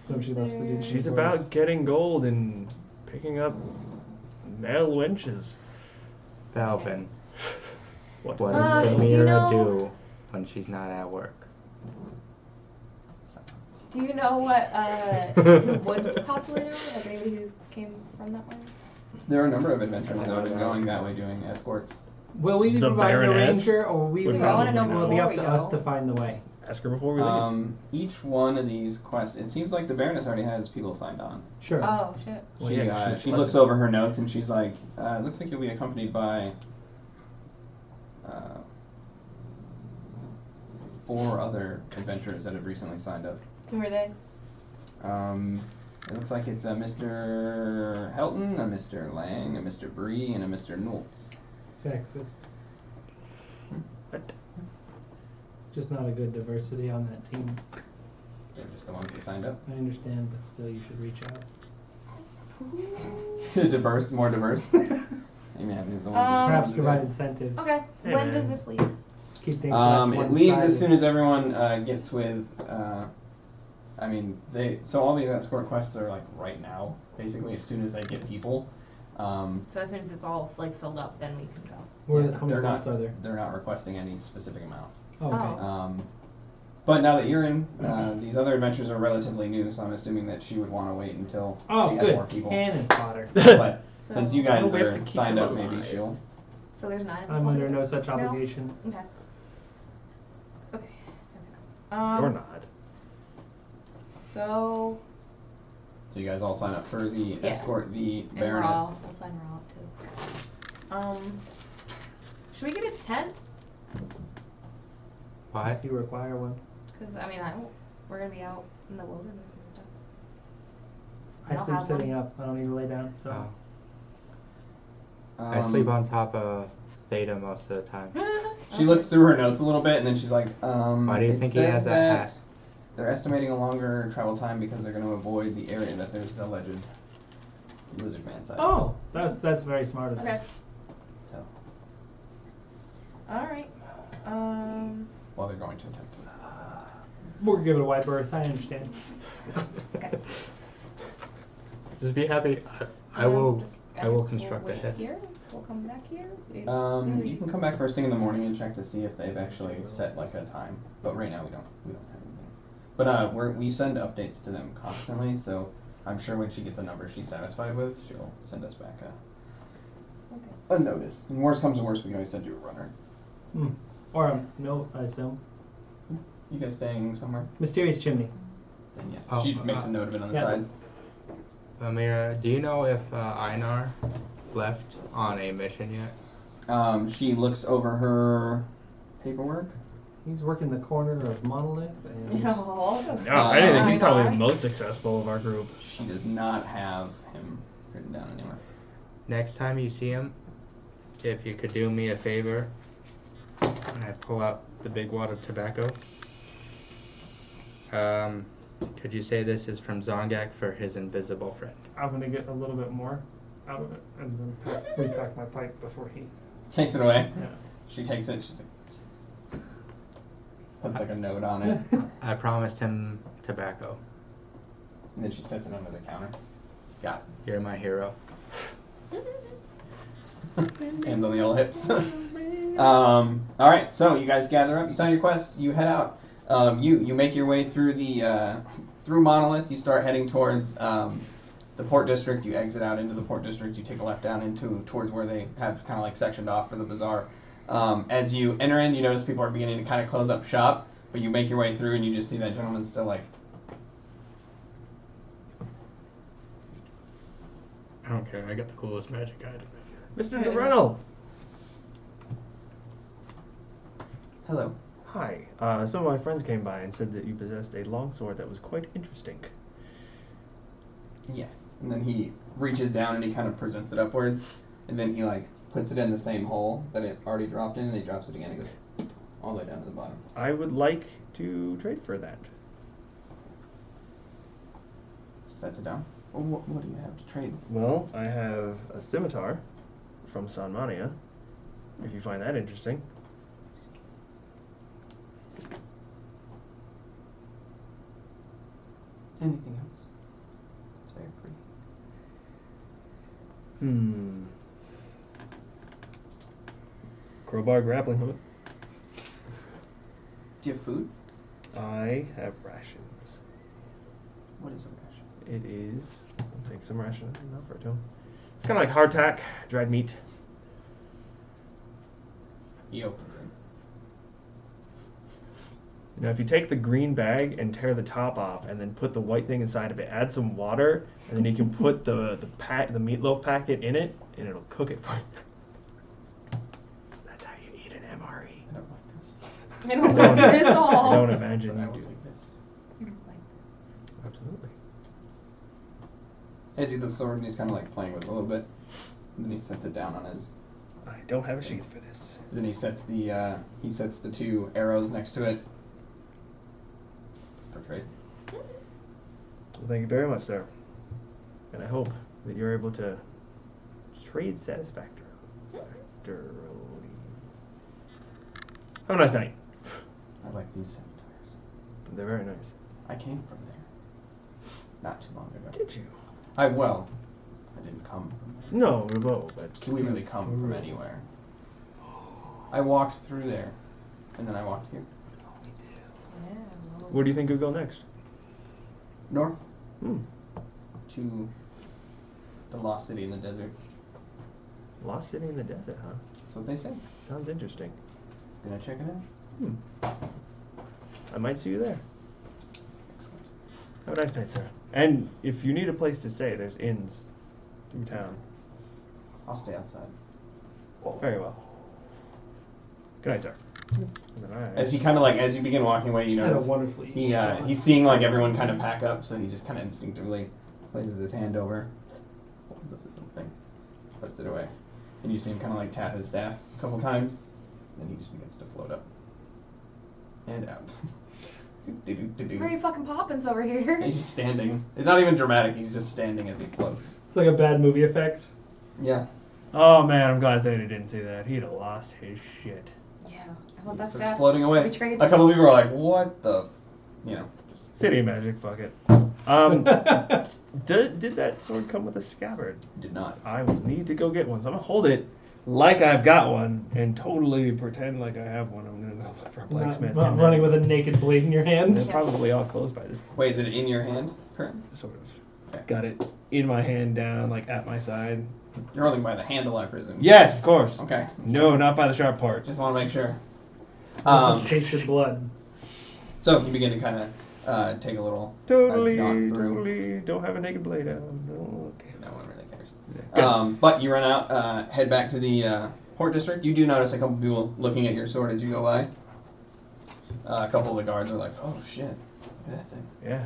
So she loves the dudes. She's from about bars. getting gold and picking up male wenches. Belvin. What? What Uh, does do you Amira know- do when she's not at work? Do you know what who would possibly know? Like anybody who came from that way? There are a number of adventurers that are going that way doing escorts. Will we be The providing a Baroness ranger, or will we would be I wanna know will it be up before to we us go. to find the way? Ask her before we leave. Each one of these quests, it seems like the Baroness already has people signed on. Sure. Oh shit. Well, She, yeah, she's she looks over her notes and she's like, looks like you'll be accompanied by 4 other adventurers that have recently signed up. Who are they? It looks like it's a Mr. Helton, a Mr. Lang, a Mr. Bree, and a Mr. Noltz. Sexist. What? Just not a good diversity on that team. They're just the ones that signed up. I understand, but still, you should reach out. Diverse, more diverse. Amen. These are the ones that Perhaps signed provide up. incentives. Okay. Hey, when man. does this leave? Keep things less It leaves one-sided. as soon as everyone gets with. I mean, so all the escort quests are like right now, basically as soon as they get people. So as soon as it's all like filled up, then we can go. Where, how many they're slots not, are there? They're not requesting any specific amount. Oh, okay. But now that you're in, these other adventures are relatively new, so I'm assuming that she would want to wait until Oh, she has good. more people. Cannon fodder. But So, since you guys Well, we have are to keep signed them up, maybe alive. she'll. So there's 9 of us. I'm under altogether? no such No? obligation. Okay. Okay. You're not. So So you guys all sign up for the Yeah. escort the and Baroness. we'll sign her out too. Should we get a tent? Why? If you require one. Because I mean, we're gonna be out in the wilderness and stuff. I I don't sleep have sitting one. up. I don't need to lay down. So Oh. I sleep on top of Theta most of the time. She looks through her notes a little bit and then she's like, Why do you it think he says has that hat? They're estimating a longer travel time because they're going to avoid the area that there's the alleged lizard man sighting. Oh, that's very smart of them. Okay. So, All right. while they're going to attempt to. We'll give it a wide berth. I understand. Okay. Just be happy. I will. just- I will guess construct we'll a wait head. Here. We'll come back here. You can come back first thing in the morning and check to see if they've actually set like a time. But right now we don't have anything. But we send updates to them constantly, so I'm sure when she gets a number she's satisfied with, she'll send us back a notice. And worst comes to worst, we can always send you a runner. Or a note, I assume. You guys staying somewhere? Mysterious chimney. Then yes. Oh, She makes a note of it on the yeah. side. Amira, do you know if Einar left on a mission yet? She looks over her paperwork. He's working the corner of Monolith and No. No, I didn't think he's probably the Einar. most successful of our group. She does not have him written down anywhere. Next time you see him, if you could do me a favor, and I pull out the big wad of tobacco. Could you say this is from Zongak for his invisible friend? I'm gonna get a little bit more out of it and then repack my pipe before he. Takes it away. Yeah. She takes it. She's like, puts like a note on it, I promised him tobacco. and then she sets it under the counter. Got You're my hero. it. Hands on the old hips. All right, so you guys gather up. You sign your quest. You head out. You make your way through the through Monolith. You start heading towards the port district. You exit out into the port district. You take a left down towards where they have kind of like sectioned off for the bazaar. As you enter in, you notice people are beginning to kind of close up shop. But you make your way through, and you just see that gentleman still like. I don't care. I got the coolest magic item. Mr. DeRenal! Hello. Hi. Some of my friends came by and said that you possessed a longsword that was quite interesting. Yes. And then he reaches down and he kind of presents it upwards, and then he like puts it in the same hole that it already dropped in, and he drops it again and goes all the way down to the bottom. I would like to trade for that. Sets it down. Well, what do you have to trade? Well, I have a scimitar from Sanmania, if you find that interesting. Anything else? It's very pretty. Crowbar grappling hook. Do you have food? I have rations. What is a ration? It is. I'll take some rations and offer it to him. It's kind of like hardtack, dried meat. He opens it. You know, if you take the green bag and tear the top off, and then put the white thing inside of it, add some water, and then you can put the meatloaf packet in it, and it'll cook it for you. That's how you eat an MRE. I don't like this. I don't like this I all. don't imagine But I you will do. take this. I don't like this. Absolutely. Hands you the sword, and he's kind of like playing with it a little bit. And then he sets it down on his. I don't have a sheath for this. Then he sets the two arrows next to it. For trade. Well, thank you very much, sir. And I hope that you're able to trade satisfactorily. Have a nice night. I like these scimitars. They're very nice. I came from there. Not too long ago. Did you? I didn't come from there. No, Rebo, but We really come from anywhere. I walked through there, and then I walked here. Yeah, well, where do you think we'll go next? North Hmm. to the lost city in the desert. Lost city in the desert, huh? That's what they say. Sounds interesting. Gonna check it out. Hmm. I might see you there. Excellent. Have a nice night, sir. And if you need a place to stay, there's inns through town. I'll stay outside. Very well. Good night, sir. And then As he kind of like, as you begin walking away, you Had a notice wonderfully. he's seeing like everyone kind of pack up, so he just kind of instinctively places his hand over, holds up his little thing, puts it away, and you see him kind of like tap his staff a couple times, then he just begins to float up and out. Mary fucking Poppins over here. He's just standing. It's not even dramatic. He's just standing as he floats. It's like a bad movie effect. Yeah. Oh man, I'm glad that he didn't see that. He'd have lost his shit. Yeah, I want that Just staff. floating away. We trade. A couple of people are like, "What the?" You know. Just City magic, fuck it. Did that sword come with a scabbard? did not. I will need to go get one. So I'm gonna hold it like I've got one and totally pretend like I have one. I'm gonna go look for a blacksmith. Not and running then- with a naked blade in your hand. They're probably all closed by this Wait, is it in your hand currently? sort of. Okay. Got it in my hand down, like at my side. You're holding by the handle, I presume. Yes, of course. Okay. No, not by the sharp part. Just want to make sure. Tasted blood. So you begin to kind of take a little Totally, jaunt through. totally. Don't have a naked blade out. No. Okay. No one really cares. Good. But you run out, head back to the port district. You do notice a couple people looking at your sword as you go by. A couple of the guards are like, "Oh shit, look at that thing." Yeah.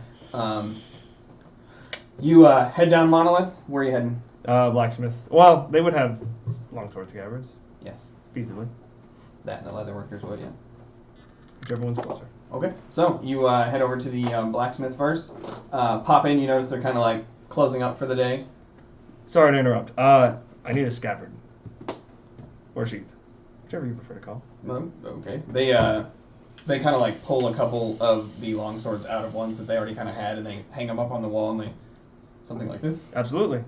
You head down Monolith. Where are you heading? Blacksmith. Well, they would have longsword scabbards, Yes, feasibly. that and the leather workers would, yeah. Whichever one's closer. Okay, so you head over to the blacksmith first. Pop in. You notice they're kind of like closing up for the day. Sorry to interrupt. I need a scabbard. Or sheath. Whichever you prefer to call. Okay. They kind of like pull a couple of the long swords out of ones that they already kind of had, and they hang them up on the wall, and they something like this. Absolutely.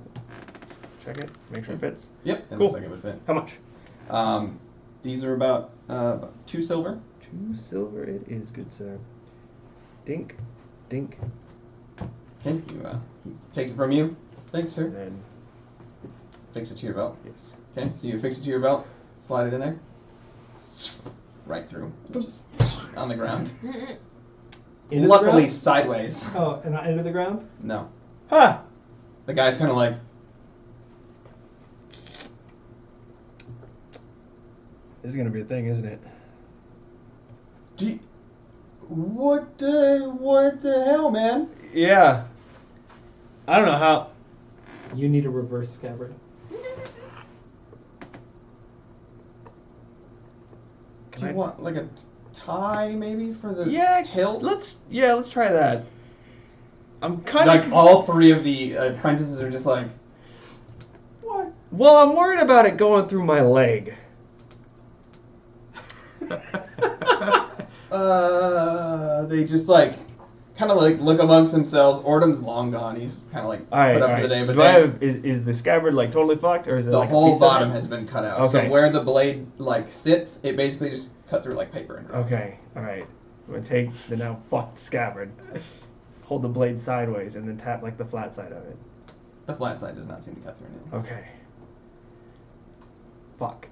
Check it. Make sure it fits. Yep, it Cool. looks like it would fit. How much? These are about 2 silver. 2 silver it is, good sir. Dink. Dink. Okay, he takes it from you. Thanks, sir. And then, Fix it to your belt. yes. Okay, so you fix it to your belt, slide it in there, right through, just on the ground. Into the Luckily, ground? sideways. Oh, and not into the ground? No, Ha! the guy's kind of like, This is gonna be a thing, isn't it? what the hell, man? Yeah. I don't know how. You need a reverse scabbard. Do you want like a tie maybe for the Yeah, hilt? let's try that. I'm kind Like of all 3 of the apprentices are just like, what? well, I'm worried about it going through my leg. They just like, kind of like look amongst themselves. Ordum's long gone. He's kind of like All right, put up all for the right. day. But Do I then have, is the scabbard like totally fucked, or is it the like a whole piece of bottom it? has been cut out. Okay. So where the blade like sits, it basically just cut through like paper. And Okay, all right. I'm gonna take the now fucked scabbard, hold the blade sideways, and then tap like the flat side of it. The flat side does not seem to cut through anything. Okay. Fuck.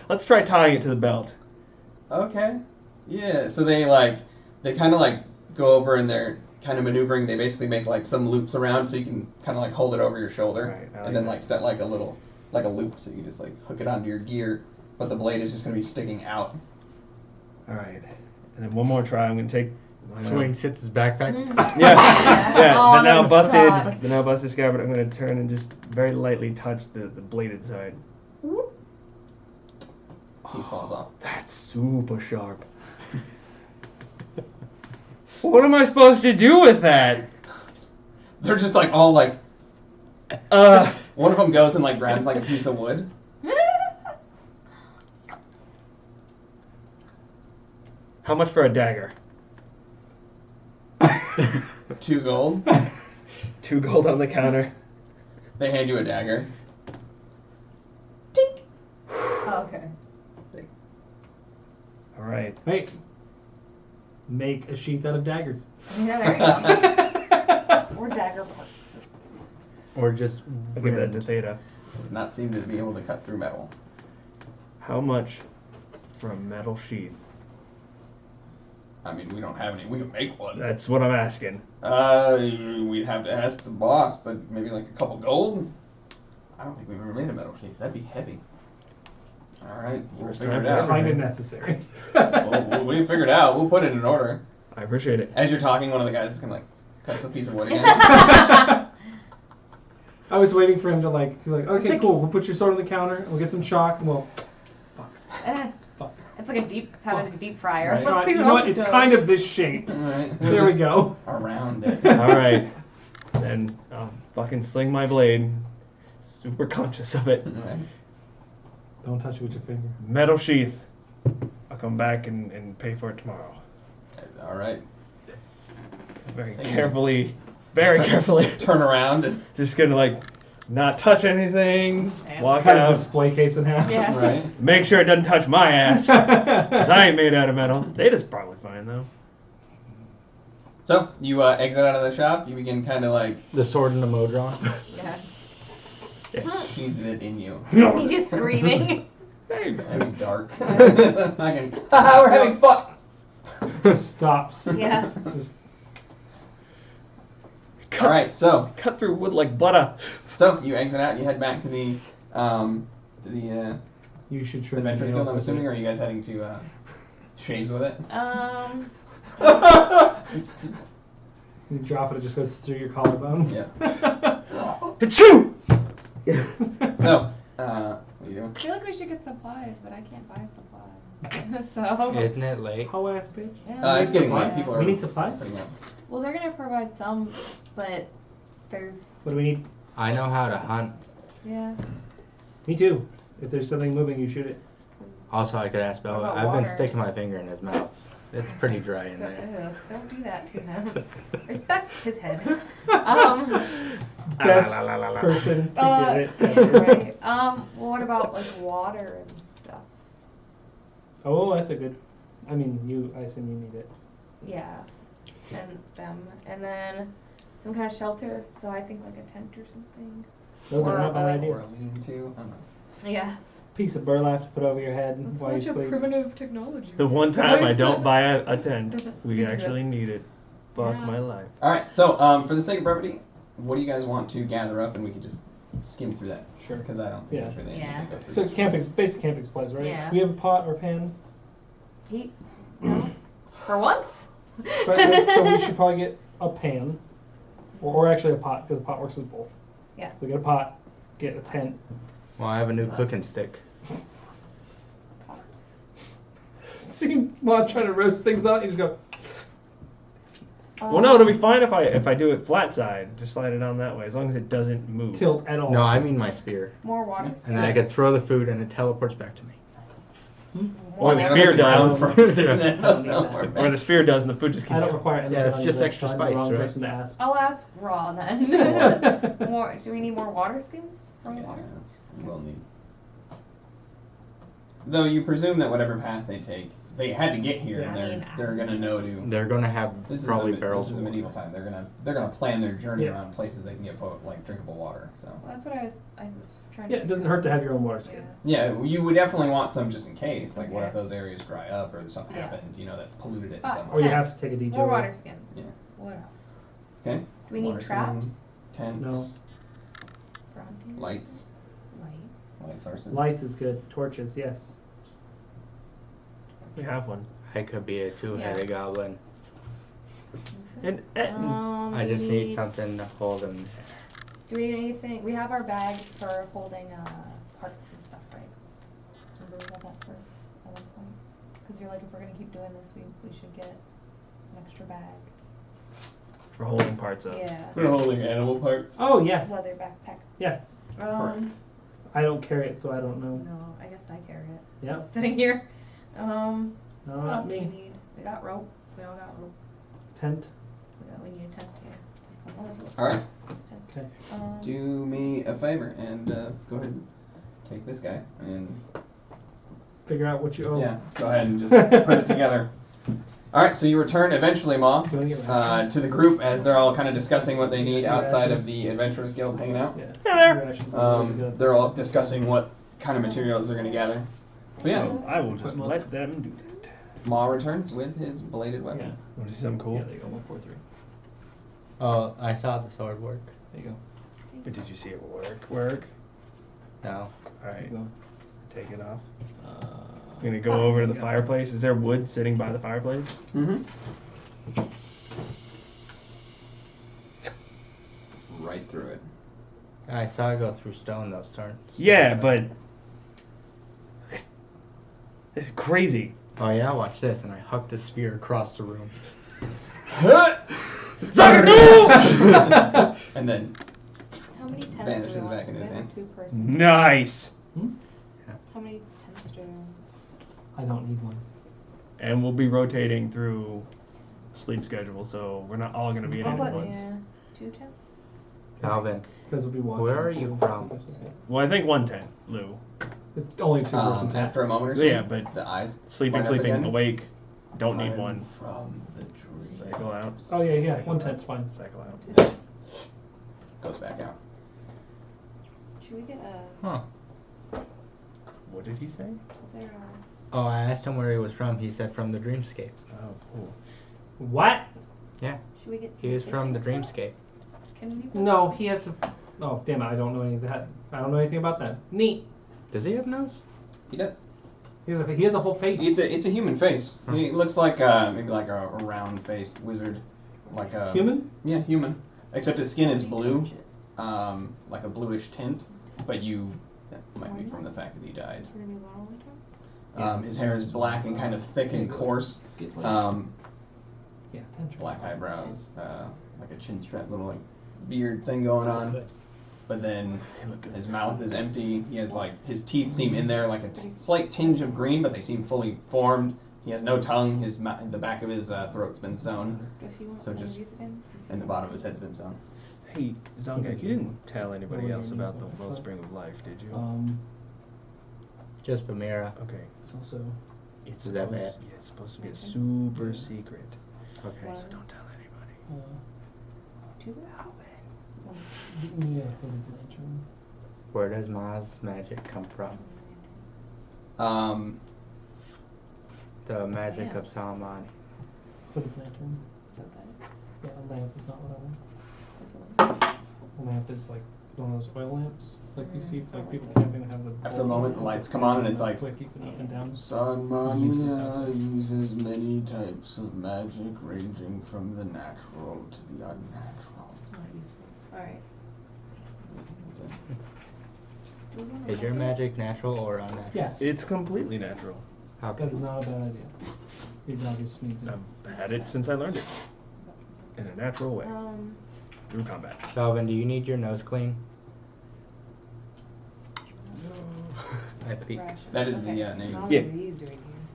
Let's try tying it to the belt. Okay. Yeah. So they kind of like go over and they're kind of maneuvering. They basically make like some loops around so you can kind of like hold it over your shoulder, Right, I like and then that. like set like a little like a loop so you can just like hook it onto your gear, but the blade is just gonna be sticking out. All right. And then one more try. I'm gonna take. Swings, hits his backpack. Yeah, yeah. Oh, the now that busted, sucked. the now busted scabbard. I'm gonna turn and just very lightly touch the bladed side. He falls off. That's super sharp. What am I supposed to do with that? They're just like all like. One of them goes and like grabs like a piece of wood. How much for a dagger? 2 gold. 2 gold on the counter. They hand you a dagger. Oh, okay. All right. Wait. Make a sheath out of daggers. Yeah, there you go. Or dagger parts. Or just I'll give that to wind. Theta. Does not seem to be able to cut through metal. How much for a metal sheath? I mean, we don't have any. We can make one. That's what I'm asking. We'd have to ask the boss, but maybe like a couple gold. I don't think we've ever made a metal sheath. That'd be heavy. All right, we'll First figure time it for out. Kind of necessary. We'll figure it out. We'll put it in order. I appreciate it. As you're talking, one of the guys is gonna like cuts a piece of wood again. I was waiting for him to like, be like, okay, like- cool. We'll put your sword on the counter. We'll get some chalk, and we'll. Fuck. It's like having a deep fryer. Right. Let's see you what know else what? it It's does. kind of this shape. All right. There we go. Around it. All right. Then I'll fucking sling my blade. Super conscious of it. All right. Don't touch it with your finger. Metal sheath. I'll come back and pay for it tomorrow. All right. Very Thank you. carefully. Very carefully. Turn around and. Just gonna like not touch anything. Walk Kind of out. display case in half. Yeah. Right. Make sure it doesn't touch my ass. Cause I ain't made out of metal. Theta's probably fine though. So you exit out of the shop. You begin kind of like The sword and the Modron. Yeah. sheathing it in you. He's just screaming. Heavy dark. We're having fun. Just stops. Yeah. Just All right, so Cut through wood like butter. you exit out. You head back to the you should trim the Adventurers nails Guild. I'm with assuming, it. or are you guys heading to shaves with it? You drop it, it just goes through your collarbone. Yeah. Achoo! So, what are you doing? I feel like we should get supplies, but I can't buy supplies. So. Isn't it late? How ass bitch. Yeah. It's getting Supply? late. People are. We need supplies? putting up. Well, they're gonna provide some, but there's What do we need? I know how to hunt. yeah. Me too. If there's something moving, you shoot it. Also, I could ask What Bella. about I've been water? sticking my finger in his mouth. It's pretty dry in there. Ew, don't do that to him. Respect his head. Best la, la, la, la. person to Yeah, get it. right. Well, what about like water and stuff? Oh, that's a good. I mean, I assume you need it. Yeah, and them, and then some kind of shelter. So I think like a tent or something. Those are Or not bad like- Or ideas. a lean-to. I don't know. Yeah. Piece of burlap to put over your head That's while you such a sleep. primitive technology. The one time I don't buy a tent, we Me too. actually need it. Fuck Yeah. my life. All right. So, for the sake of brevity, what do you guys want to gather up, and we can just skim through that Sure. because I don't think Yeah. there's really Yeah. anything to go through. So basic camping supplies, right? Yeah. We have a pot or pan. Heat. No. For once. So we should probably get a pan, or actually a pot, because a pot works as both. Yeah. So get a pot, get a tent. Well, I have a new cooking stick. See Mom trying to roast things out, you just go. Well, no, it'll be fine if I do it flat side. Just slide it on that way, as long as it doesn't move. Tilt at all. No, I mean my spear. More water. And then I could throw the food and it teleports back to me. Or the Yeah, spear that's the does. ground first, and Yeah. then they'll work Or back. the spear does, and the food just keeps I don't going. require anything. Yeah, it's on just this, extra I'm the spice, wrong right? person to ask. I'll ask Raw then. More. Do we need more water skins? From Yeah, water. we'll need. Though you presume that whatever path they take, they had to get here, and I mean, they're gonna know to. They're gonna have This is probably the, barrels This is of the medieval time. They're gonna plan their journey Yeah. around places they can get like drinkable water. So Well, that's what I was trying Yeah, to. it doesn't hurt to have your own water skin. Yeah. yeah, you would definitely want some just in case. Like, what Okay. if those areas dry up or something Yeah. happened? You know, that polluted it in Ah, some Or way. you Tent. have to take a detour. More water skins. Yeah. What else? Okay. Do we need Water traps? skins, Tents, No. Frontiers? lights, Lights. light sources. Lights is good. Torches, yes. We have one. I could be a two-headed goblin. And I just need something to hold him there. Do we need anything? We have our bag for holding parts and stuff, right? Remember we got that first at one point? Because you're like, if we're gonna keep doing this, we should get an extra bag. for holding parts of. Yeah. We're holding animal parts. Oh, yes. Leather backpack. Yes. Um. I don't carry it, so I don't know. No, I guess I carry it. Yep. Just sitting here. No, What not else do we me. need? We got rope. We all got rope. Tent. We need a tent here. That's on the list. All right. Okay. Do me a favor and go ahead and take this guy and Figure out what you owe. yeah, go ahead and just put it together. All right, so you return eventually, Ma, Do you want to get rations? to the group as they're all kind of discussing what they need Yeah, outside of rations. the Adventurers Guild hanging out. Yeah. there. Rations is always good. They're all discussing what kind of materials they're going to gather. But yeah, Oh, I will just let them do that. Ma returns with his bladed weapon. Yeah. Want to see something cool? Yeah, there you go. 143. Oh, I saw the sword work. There you go. But did you see it work? No. All There right, you go. take it off. Uh, I'm gonna go over to the fireplace. Is there wood sitting by the fireplace? Mm-hmm. Right through it. I saw it go through stone those turns. Yeah, but it's crazy. Oh yeah, watch this, and I huck the spear across the room. And then How many tents Vanishes do we want? back in his Because I have hand. a two-person. Nice. How many tents do we want? I don't need one. And we'll be rotating through sleep schedule, so we're not all gonna be in I'll it put, at once. yeah, 2 tents? Calvin, Because we'll be walking. where are you from? Well, I think 110, Lou. It's only 2-person tent. after a moment or so, Yeah, but the eyes sleeping, light up sleeping, again. awake, don't need I'm one. From the dream. Cycle out. Oh, yeah. Cycle 1 out, tent's fine. Cycle out. Goes back out. Should we get a, Huh. What did he say? is there a Oh, I asked him where he was from. He said from the Dreamscape. Oh, cool. What? Should we get some He was from the fishing stuff? Dreamscape. Can we? No, he has a. Oh, damn it! I don't know any of that. I don't know anything about that. Neat. Does he have nose? He does. He has a whole face. It's a human face. Huh. He looks like maybe like a round-faced wizard, like a Human? Yeah, human. Except his skin is blue, like a bluish tint. But that might be from the fact that he died. His hair is black and kind of thick and coarse. Get like- yeah, Black eyebrows, like a chin strap, little like beard thing going on. But then his mouth is empty. He has like his teeth seem in there like a slight tinge of green, but they seem fully formed. He has no tongue. The back of his throat's been sewn, So just- and the bottom of his head's been sewn. Hey, Zongak, you didn't tell anybody else about the Wellspring of Life, did you? Just Bamira. Okay. It's also. It's Is that supposed, bad? yeah, it's supposed to be a super secret. Okay. So don't tell anybody. Yeah, what is that, John? Where does Ma's magic come from? The magic Yeah. of Salamani. For the lantern. Yeah, a lamp is not what I want. A lamp is like one of those oil lamps, like you see, like people camping have the. After a moment, the lights come on and it's like, Quick, you can up and down. Sanmania uses many types of magic ranging from the natural to the unnatural. Alright. Is your magic natural or unnatural? Yes. It's completely natural. How That is come? not a bad idea. Your dog is sneezing. I've had it since I learned it. In a natural way. Through combat. Calvin, do you need your nose clean? I peek. That is the name. Yeah.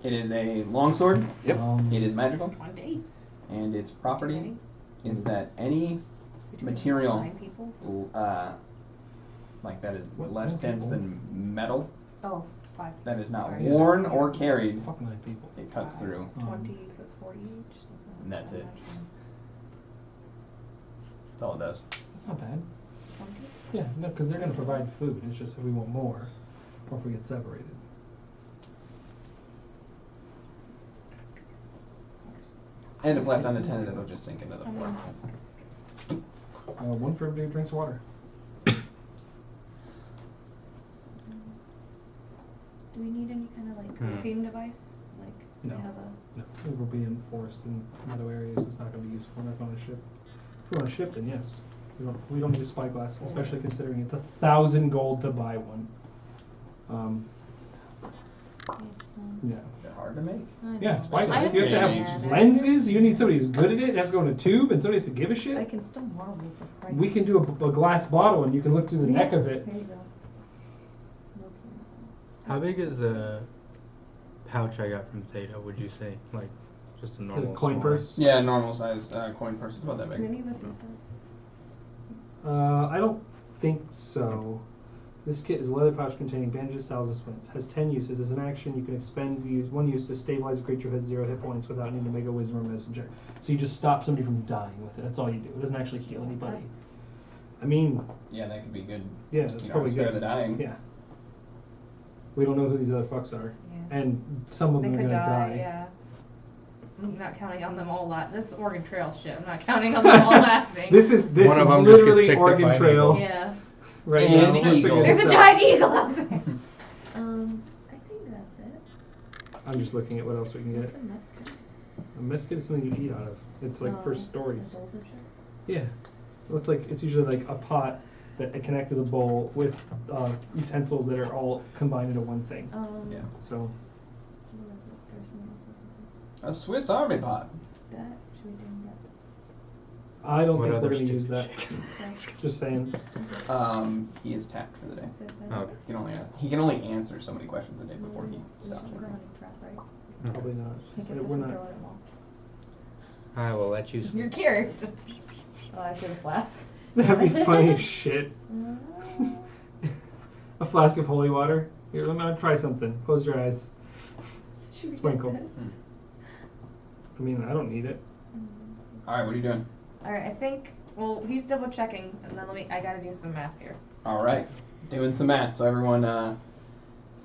It is a longsword. Yep. It is magical, One day. and its property is that any material like that is less dense than metal Oh, 5. that is not Sorry. worn or carried, Fuck 9 people. it cuts through. 20, so it's 40 each. And that's it. That's all it does. That's not bad. 20? Yeah, no, because they're going to provide food. It's just if we want more, or if we get separated. And if left unattended, it'll just sink into the I floor. mean, One for everybody who drinks water. do we need any kind of like cooking device? Like, do No. we have a. No, it will be enforced in meadow areas. It's not going to be useful enough on a ship. If we want a ship, then yes. We don't need a spyglass, especially considering it's 1,000 gold to buy one. Yeah. They're hard to make. Yeah, I spyglass. You have to understand. have lenses. You need somebody who's good at it. It has to go in a tube, and somebody has to give a I shit. can still marvel at the price. We can do a glass bottle, and you can look through the neck of it. There you go. How big is the pouch I got from Theta, would you say? Like, just a normal coin small- purse? Yeah, normal size coin purse is about that Can big. any of us use that? I don't think so. This kit is a leather pouch containing bandages, salves, and splints. Has 10 uses. As an action, you can expend one use to stabilize a creature who has 0 hit points without needing to make a wisdom or medicine check. So you just stop somebody from dying with it. That's all you do. It doesn't actually heal anybody. I mean, Yeah, that could be good. yeah, that's You know, probably spare good. the dying. Yeah. We don't know who these other fucks are. Yeah. And some of They them are could gonna die, die. yeah. I'm not counting on them all this Oregon Trail shit. I'm not counting on them all lasting. This is One of them just gets literally picked up by Oregon an Trail Yeah. right And now. We're eagle. figuring There's a this out. giant eagle out there. I think that's it. I'm just looking at what else we can get. What's a mesquite? A mesquite is something you eat out of. It's like for Oh, stories. a boulder shell? Yeah. Well, it's usually like a pot that can act as a bowl with utensils that are all combined into one thing. Yeah. So What is it? There's something else that's A Swiss Army pot. that. Should we do I don't What think other we're gonna use stupid that. shit? that? Just saying. He is tapped for the day. That's it. Okay. He can only answer so many questions a day before he We stops. shouldn't go working. hunting trap, right? Probably not. Pick So up this we're and not. throw it at 'em all. I will let you You're sleep. cured. Oh, I should have flask. That'd be funny as shit. Uh, A flask of holy water. Here, let me try something. Close your eyes. should we get Sprinkle. this? I mean, I don't need it. All right, what are you doing? Alright, I think, well, he's double checking, and then I gotta do some math here. All right, doing some math. So everyone,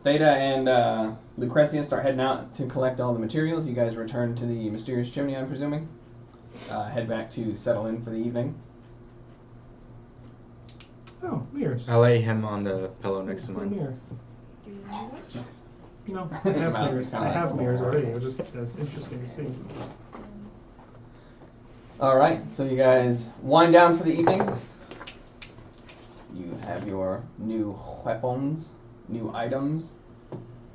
Theta and Lucrezia start heading out to collect all the materials. You guys return to the mysterious chimney, I'm presuming. Head back to settle in for the evening. Oh, mirrors. I lay him on the pillow next to What's my mine. mirror? Do you want to No, I have Mouth mirrors. is kinda I have like- mirrors already. It was just that's interesting to see. All right, so you guys wind down for the evening. You have your new weapons, new items,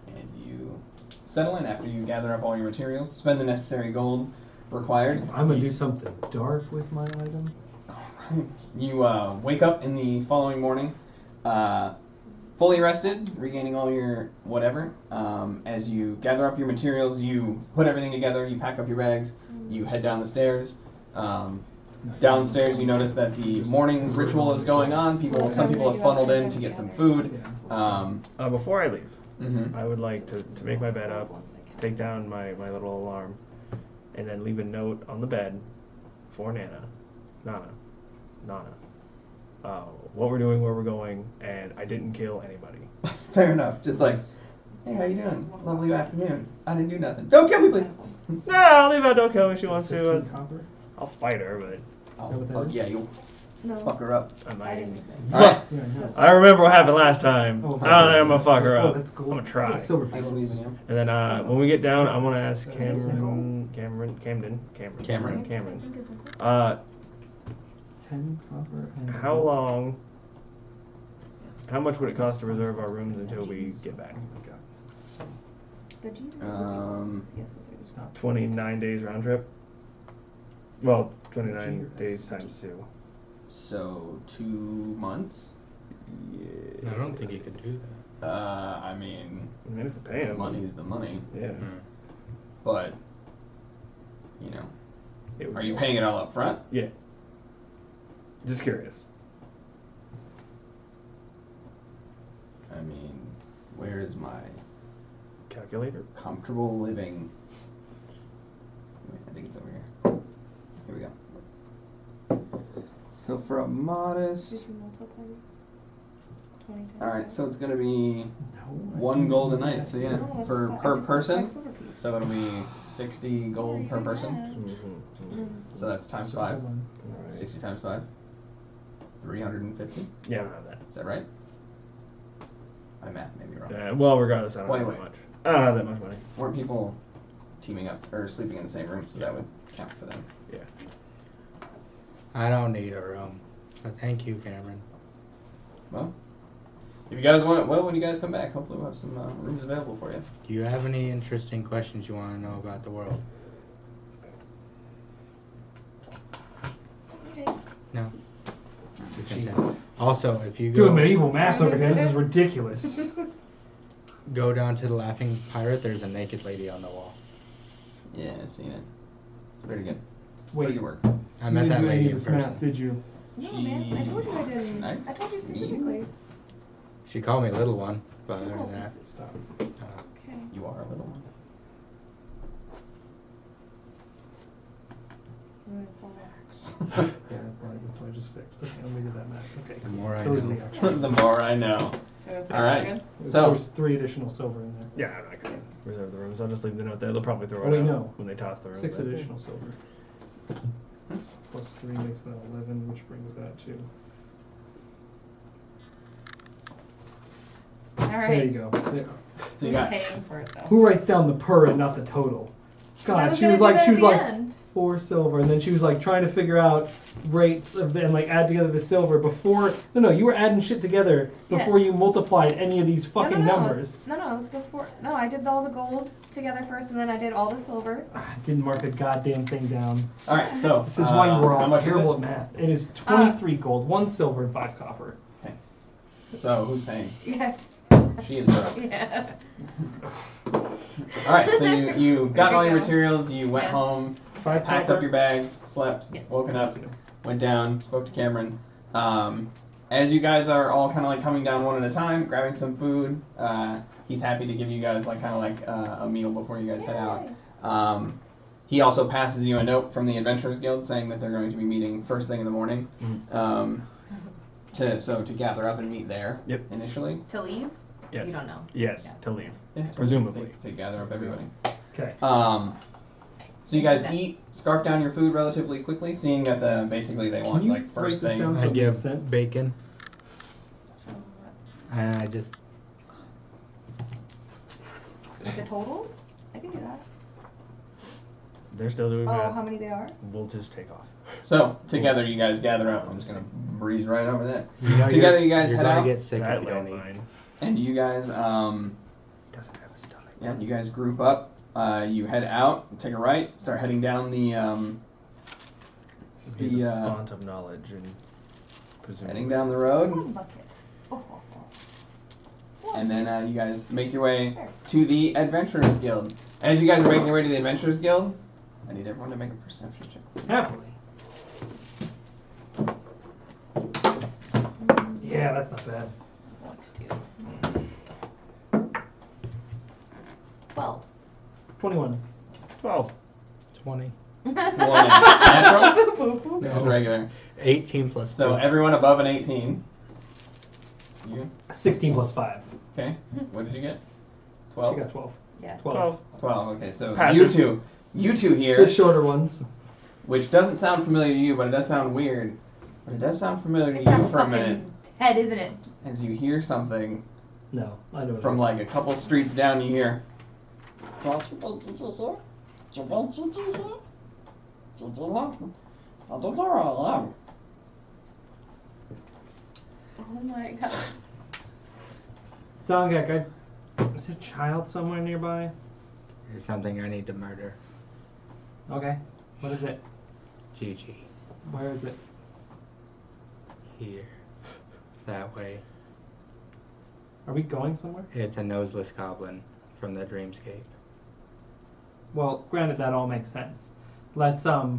and you settle in after you gather up all your materials, spend the necessary gold required. I'm gonna do something dark with my item. You wake up in the following morning, fully rested, regaining all your whatever. As you gather up your materials, you put everything together, you pack up your bags, you head down the stairs. Downstairs, you notice that the morning ritual is going on. Some people have funneled in to get some food. Before I leave, Mhm. I would like to make my bed up, take down my little alarm, and then leave a note on the bed for Nana. What we're doing, where we're going, and I didn't kill anybody. Fair enough. Just like, hey, how you doing? Lovely afternoon. I didn't do nothing. Don't kill me, please. No, I'll leave out. Don't kill me if she wants to. 15 copper. I'll fight her, but Yeah, you'll No. fuck her up. I might. All right. Yeah, I know. I remember what happened last time. Oh, I don't think I'm gonna fuck her Oh, up. that's cool. I'm gonna try. That's silver Nice pieces. leaving you. And then when we get down, I'm gonna ask Cameron. Camden. 10 copper and How much would it cost to reserve our rooms until we get back? The Jesus. Yes, It's not 29 days round trip. Well, 29 days times 2. So 2 months. I don't think you could do that. I mean, I mean, if we're paying them. money is the money, Yeah. but you know, It would are be you more. paying it all up front? Yeah. Just curious. I mean, where is my Calculator. comfortable living? Wait, I think it's over here. Here we go. So for a modest, Did you multiply 20 times? all right, so it's gonna be No, 1 gold a night. So yeah, No, that's per fi- per I just person. five silver pieces. So it'll be 60 gold per person. Mm-hmm. So that's times 5. 60 times 5. 350. Yeah, I don't have that. Is that right? My math may be wrong. Well, regardless, I don't Wait, have wait. that much. I don't have that much money. Weren't people teaming up or sleeping in the same room, so that would count for them? Yeah. I don't need a room. But thank you, Cameron. Well, if you guys want, when you guys come back, hopefully we'll have some rooms available for you. Do you have any interesting questions you want to know about the world? Okay. No. Jeez. Also, if you Doing go medieval math over here. This is ridiculous. go down to the Laughing Pirate, there's a naked lady on the wall. Yeah, I've seen it. It's pretty good. Wait, Pretty good work. I you met didn't that do any lady of in this person. math, did you? No, man. I told you I didn't. Nice. I told you specifically. She called me little one, but other Oh. than that, Stop. Okay. You are a little one. I'm gonna pull that. Yeah, that's what I just fixed. Okay, let me do that math. Okay. the more I Those are know. the actual. The more I know. So it's All right. extra good? So- There's 3 additional silver in there. Yeah, I'm not gonna reserve the rooms. I'll just leave the note there. They'll probably throw it Oh, wait, out no. when they toss the room. 6 but- additional silver. Plus 3 makes that 11, which brings that to. All There right. you go. There. So Who's you got paying for it though? Who writes down the per and not the total? I God, was she gonna was do like, that she at was the like end. 4 silver, and then she was like trying to figure out rates of the, and like add together the silver before. No, you were adding shit together Yeah. before you multiplied any of these fucking no, numbers. No, before. No, I did all the gold together first, and then I did all the silver. Ah, didn't mark a goddamn thing down. all right. So This is why you were how all much is terrible it? at math. It is 23 gold, 1 silver, and 5 copper. So who's paying? Yeah. She is broke. Yeah. All right. So you got all your materials. You went Yes. home, 5 packed copper. up your bags, slept, Yes. woken up, went down, spoke to Cameron. As you guys are all kind of like coming down one at a time, grabbing some food, he's happy to give you guys like kind of like a meal before you guys head out. He also passes you a note from the Adventurers Guild saying that they're going to be meeting first thing in the morning. To gather up and meet there. Yep. Initially. To leave? Yes. You don't know. Yes, Yes. to leave. Yeah, Presumably. to gather up everybody. Okay. So you guys Yeah. eat, scarf down your food relatively quickly, seeing that basically they want you like first break this thing. down? I So it give makes sense. bacon, So, and I just like the totals? I can do that. They're still doing Oh, that. how many they are? We'll just take off. So together you guys gather up. I'm just gonna breeze right over that. you know, Together you guys you're head gonna out, get sick That if you don't eat. landmine and you guys doesn't have a stomach. yeah, you guys group up. You head out, take a right, start heading down the He's The, a font of knowledge and presumably. heading down the road, One bucket. Oh, oh, oh. and then you guys make your way to the Adventurers Guild. As you guys are making your way to the Adventurers Guild, I need everyone to make a perception check. Happily. Yeah, that's not bad. What to do? 12. 21. 12. 20. Natural? Boop, boop. Just regular. 18 plus So 2. everyone above an 18. You? 16 plus 5. Okay. What did you get? She 12? got 12. Yeah. 12. 12, okay. So Passive. you two The here, shorter ones. which doesn't sound familiar to you, but it does sound weird. But it does sound familiar to It's that you for a fucking minute. head, isn't it? As you hear something No, I know. from like a couple streets down, you hear. Oh my god. Zongak, is there a child somewhere nearby? There's something I need to murder. Okay. What is it? Gigi. Where is it? Here. That way. Are we going somewhere? It's a noseless goblin from the dreamscape. Well, granted, that all makes sense. Let's Oh,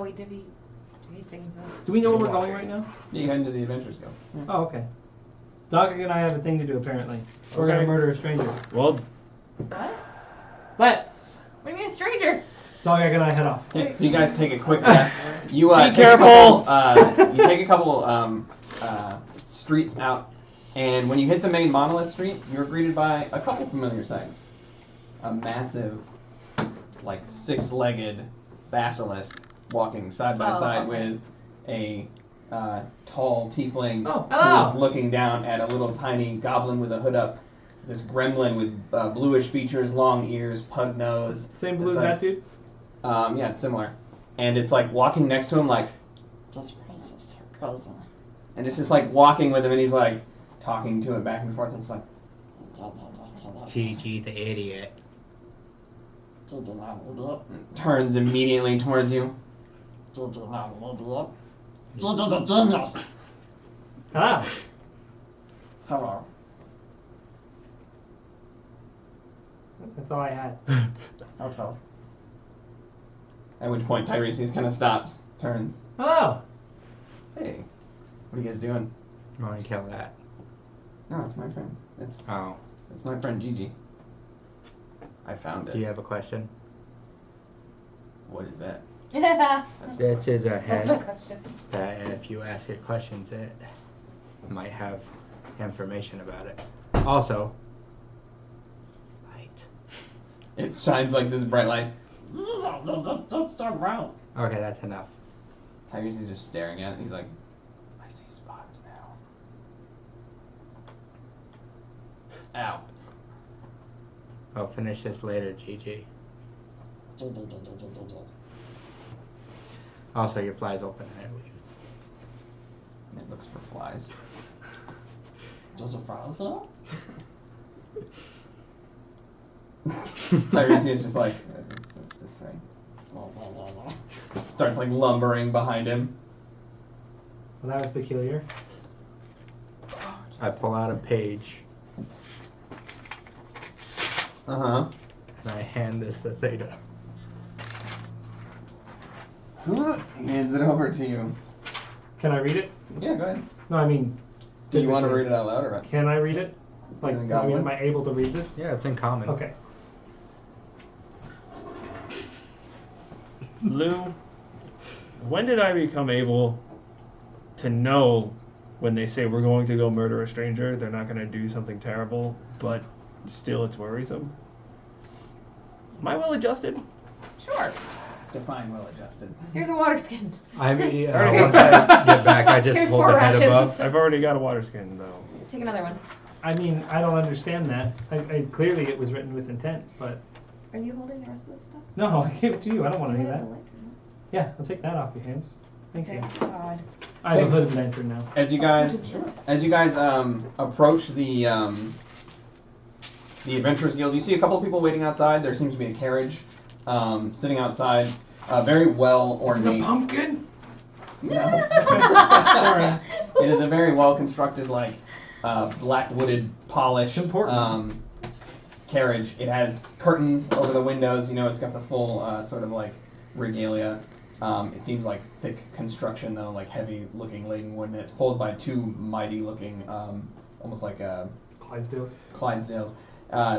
we divvy things up. Do we know where we're going right now? You head into the Adventurers Guild. Oh, okay. Zongak and I have a thing to do apparently. We're gonna Okay. murder a stranger. Well, What? Let's. What do you mean a stranger? Zongak and I head off. Yeah, so you guys take a quick breath. You Be take careful! You take a couple streets out, and when you hit the main monolith street, you're greeted by a couple familiar sights. A massive, like 6-legged basilisk walking side by Oh, side okay. with a tall tiefling Oh, who's hello. looking down at a little tiny goblin with a hood up. This gremlin with bluish features, long ears, pug nose. Same blue as It's that like- dude? Yeah, it's similar. And it's like walking next to him, like, and it's just like walking with him, and he's like talking to it back and forth. And it's like, Gigi the idiot. turns immediately towards you. Ah. Hello. That's all I had. Okay. At which point Tiresias kind of stops, turns. Hello. Hey, what are you guys doing? You want to kill that? No, it's my friend. It's Oh. my friend Gigi. I found Do you it. have a question? What is that? This is a That's head the question. that if you ask it questions, it might have information about it. Also, light. It shines like this bright light. Okay, that's enough. Tiresias is just staring at it. He's like, I see spots now. Ow. I'll finish this later, Gigi. Also, your fly's open, I believe. And it looks for flies. Tiresias is just like, this way. Starts like lumbering behind him. Well, that was peculiar. I pull out a page Uh and I hand this to Theta. huh. He hands it over to you. Can I read it? Yeah, go ahead. No, I mean. Do you want to physically. read it out loud or what? Can I read it? Like, Is it in I mean, Goblin? am I able to read this? Yeah, it's in common. Okay. Lou, when did I become able to know when they say we're going to go murder a stranger, they're not going to do something terrible, but still it's worrisome. Am I well adjusted? Sure. Define well adjusted. Here's a water skin. I mean, once I get back, I just Here's hold 4 the head rations. above. I've already got a water skin though. Take another one. I mean, I don't understand that. I clearly it was written with intent, but Are you holding the rest of this stuff? no, I gave it to you. I don't want any of You that. have the lantern. Yeah, I'll take that off your hands. Thank you. Thank God. I have a hooded lantern now. As you guys approach the Adventurers Guild, you see a couple of people waiting outside. There seems to be a carriage sitting outside. Very well ornate. pumpkin? No. Sorry. It is a very well constructed, like black wooded, polished Important. carriage. It has curtains over the windows. You know, it's got the full sort of like regalia. It seems like thick construction though, like heavy looking laden wood, and it's pulled by 2 mighty looking, almost like Clydesdales. Clydesdales.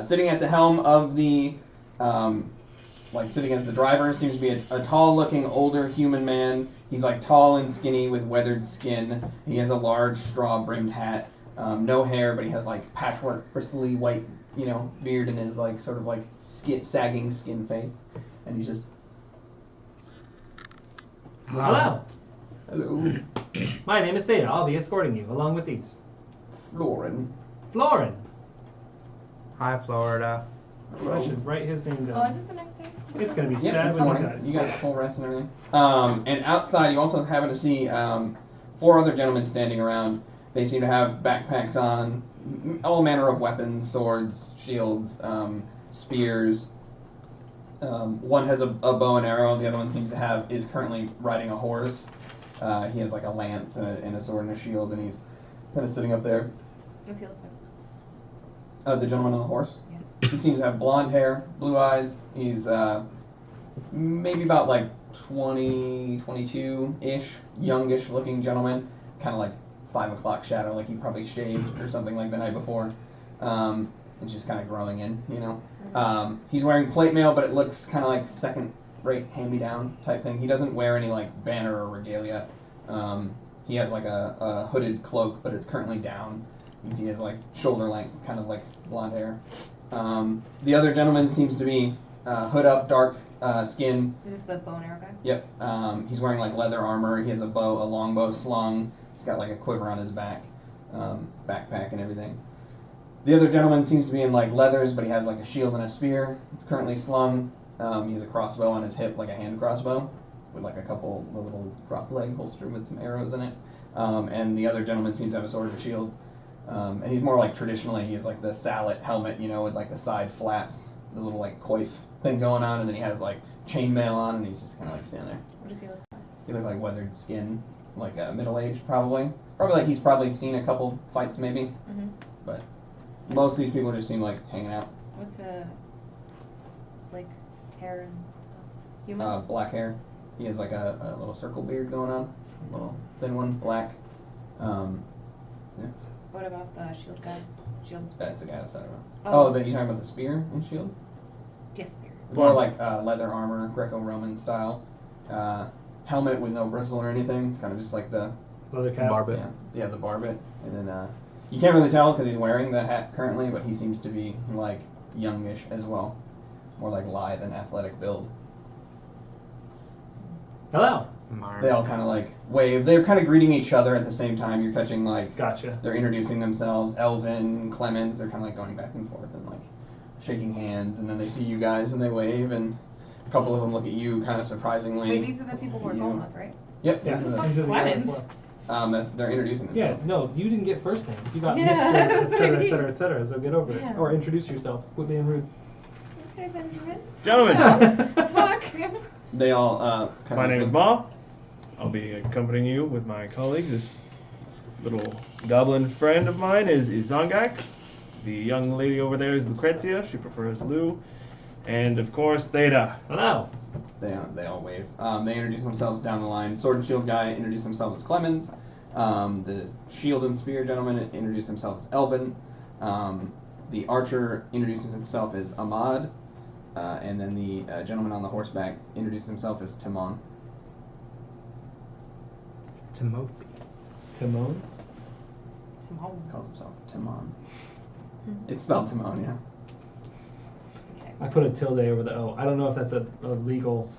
Sitting at the helm of the, like sitting as the driver, seems to be a tall looking older human man. He's like tall and skinny with weathered skin. He has a large straw brimmed hat. No hair, but he has like patchwork, bristly white, beard and his like sort of like sagging skin face. And he's just, Hello. hello, My name is Theta. I'll be escorting you along with these. Lauren. Lauren. Hi, Florida. I should write his name Oh, is down. this the next day? It's gonna be Yeah, sad it's when morning. he dies. You got full rest and everything. And outside, you also happen to see 4 other gentlemen standing around. They seem to have backpacks on, all manner of weapons, swords, shields, spears. One has a bow and arrow. The other one seems to is currently riding a horse. He has like a lance and a sword and a shield, and he's kind of sitting up there. What's he look like? The gentleman on the horse. He seems to have blonde hair, blue eyes. He's maybe about like 20, 22-ish, youngish looking gentleman. Kind of like 5 o'clock shadow, like he probably shaved or something like the night before. It's just kind of growing in, He's wearing plate mail, but it looks kind of like second-rate hand-me-down type thing. He doesn't wear any like banner or regalia. He has like a hooded cloak, but it's currently down. You can see he has like shoulder length, kind of like blonde hair. The other gentleman seems to be hood up, dark skin. Is this the bow and arrow guy? Yep. He's wearing like leather armor. He has a long bow slung. He's got like a quiver on his back, backpack and everything. The other gentleman seems to be in like leathers, but he has like a shield and a spear. It's currently slung. He has a crossbow on his hip, like a hand crossbow, with like a couple little drop leg holster with some arrows in it. And the other gentleman seems to have a sword and a shield. And he's more like traditionally, he has like the sallet helmet, with like the side flaps, the little like coif thing going on, and then he has like chainmail on, and he's just kind of like standing there. What does he look like? He looks like weathered skin, like middle-aged probably. Probably like he's probably seen a couple fights maybe, Mm-hmm. but most of these people just seem like hanging out. What's like hair and stuff? Human? Black hair. He has like a little circle beard going on, a little thin one, black. What about the shield guy? Shield and spear? That's the guy outside of him. Oh. Oh, you talking about the spear and shield? Yes, spear. It's more like leather armor, Greco-Roman style. Helmet with no bristle or anything. It's kind of just like the Leather cap. Barbet. yeah, the barbet. And then you can't really tell because he's wearing the hat currently, but he seems to be like youngish as well, more like lithe and athletic build. Hello. They all kind of like wave. They're kind of greeting each other at the same time. You're catching like Gotcha. they're introducing themselves. Elvin, Clemens. They're kind of like going back and forth and like shaking hands, and then they see you guys and they wave, and a couple of them look at you kind of surprisingly. Wait, these are the people we're You- going with, right? Yep. Yeah. these are the- Fuck's These are the Clemens? other they're introducing Yeah, themselves. no, you didn't get first names. You got Yeah, Mr. that's et what I cetera, et mean. cetera, et cetera. So get over Yeah. it. Or introduce yourself. Quit being rude. Okay, Benjamin. Gentlemen, Fuck. They all kind my of name is Ma. I'll be accompanying you with my colleagues. This little goblin friend of mine is Zongak. The young lady over there is Lucrezia. She prefers Lou. And of course, Theta. Hello. They all wave. They introduce themselves down the line. Sword and Shield guy introduce himself as Clemens. The Shield and Spear gentleman introduce himself as Elvin. The Archer introduces himself as Ahmad. And then the gentleman on the horseback introduces himself as Timon. Timothy. Timon. Timon. Calls himself Timon. It's spelled Timon, yeah. I put a tilde over the O. I don't know if that's a legal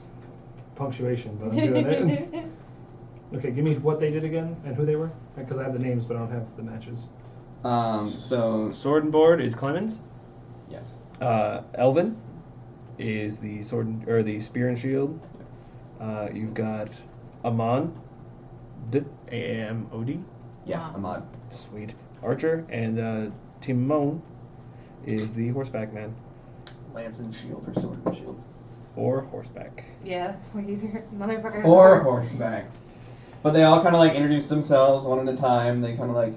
punctuation, but I'm doing it. Okay, give me what they did again and who they were, because I have the names, but I don't have the matches. So Sword and board is Clemens. yes. Elvin is the or the spear and shield. You've got Amon, Amod, Yeah, Wow. Ahmad. sweet Archer, and Timon is the horseback man Lance and shield or sword and shield. or horseback. Yeah, that's way easier. Motherfucker. Or horseback. But they all kind of like introduce themselves one at a time. They kind of like,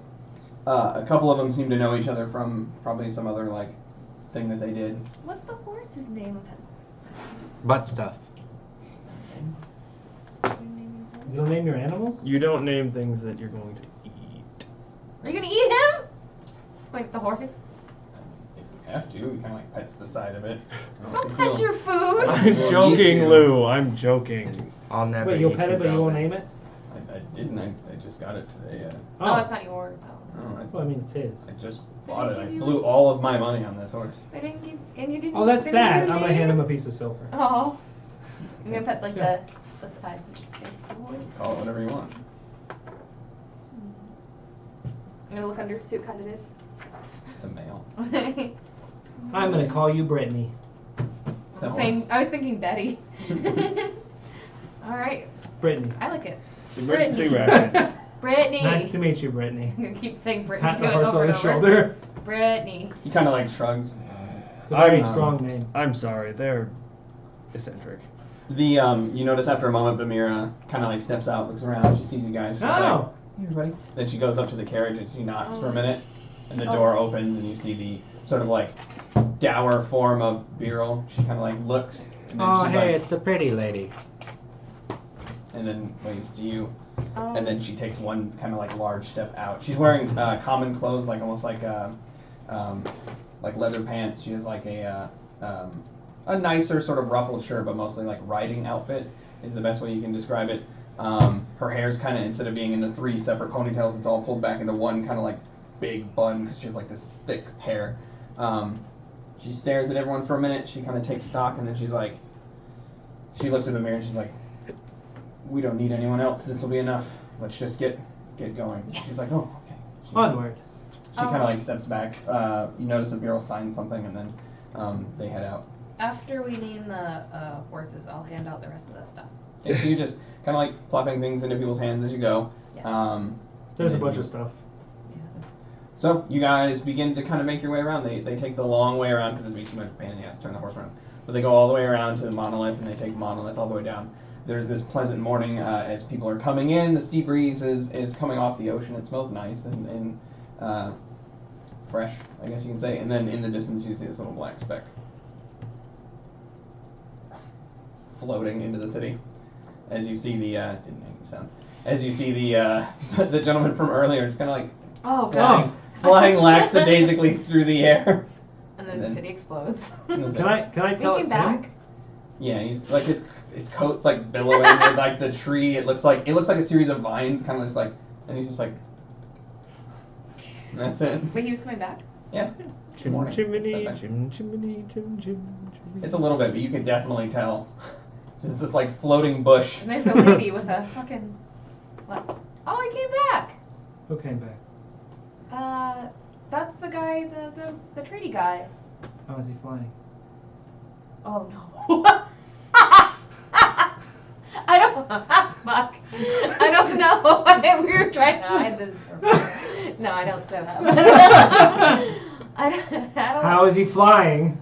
a couple of them seem to know each other from probably some other like thing that they did. What's the horse's name of him? Butt stuff. You don't name your animals? You don't name things that you're going to eat. Are you gonna eat him? Like the horse? If you have to, he kind of like pets the side of it. Don't pet your food. I'm Well, joking, you do. Lou. I'm joking. I'll never. Wait, you'll eat pet you, it, but you won't Velvet. name it? I didn't. I just got it today. Oh, it's not yours. Oh. No, Well, I mean, it's his. I just bought it. I blew all of my money on this horse. They didn't give, and you didn't. Oh, that's they sad. didn't I'm give gonna hand you- him a piece of silver. Oh. I'm gonna put like the size of its face forward. Call it whatever you want. I'm gonna look under its suit, kind of is. It's a male. I'm gonna call you Brittany. That Same. horse. I was thinking Betty. All right, Brittany. I like it. Emergency Brittany. ration. Brittany. Nice to meet you, Brittany. I'm gonna keep saying Brittany Pat to the it horse over on and the over. shoulder. Brittany. He kind of like shrugs. A very I'm- strong name. I'm sorry. They're eccentric. The you notice after a moment, Bamira kind of like steps out, looks around, she sees you guys. She's like, Oh! "Hey, everybody!" Then she goes up to the carriage and she knocks for a minute, and the Oh. door opens and you see the sort of like dour form of Beryl. She kind of like looks, and then Oh, she's hey, like, it's the pretty lady. and then waves to you, Oh. and then she takes one kind of like large step out. She's wearing common clothes, like almost like leather pants. She has like a nicer sort of ruffled shirt, but mostly like riding outfit is the best way you can describe it. Her hair's kind of, instead of being in the three separate ponytails, it's all pulled back into one kind of like big bun because she has like this thick hair. She stares at everyone for a minute. She kind of takes stock, and then she's like, she looks in the mirror and she's like, "We don't need anyone else. This will be enough. Let's just get going." Yes. She's like, "Oh, okay." She, Onward. she kind of like steps back. You notice that Beryl signs something, and then they head out. After we name the horses, I'll hand out the rest of the stuff. And so you just kind of like plopping things into people's hands as you go. Yeah. There's a and bunch you- of stuff. So you guys begin to kind of make your way around. They take the long way around because it'd be too much pain in the ass to turn the horse around. But they go all the way around to the monolith, and they take monolith all the way down. There's this pleasant morning as people are coming in. The sea breeze is coming off the ocean. It smells nice and fresh, I guess you can say. And then in the distance you see this little black speck floating into the city. As you see the didn't make any sound. As you see the the gentleman from earlier, just kind of like Oh flying lackadaisically through the air. And then And the then- city explodes. and that's Can it. I tell Thinking it's back. him? Yeah, he's like his coat's like billowing with like the tree. It looks like a series of vines, kind of just like, and he's just like, and that's it. Wait, he was coming back? Yeah, Chim Morning. chimney, Step back. chim chimney, chim chim. it's a little bit, but you can definitely tell. Just this like floating bush. And there's a lady with a fucking. What? Oh, he came back! Who came back? That's the guy, the treaty guy. How is he flying? Oh no. I don't. Fuck. I don't know. We were trying to hide this. No, I don't say that. I don't. How is he flying?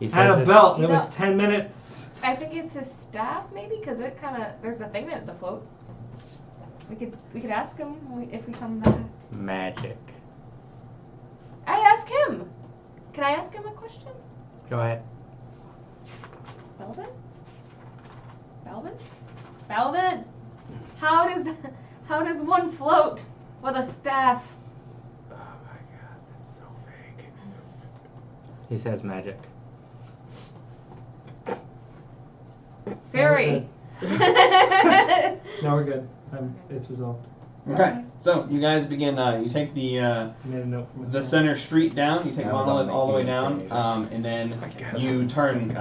He Had says a it's- belt and You it was don't- 10 minutes. I think it's his staff, maybe, because it kind of there's a thing that floats. We could ask him if we come back. magic. I ask him. Can I ask him a question? Go ahead. Belvin? Belvin? Belvin? How does one float with a staff? Oh my god, that's so vague. He says magic. Siri. No, we're good. It's resolved. Okay, so you guys begin. You take the I made a note for the myself. center street down. You take That was Monolith all the way amazing. down, and then you turn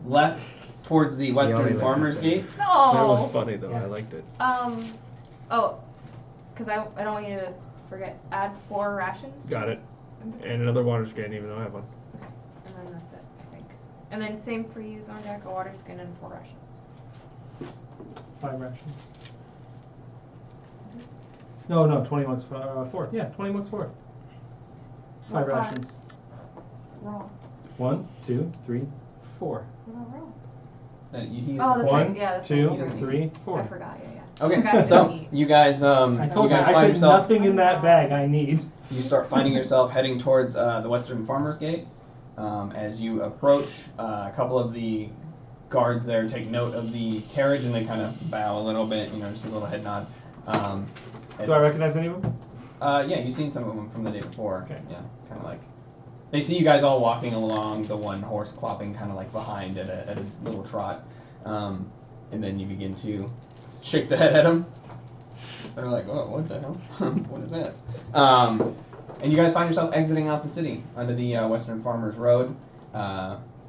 left towards the only Western listens Farmers to Gate. That No. was funny though. I Yes. liked it. Oh, because I don't want you to forget. Add 4 rations. Got it. And another water skin, even though I have one. And then that's it, I think. And then same for you, Zondak, a water skin and 4 rations. 5 rations. No, 20 mugs for 4. Yeah, 20 mugs for 5 What five? rations. Wrong. 1, 2, 3, 4. We're not wrong. He's Oh, that's 1, right. Yeah, that's 2, right. 3, 4. I forgot. Yeah. Okay, Okay. so you guys, I you told you, guys I find said yourself. nothing in that bag I need. You start finding yourself heading towards the Western Farmers Gate. As you approach, a couple of the guards there take note of the carriage and they kind of bow a little bit, just a little head nod. Do I recognize any of them? Yeah, you've seen some of them from the day before. Okay. Yeah, kind of like they see you guys all walking along, the one horse clopping kind of like behind at a little trot, and then you begin to shake the head at them. They're like, "Oh, what the hell? What is that?" And you guys find yourself exiting out the city under the Western Farmers Road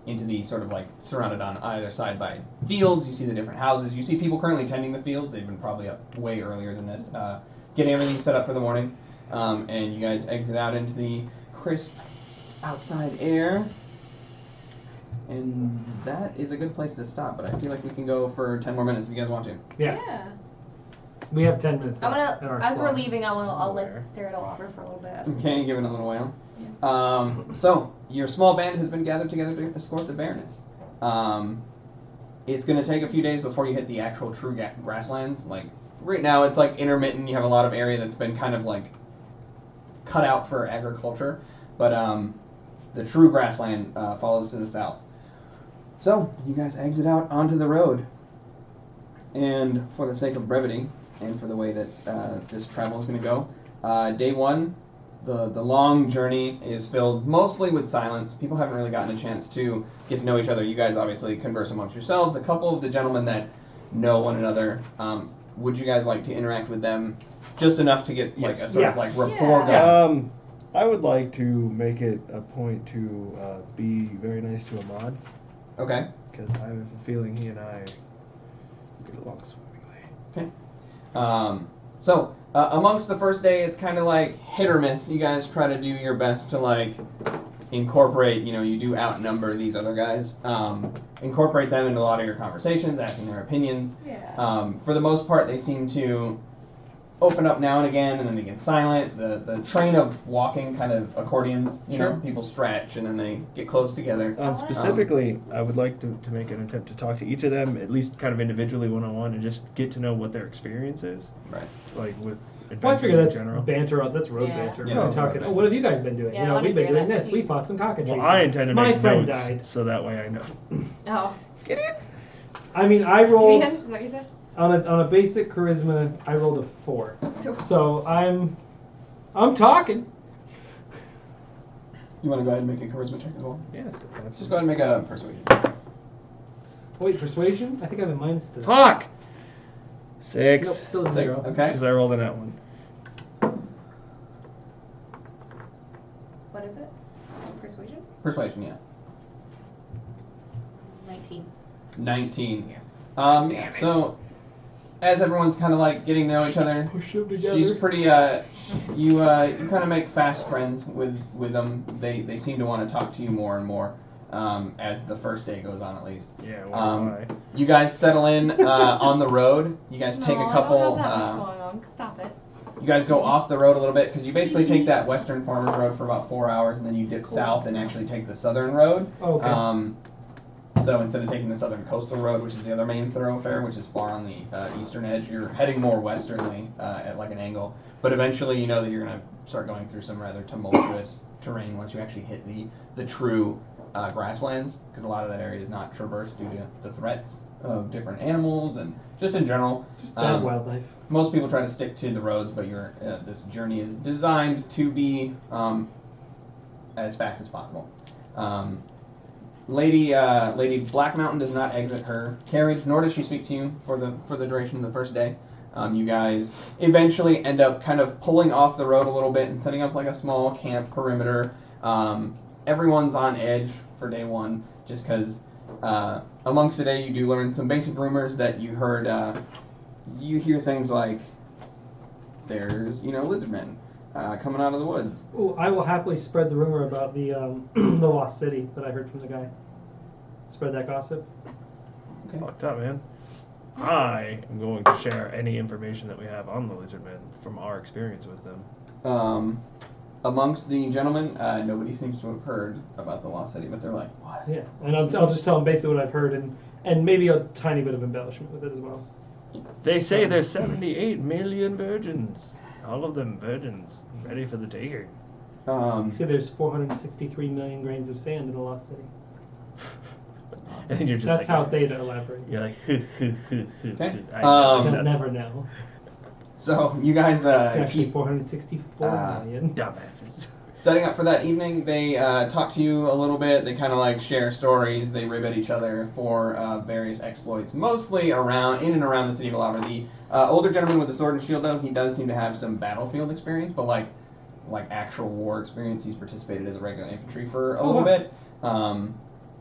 into the sort of like surrounded on either side by fields. You see the different houses. You see people currently tending the fields. They've been probably up way earlier than this, getting everything set up for the morning. And you guys exit out into the crisp outside air. And that is a good place to stop, but I feel like we can go for 10 more minutes if you guys want to. Yeah. We have 10 minutes I'm left gonna, in our as we're slot. leaving, I'll let stare at the water for a little bit. Okay, give it a little while. So, your small band has been gathered together to escort the Baroness. It's going to take a few days before you hit the actual true grasslands. Like, right now it's like intermittent. You have a lot of area that's been kind of like cut out for agriculture. But the true grassland follows to the south. So, you guys exit out onto the road. And for the sake of brevity, and for the way that this travel is going to go, day 1, the long journey is filled mostly with silence. People haven't really gotten a chance to get to know each other. You guys obviously converse amongst yourselves. A couple of the gentlemen that know one another, would you guys like to interact with them just enough to get like a sort of like rapport going? I would like to make it a point to be very nice to Ahmad, Okay. because I have a feeling he and I get along swimmingly. So amongst the first day, it's kind of like hit or miss. You guys try to do your best to like incorporate, you do outnumber these other guys. Incorporate them into a lot of your conversations, asking their opinions. Yeah. For the most part, they seem to open up now and again, and then they get silent. The train of walking kind of accordions, Sure. people stretch and then they get close together. Specifically, I would like to make an attempt to talk to each of them, at least kind of individually, one-on-one, and just get to know what their experience is. Right. Like with Well, I adventure figure in that's general. banter. That's road Yeah. banter. Yeah. We're talking. Oh, what have you guys been doing? Yeah, I wanna we've been hear doing that this. too. We fought some cockatrices. Well, I intend to My make friend notes died. so that way I know. Oh. I mean, I rolled Is that what you said? on a basic charisma. I rolled a 4, so I'm talking. You want to go ahead and make a charisma check as well? Yes. Just go ahead and make a persuasion. Wait, persuasion? I think I have a minus to. Fuck! 6. Nope, still a 6. 0. Okay. Because I rolled in that one. What is it? Persuasion? Persuasion, yeah. 19. 19. Yeah. So, as everyone's kind of like getting to know each other, Push them together. she's pretty. You kind of make fast friends with them. They seem to want to talk to you more and more as the first day goes on, at least. Yeah, why? You guys settle in on the road. You guys take a couple. I don't have that much going on. Stop it. You guys go off the road a little bit because you basically take that Western Farmers Road for about 4 hours, and then you dip south and actually take the Southern Road. Oh, okay. So instead of taking the Southern Coastal Road, which is the other main thoroughfare, which is far on the eastern edge, you're heading more westernly at like an angle. But eventually, you know that you're going to start going through some rather tumultuous terrain once you actually hit the true grasslands, because a lot of that area is not traversed due to the threats of different animals and just in general. Just bad wildlife. Most people try to stick to the roads, but this journey is designed to be as fast as possible. Lady Black Mountain does not exit her carriage, nor does she speak to you for the duration of the first day. You guys eventually end up kind of pulling off the road a little bit and setting up like a small camp perimeter. Everyone's on edge for day one, just because amongst the day you do learn some basic rumors that you heard. You hear things like there's lizard men coming out of the woods. Ooh, I will happily spread the rumor about the the lost city that I heard from the guy. Spread that gossip. Okay. Fucked up, man. I am going to share any information that we have on the Lizardmen from our experience with them. Amongst the gentlemen, nobody seems to have heard about the lost city, but they're like, what? Yeah, and I'll just tell them basically what I've heard and maybe a tiny bit of embellishment with it as well. They say there's 78 million virgins. All of them virgins, ready for the taking. See, there's 463 million grains of sand in the lost city. And you're just That's like, how Theta elaborates. You're like, Okay. You'll never know. So you guys It's actually keep 464 million. dumbasses. setting up for that evening. They talk to you a little bit. They kind of like share stories. They rib at each other for various exploits, mostly in and around the city of Alavra. The older gentleman with the sword and shield, though, he does seem to have some battlefield experience, but like actual war experience. He's participated as a regular infantry for a little bit.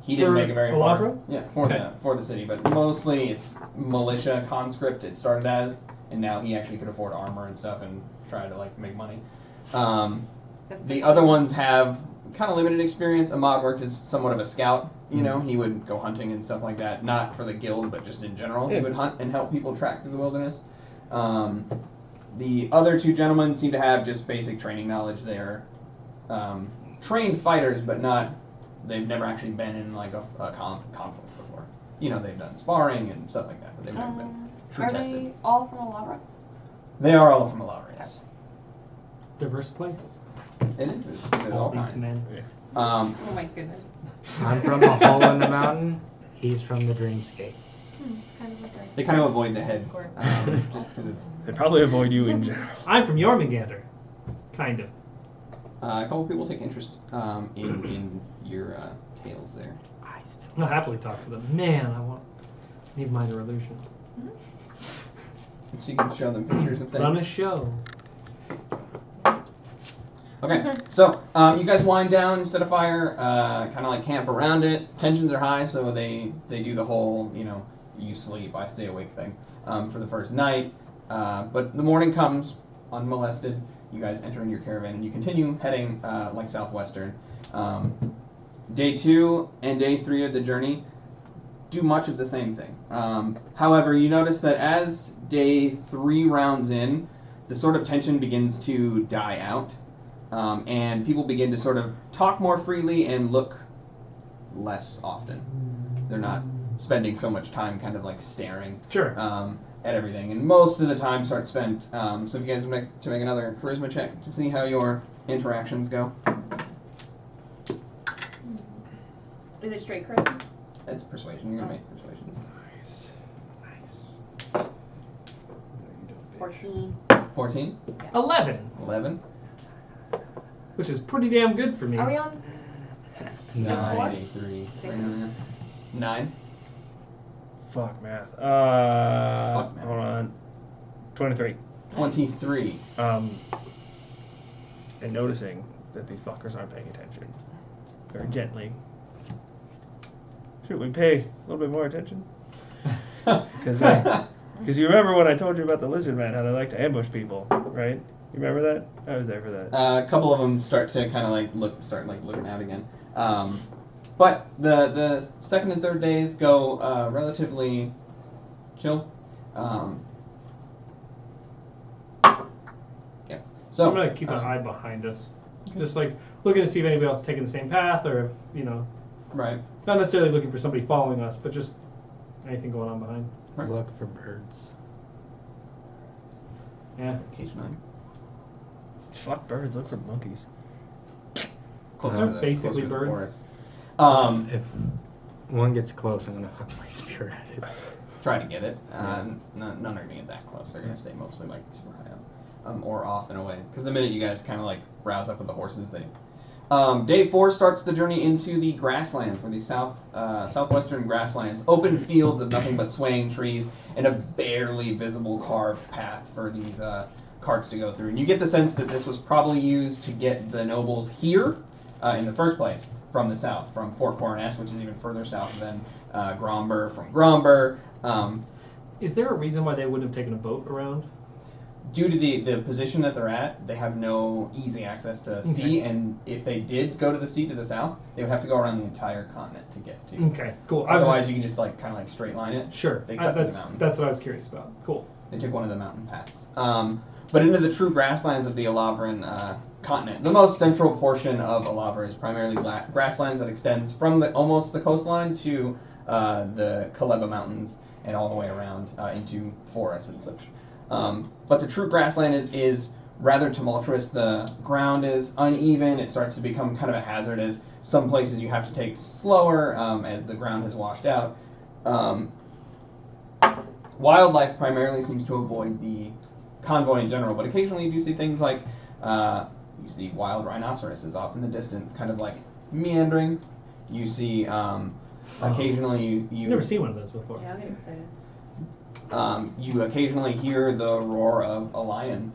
He didn't make it very far. Alavra? Yeah, for the city, but mostly it's militia conscript. It started as, and now he actually could afford armor and stuff and try to like make money. The other ones have kind of limited experience. Ahmad worked as somewhat of a scout. He would go hunting and stuff like that, not for the guild, but just in general. He would hunt and help people track through the wilderness. The other two gentlemen seem to have just basic training knowledge. They're trained fighters, but they've never actually been in like a conflict before. They've done sparring and stuff like that, but they've never been true Are tested. they all from Alavra? They are all from Alavra, yes. Diverse place. It is. There's all These kinds. men. Oh my goodness. I'm from a hole in the mountain. He's from the dreamscape. Kind of like a They kind of avoid the head, Discord. just because it's. They probably avoid you in general. I'm from Jormungandr. Kind of. A couple people take interest in your tales there. I'll happily talk to them. Man, need minor illusion. So you can show them pictures of things. Run a show. Okay, so you guys wind down, set a fire, kind of like camp around it. Tensions are high, so they do the whole, you sleep, I stay awake thing for the first night. But the morning comes unmolested. You guys enter into your caravan and you continue heading like southwestern. Day 2 and day 3 of the journey do much of the same thing. However, you notice that as day 3 rounds in, the sort of tension begins to die out. And people begin to sort of talk more freely and look less often. They're not spending so much time kind of like staring Sure. at everything. And most of the time starts spent, so if you guys would like to make another charisma check to see how your interactions go. Is it straight charisma? It's persuasion. You're going to make persuasions. Nice. 14. 14? 11, 11? which is pretty damn good for me. Are we on? 9, 3, 9. Fuck math. Fuck math. Hold on. 23. 23. And noticing that these fuckers aren't paying attention. Very gently. Should we pay a little bit more attention? Because you remember when I told you about the lizard man, how they like to ambush people, right? You remember that? I was there for that. A couple of them start to kind of like start looking out again. But the second and third days go relatively chill. Yeah. So I'm gonna keep an eye behind us, just like looking to see if anybody else is taking the same path, or if right. not necessarily looking for somebody following us, but just anything going on behind. Right. Look for birds. Yeah. Occasionally. Fuck birds, look for monkeys. Closer They're to the- basically closer to the birds. forest. If one gets close, I'm gonna huck my spear at it. Try to get it. None are gonna get that close. They're gonna stay mostly like super high up, or off and away. Because the minute you guys kind of like rouse up with the horses, they Day 4 starts the journey into the grasslands, or the southwestern grasslands. Open fields of nothing but swaying trees and a barely visible carved path for these carts to go through. And you get the sense that this was probably used to get the nobles here in the first place from the south, from Fort Coroness, which is even further south than Gromber from Gromber. Is there a reason why they wouldn't have taken a boat around? Due to the position that they're at, they have no easy access to sea, and if they did go to the sea to the south, they would have to go around the entire continent to get to. Okay, cool. Otherwise, you can just like kind of like straight line it. Sure. They cut through the That's mountains. that's what I was curious about. Cool. They took one of the mountain paths. But into the true grasslands of the Alavran continent. The most central portion of Alavra is primarily grasslands that extends from almost the coastline to the Kaleba Mountains and all the way around into forests and such. But the true grassland is rather tumultuous. The ground is uneven. It starts to become kind of a hazard as some places you have to take slower as the ground has washed out. Wildlife primarily seems to avoid the convoy in general, but occasionally you do see things like you see wild rhinoceroses off in the distance, kind of like meandering. You see occasionally I've never seen one of those before. Yeah, I'll get excited. You occasionally hear the roar of a lion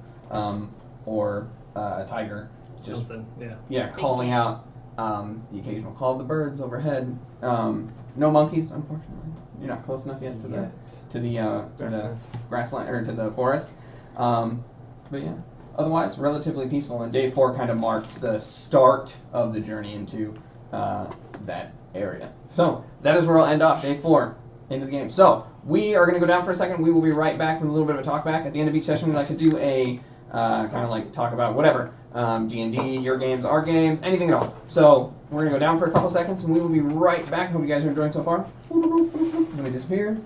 or a tiger, just Something. Yeah. calling out the occasional call of the birds overhead. No monkeys, unfortunately. You're not close enough yet to the grassland or to the forest. But yeah, otherwise relatively peaceful. And day 4 kind of marks the start of the journey into that area. So that is where I'll end off day 4 into the game. So we are going to go down for a second. We will be right back with a little bit of a talk back. At the end of each session, we like to do a kind of like talk about whatever. D&D, your games, our games, anything at all. So we're going to go down for a couple seconds, and we will be right back. Hope you guys are enjoying so far. Let me disappear.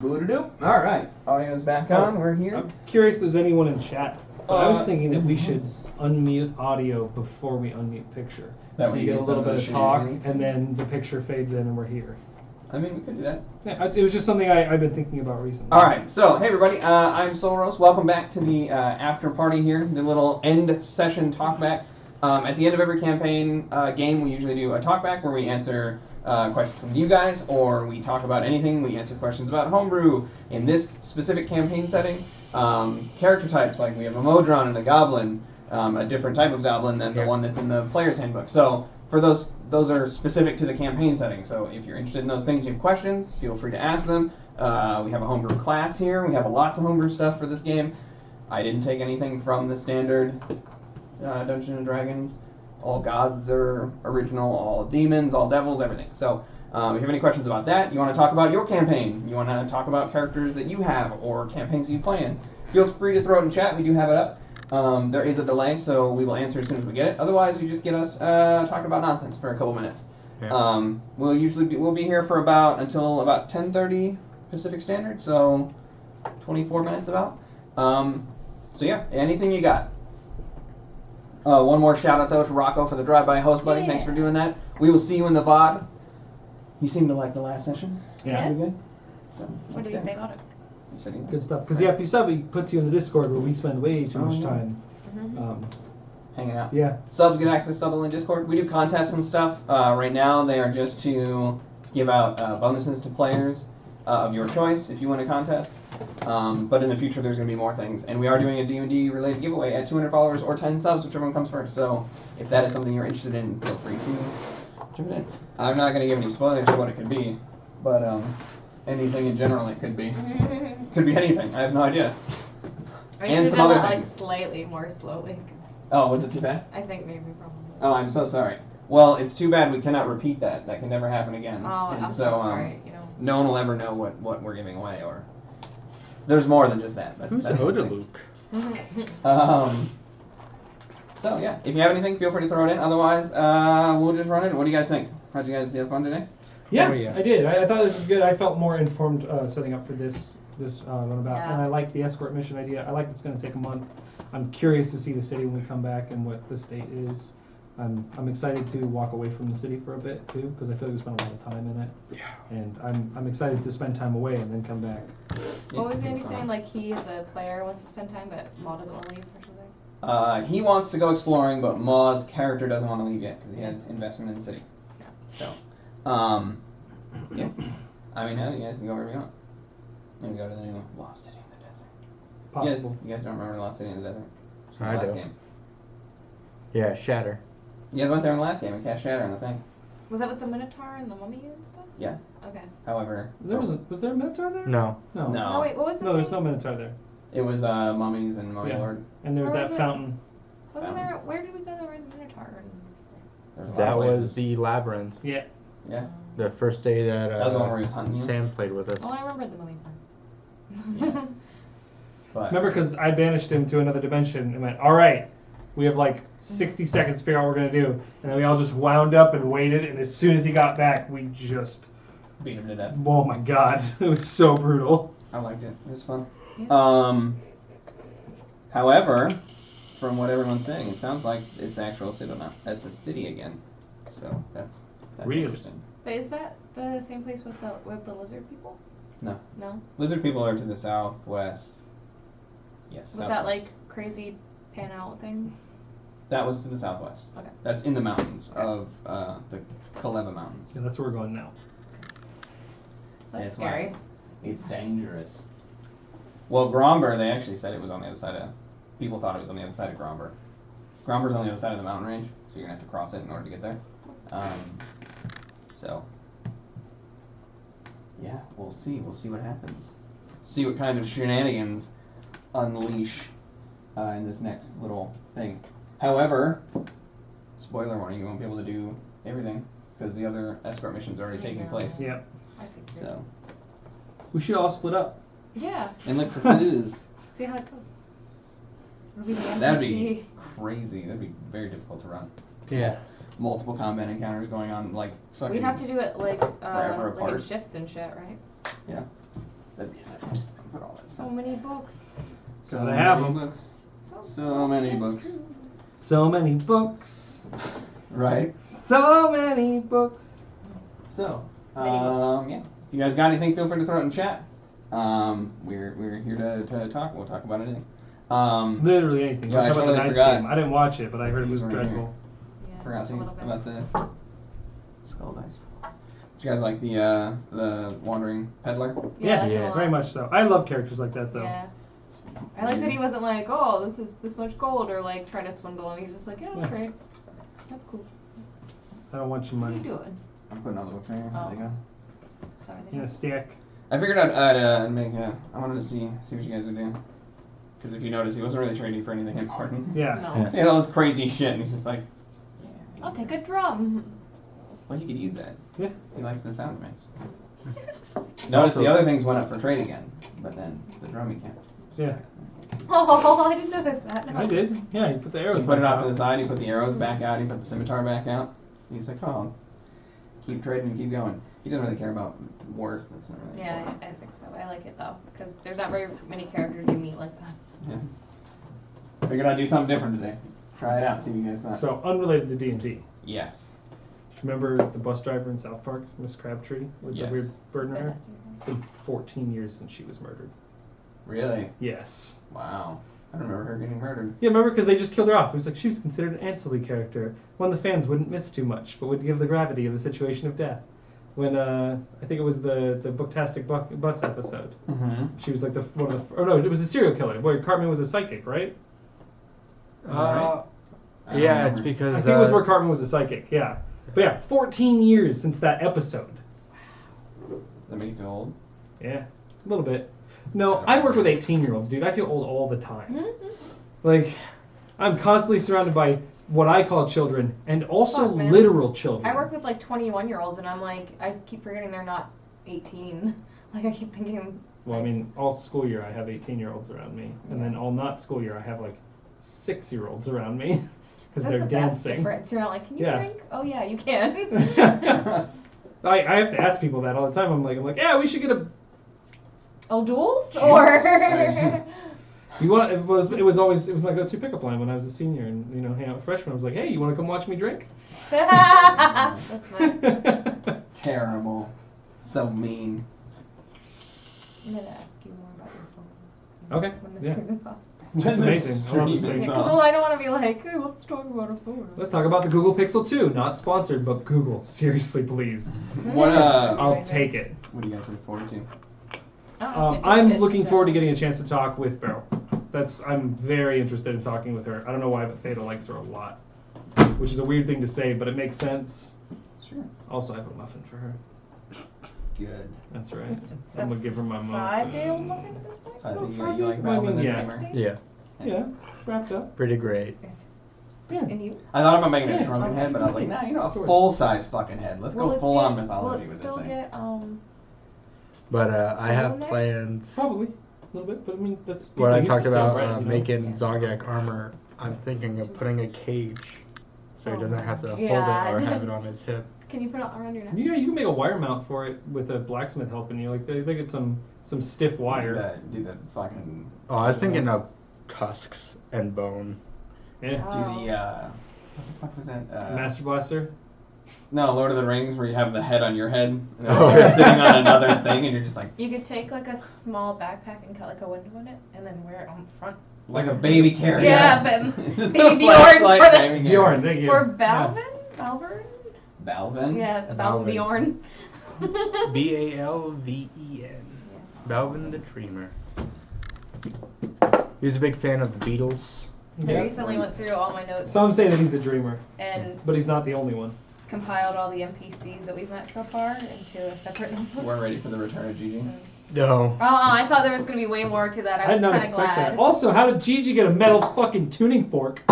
Boo-da-doo. All right, audio's back on. We're here. I'm curious if there's anyone in chat. I was thinking that we should mm-hmm. unmute audio before we unmute picture. That So way you you get a get little some bit of of the talk, shenanigans. and then the picture fades in, and we're here. I mean, we could do that. Yeah, it was just something I've been thinking about recently. All right, so hey everybody, I'm Solros. Welcome back to the after party here, the little end session talkback. At the end of every campaign game, we usually do a talkback where we answer questions from you guys, or we talk about anything. We answer questions about homebrew. In this specific campaign setting, character types, like we have a Modron and a Goblin, a different type of Goblin than the one that's in the player's handbook. So for those are specific to the campaign setting. So if you're interested in those things, you have questions, feel free to ask them. We have a homebrew class here. We have lots of homebrew stuff for this game. I didn't take anything from the standard Dungeons and Dragons. All gods are original, all demons, all devils, everything. So if you have any questions about that, you want to talk about your campaign, you want to talk about characters that you have or campaigns that you play in, feel free to throw it in chat. We do have it up. There is a delay, so we will answer as soon as we get it. Otherwise, you just get us talking about nonsense for a couple minutes. Yeah. We'll be here for until about 10:30 Pacific Standard, so 24 minutes about. So yeah, anything you got. One more shout out though to Rocco for the drive-by host, buddy. Yeah. Thanks for doing that. We will see you in the VOD. You seemed to like the last session. Yeah. Pretty good. So, What did you say about it? You said you- Good stuff. Because yeah, if you said we put you in the Discord where we spend way too much yeah. time. Mm-hmm. Hanging out. Yeah. Subs get access to Double in Discord. We do contests and stuff. Right now, they are just to give out bonuses to players of your choice if you win a contest. But in the future, there's going to be more things. And we are doing a D&D related giveaway at 200 followers or 10 subs, whichever one comes first. So if that is something you're interested in, feel free to jump in. I'm not going to give any spoilers of what it could be, but anything in general it could be. Could be anything. I have no idea. Or And you some should have other it like things. slightly more slowly. Oh, was it too fast? I think maybe probably. Oh, I'm so sorry. Well, it's too bad we cannot repeat that. That can never happen again. Oh, And I'm so sorry. You know. no one will ever know what we're giving away, or there's more than just that. But Who's that's the thing. Odaluke? So yeah, if you have anything, feel free to throw it in. Otherwise, we'll just run it. What do you guys think? How'd you guys have fun today? Yeah, Oh, yeah. I did. I thought this was good. I felt more informed setting up for this runabout, Yeah. and I like the escort mission idea. I like it's going to take a month. I'm curious to see the city when we come back and what the state is. I'm excited to walk away from the city for a bit too, because I feel like we spent a lot of time in it. Yeah. And I'm excited to spend time away and then come back. What was Andy It's saying? fun. Like he as a player wants to spend time, but Maud doesn't want to leave or something. He wants to go exploring, but Maw's character doesn't want to leave yet because he has investment in the city. So, yeah. I mean, you guys can go wherever you want. Maybe go to the new Lost City in the Desert. Possible. You guys don't remember Lost City in the Desert? It's from the I last do. game. Yeah, Shatter. You guys went there in the last game and cast Shatter on the thing. Was that with the Minotaur and the mummy and stuff? Yeah. Okay. However, Was there a Minotaur there? No. No. No. Oh wait, what was the No, thing? there's no Minotaur there. it was Mummies and Mummy Yeah. Lord. And there was Where that was it? fountain. Wasn't there? Where did we go? There was a Minotaur. There's a lot That of was places. the Labyrinth. Yeah. Yeah. The first day that That was the one where he was hunting you. Sam played with us. Oh, I remember the mummy part. Yeah. But Remember, because I banished him to another dimension and went, all right, we have like 60 seconds to figure out what we're going to do. And then we all just wound up and waited, and as soon as he got back, we just, beat him to death. oh my god, it was so brutal. I liked it. It was fun. Yeah. However, from what everyone's saying, it sounds like it's actual city now. That's a city again. So that's Really? interesting. But is that the same place with the lizard people? No. No. Lizard people are to the southwest. Yes. With that southwest. like crazy pan out thing. That was to the southwest. Okay. That's in the mountains of the Kaleva Mountains. Yeah, that's where we're going now. That's That's why scary. It's dangerous. Well, Gromber, they actually said it was on the other side of. People thought it was on the other side of Gromber. Gromber's on the other side of the mountain range, so you're gonna have to cross it in order to get there. So, yeah, we'll see. We'll see what happens. See what kind of shenanigans unleash in this next little thing. However, spoiler warning: you won't be able to do everything because the other escort missions are already taking Yeah. place. Yeah. I figured. So, We should all split up. Yeah. and look for clues. See how it goes. It'll be the That'd NPC. be crazy. That'd be very difficult to run. Yeah. Multiple combat encounters going on, like fucking. We'd have to do it like Forever in apart. shifts and shit, right? That'd be nice. Put all that So stuff. many books. Gotta have 'em. books. So many books. So many books. Right. So many books. So, Many books. yeah. If you guys got anything, feel free to throw it in chat. We're here to talk. We'll talk about anything. Literally anything. Yeah, I Talk about the totally Knights forgot. game. I didn't watch it, but I heard it was These were in here. dreadful. Yeah, Forgot a things little bit. about the skull dice. Did you guys like the wandering peddler? Yeah, Yes, that's a lot. very much so. I love characters like that, though. Yeah. I like that he wasn't like, oh, this is this much gold, or like trying to swindle him. He's just like, yeah, that's Yeah. right. That's cool. I don't want your What are money. you doing? I'm putting all the books right here. Oh. There you go. Sorry, In a stack. I figured I'd make I wanted to see what you guys would do. Because if you notice, he wasn't really trading for anything important. Yeah. No. He had all this crazy shit, and he's just like, I'll take a drum. well, you could use that. Yeah. He likes the sound it makes. Notice the other things went up for trade again, but then the drum he can't. Yeah. Oh, I didn't notice that. I did. Yeah, you put the arrows He put it back off to out. the side, he put the arrows back out, he put the scimitar back out. He's like, oh, keep trading and keep going. He doesn't really care about worth. That's not really Yeah, important. I think so. I like it though, because there's not very many characters you meet like that. Yeah. Figured I'd do something different today. Try it out, see what you guys thought. So, unrelated to D&D. Yes. Remember the bus driver in South Park, Miss Crabtree, with Yes. the weird bird in her hair? Best It's been 14 years since she was murdered. Really? Yes. Wow. I remember her getting murdered. Yeah, remember? Because they just killed her off. It was like she was considered an ancillary character, one the fans wouldn't miss too much, but would give the gravity of the situation of death. When, I think it was the Booktastic Bus episode. Mm-hmm. She was like one of the, or no, it was a serial killer, where Cartman was a psychic, right? Yeah, it's because I think it was where Cartman was a psychic, yeah. But yeah, 14 years since that episode. That make you feel old? Yeah, a little bit. No, I work with 18-year-olds, dude. I feel old all the time. Mm-hmm. Like, I'm constantly surrounded by what I call children, and also Fuck, man. literal children. I work with like 21-year-olds, and I'm like, I keep forgetting they're not 18. Like I keep thinking. Well, I mean, all school year I have 18-year-olds around me, and then all not school year I have like 6-year-olds around me, because That's they're the best dancing. difference. You're not like, can you Yeah. drink? Oh yeah, you can. I have to ask people that all the time. I'm like, yeah, we should get a. Oh, duels or. You want? It was my go-to pickup line when I was a senior and hang out with freshmen. I was like, hey, you want to come watch me drink? That's nice. Terrible. So mean. I'm gonna ask you more about your phone. Okay, When this yeah. stream is off. That's amazing. I love this thing. Well, I don't want to be like, hey, let's talk about a phone. Let's talk about the Google Pixel 2. Not sponsored, but Google. Seriously, please. What I'll take it. what do you guys look forward to? I'm looking forward to getting a chance to talk with Beryl. I'm very interested in talking with her. I don't know why, but Theta likes her a lot. Which is a weird thing to say, but it makes sense. Sure. Also, I have a muffin for her. Good. That's right. I'm gonna give her my muffin. 5-day-old muffin at this point? So I think Well, you like well, I mean, Valve yeah. Simmer? Yeah, Yeah, it's wrapped up. pretty great. Yeah. And you? I thought about making a Yeah, shrunken okay. head, but I was like, nah, a Story. full-size fucking head. Let's Will go it full-on get- mythology Will it with still this thing. get, But I have Cylinder? plans. Probably. A little bit, but I mean, that's. What I people talked used to stay about bread, you know? making Zogak armor, I'm thinking of putting a cage so he Oh, doesn't have to hold yeah. it or have it on his hip. can you put it around your neck? Yeah, you can make a wire mount for it with a blacksmith helping you. Like they get some stiff wire. Do the fucking. Oh, I was thinking of tusks and bone. Yeah. Oh. Do the what the fuck was that? Master Blaster. No, Lord of the Rings, where you have the head on your head, and then Oh, you're yeah. sitting on another thing, and you're just like You could take like a small backpack and cut like a window in it, and then wear it on the front. a baby carrier. Yeah, but There's maybe no Bjorn flashlight, for the- baby carrier. Bjorn, thank you. For Yeah. Balvin? Balvin. Yeah, Balvin Balvin. Bjorn. Balven. Balvin the Dreamer. He was a big fan of the Beatles. I Yeah. recently went through all my notes Some say that he's a dreamer, and but he's not the only one. compiled all the NPCs that we've met so far into a separate notebook. We're ready for the return of Gigi. No. I thought there was going to be way more to that. I I was did not kind of expect glad. that. Also, how did Gigi get a metal fucking tuning fork?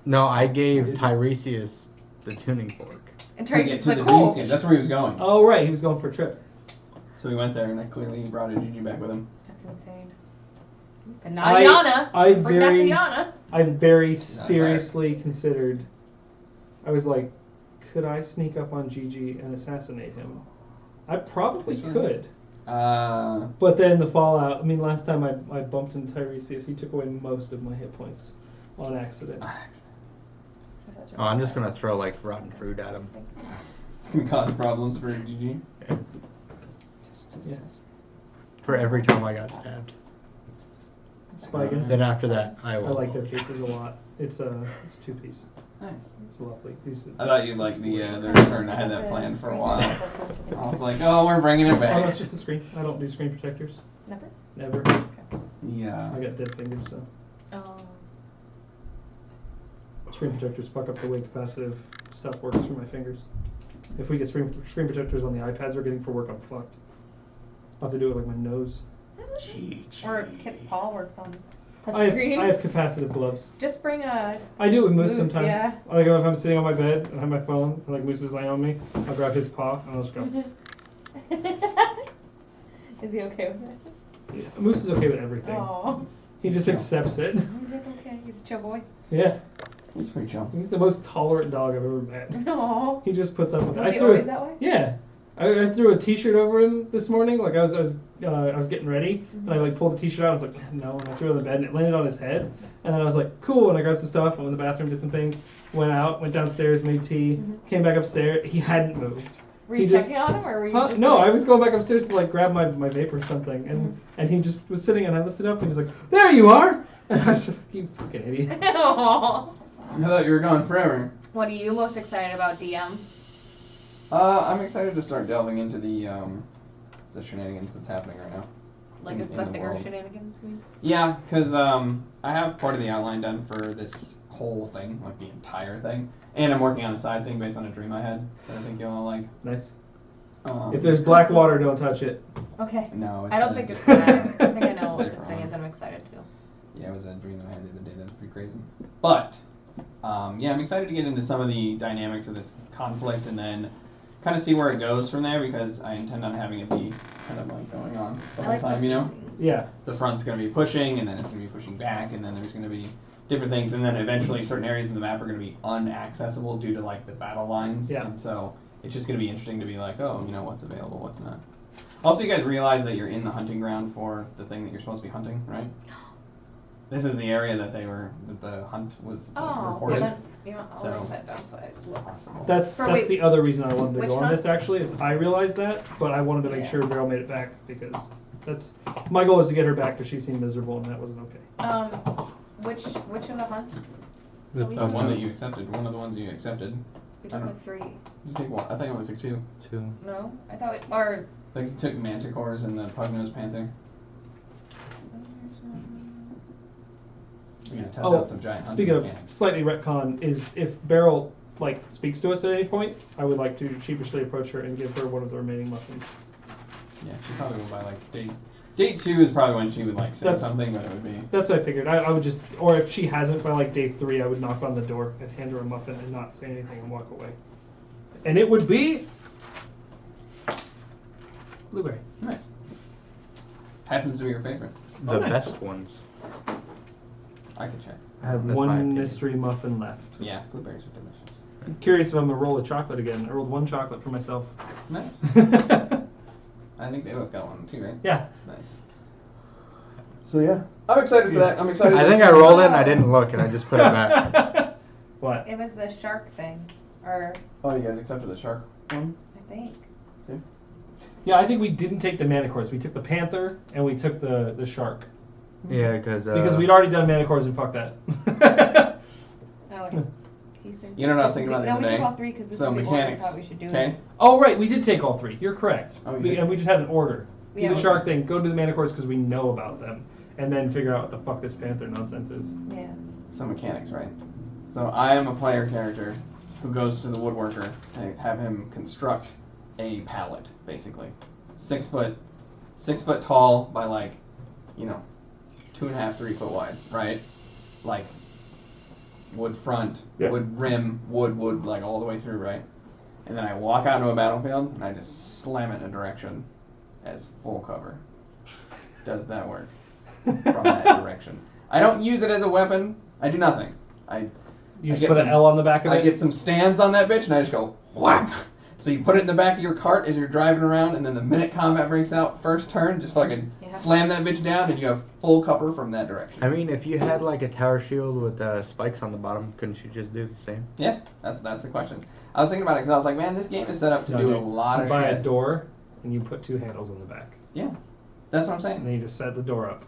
No, I gave Tiresias the tuning fork. And To get Tracy's to like, the cool. Gigi scene. That's where he was going. Oh right, he was going for a trip. So we went there, and that clearly brought a Gigi back with him. That's insane. But not Yana. I Bring back the very, Yana. I very seriously considered. I was like, could I sneak up on Gigi and assassinate him? I probably could. But then the fallout. I mean, last time I bumped into Tiresias, he took away most of my hit points on accident. Oh, I'm just gonna throw like rotten fruit at him. Can cause problems for GG. Yeah. For every time I got stabbed. Spigen. Then after that, I I will. like their cases a lot. It's 2-piece. Nice. It's lovely. I thought you'd like the return. I had that planned for a while. I was like, oh, we're bringing it Oh, no, back. it's just the screen. I don't do screen protectors. Never? Never. Yeah. I got dead fingers, so. Oh. Screen protectors fuck up the way capacitive stuff works for my fingers. If we get screen protectors on the iPads we're getting for work, I'm fucked. I'll have to do it like my nose. Or Kit's paw works on touch I screen. have capacitive gloves. Just bring a. I do it with Moose Moose, sometimes. yeah. Like if I'm sitting on my bed and I have my phone and like Moose is laying on me, I'll grab his paw and I'll just go. Is he okay with it? Yeah, Moose is okay with everything. Oh. He just accepts it. He's like, okay. He's a chill boy. Yeah. He's pretty chill. He's the most tolerant dog I've ever met. No. He just puts up with it. Was he threw always it. that way? Yeah. I threw a t-shirt over him this morning. Like I was getting ready and I like pulled the t-shirt out. I was like, no, and I threw it on the bed and it landed on his head. And then I was like, cool. And I grabbed some stuff, went in the bathroom, did some things, went out, went downstairs, made tea, came back upstairs. He hadn't moved. Were you He just- checking on him, or were you Huh? just No, like, I was going back upstairs to like grab my vape or something, and he just was sitting and I lifted up and he was like, there you are. And I was just like, you fucking idiot. Aw. I thought you were gone forever. What are you most excited about, DM? I'm excited to start delving into the shenanigans that's happening right now. Like, In- is in the the bigger world. shenanigans? You mean? Yeah, because I have part of the outline done for this whole thing, like the entire thing, and I'm working on a side thing based on a dream I had that I think you'll all like. Nice. Um, If there's black water, don't touch it. Okay. no, it's I don't a- think it's bad. I think I know what Later this thing on. is, and I'm excited too. Yeah, it was a dream that I had the other day that was pretty crazy. But, yeah, I'm excited to get into some of the dynamics of this conflict and then kind of see where it goes from there because I intend on having it be kind of like going on the I whole like time, you know? what you Yeah. The front's going to be pushing and then it's going to be pushing back and then there's going to be different things and then eventually certain areas of the map are going to be unaccessible due to like the battle lines. Yeah. And so it's just going to be interesting to be like, oh, you know, what's available, what's not. Also, you guys realize that you're in the hunting ground for the thing that you're supposed to be hunting, right? This is the area that the hunt was Oh, well reported. then, you know, I'll So- write that down so I look possible. That's For wait, the other reason I wanted to which go on one? this actually is I realized that, but I wanted to make Yeah. sure Beryl made it back because that's my goal is to get her back because she seemed miserable and that wasn't okay. Which of the hunts? The- we One that you accepted. One of the ones you accepted. We I took don't- like 3. You take one. I think I only took two. Two. No, I thought it, or I think you took manticores and the pug-nosed panther. We're gonna test Oh, out some giant hunting speaking of mechanics. slightly retcon, is if Beryl like speaks to us at any point, I would like to sheepishly approach her and give her one of the remaining muffins. Yeah, she probably will by like date 2 is probably when she would like say That's- something, but it would be. That's what I figured. I would just, or if she hasn't by like day 3, I would knock on the door and hand her a muffin and not say anything and walk away. And it would be blueberry. Nice. Happens to be your favorite. The Oh, nice. best ones. I could check. I have That's my one opinion. mystery muffin left. Yeah, blueberries are delicious. I'm curious if I'm gonna roll a chocolate again. I rolled one chocolate for myself. Nice. I think they both got one too, right? Yeah. Nice. So yeah, I'm excited for that. I'm excited. I to think see- I rolled it and I didn't look and I just put it back. What? it was the shark thing, or Oh, you guys accepted the shark one? I think. Yeah, I think we didn't take the manicores. We took the panther and we took the shark. Yeah, because Because we'd already done manicores and fuck that. Oh, he said. You know what I was thinking about the no, other we day? took all 3 because this So is the order I mechanics. thought we should do. Okay. Oh, right, we did take all 3. You're correct. Oh, you We- did? and we just had an order. Do Yeah, the we- shark thing, go to the manicores because we know about them, and then figure out what the fuck this panther nonsense is. Yeah. Some mechanics, right? So I am a player character who goes to the woodworker to have him construct a pallet, basically. 6 foot tall by like, 2.5, 3 foot wide, right? Like wood front, Yeah. wood rim, wood, like all the way through, right? And then I walk out into a battlefield and I just slam it in a direction as full cover. Does that work? From that direction. I don't use it as a weapon. I do nothing. You I just get put an some- L on the back of I it? get some stands on that bitch and I just go whack. So you put it in the back of your cart as you're driving around, and then the minute combat breaks out, first turn, just fucking Yeah. slam that bitch down, and you have full cover from that direction. I mean, if you had like a tower shield with spikes on the bottom, couldn't you just do the same? Yeah, that's the question. I was thinking about it because I was like, man, this game is set up to No, do you a lot of buy a shit. door, and you put 2 handles in the back, That's what I'm and saying. then you just set the door up.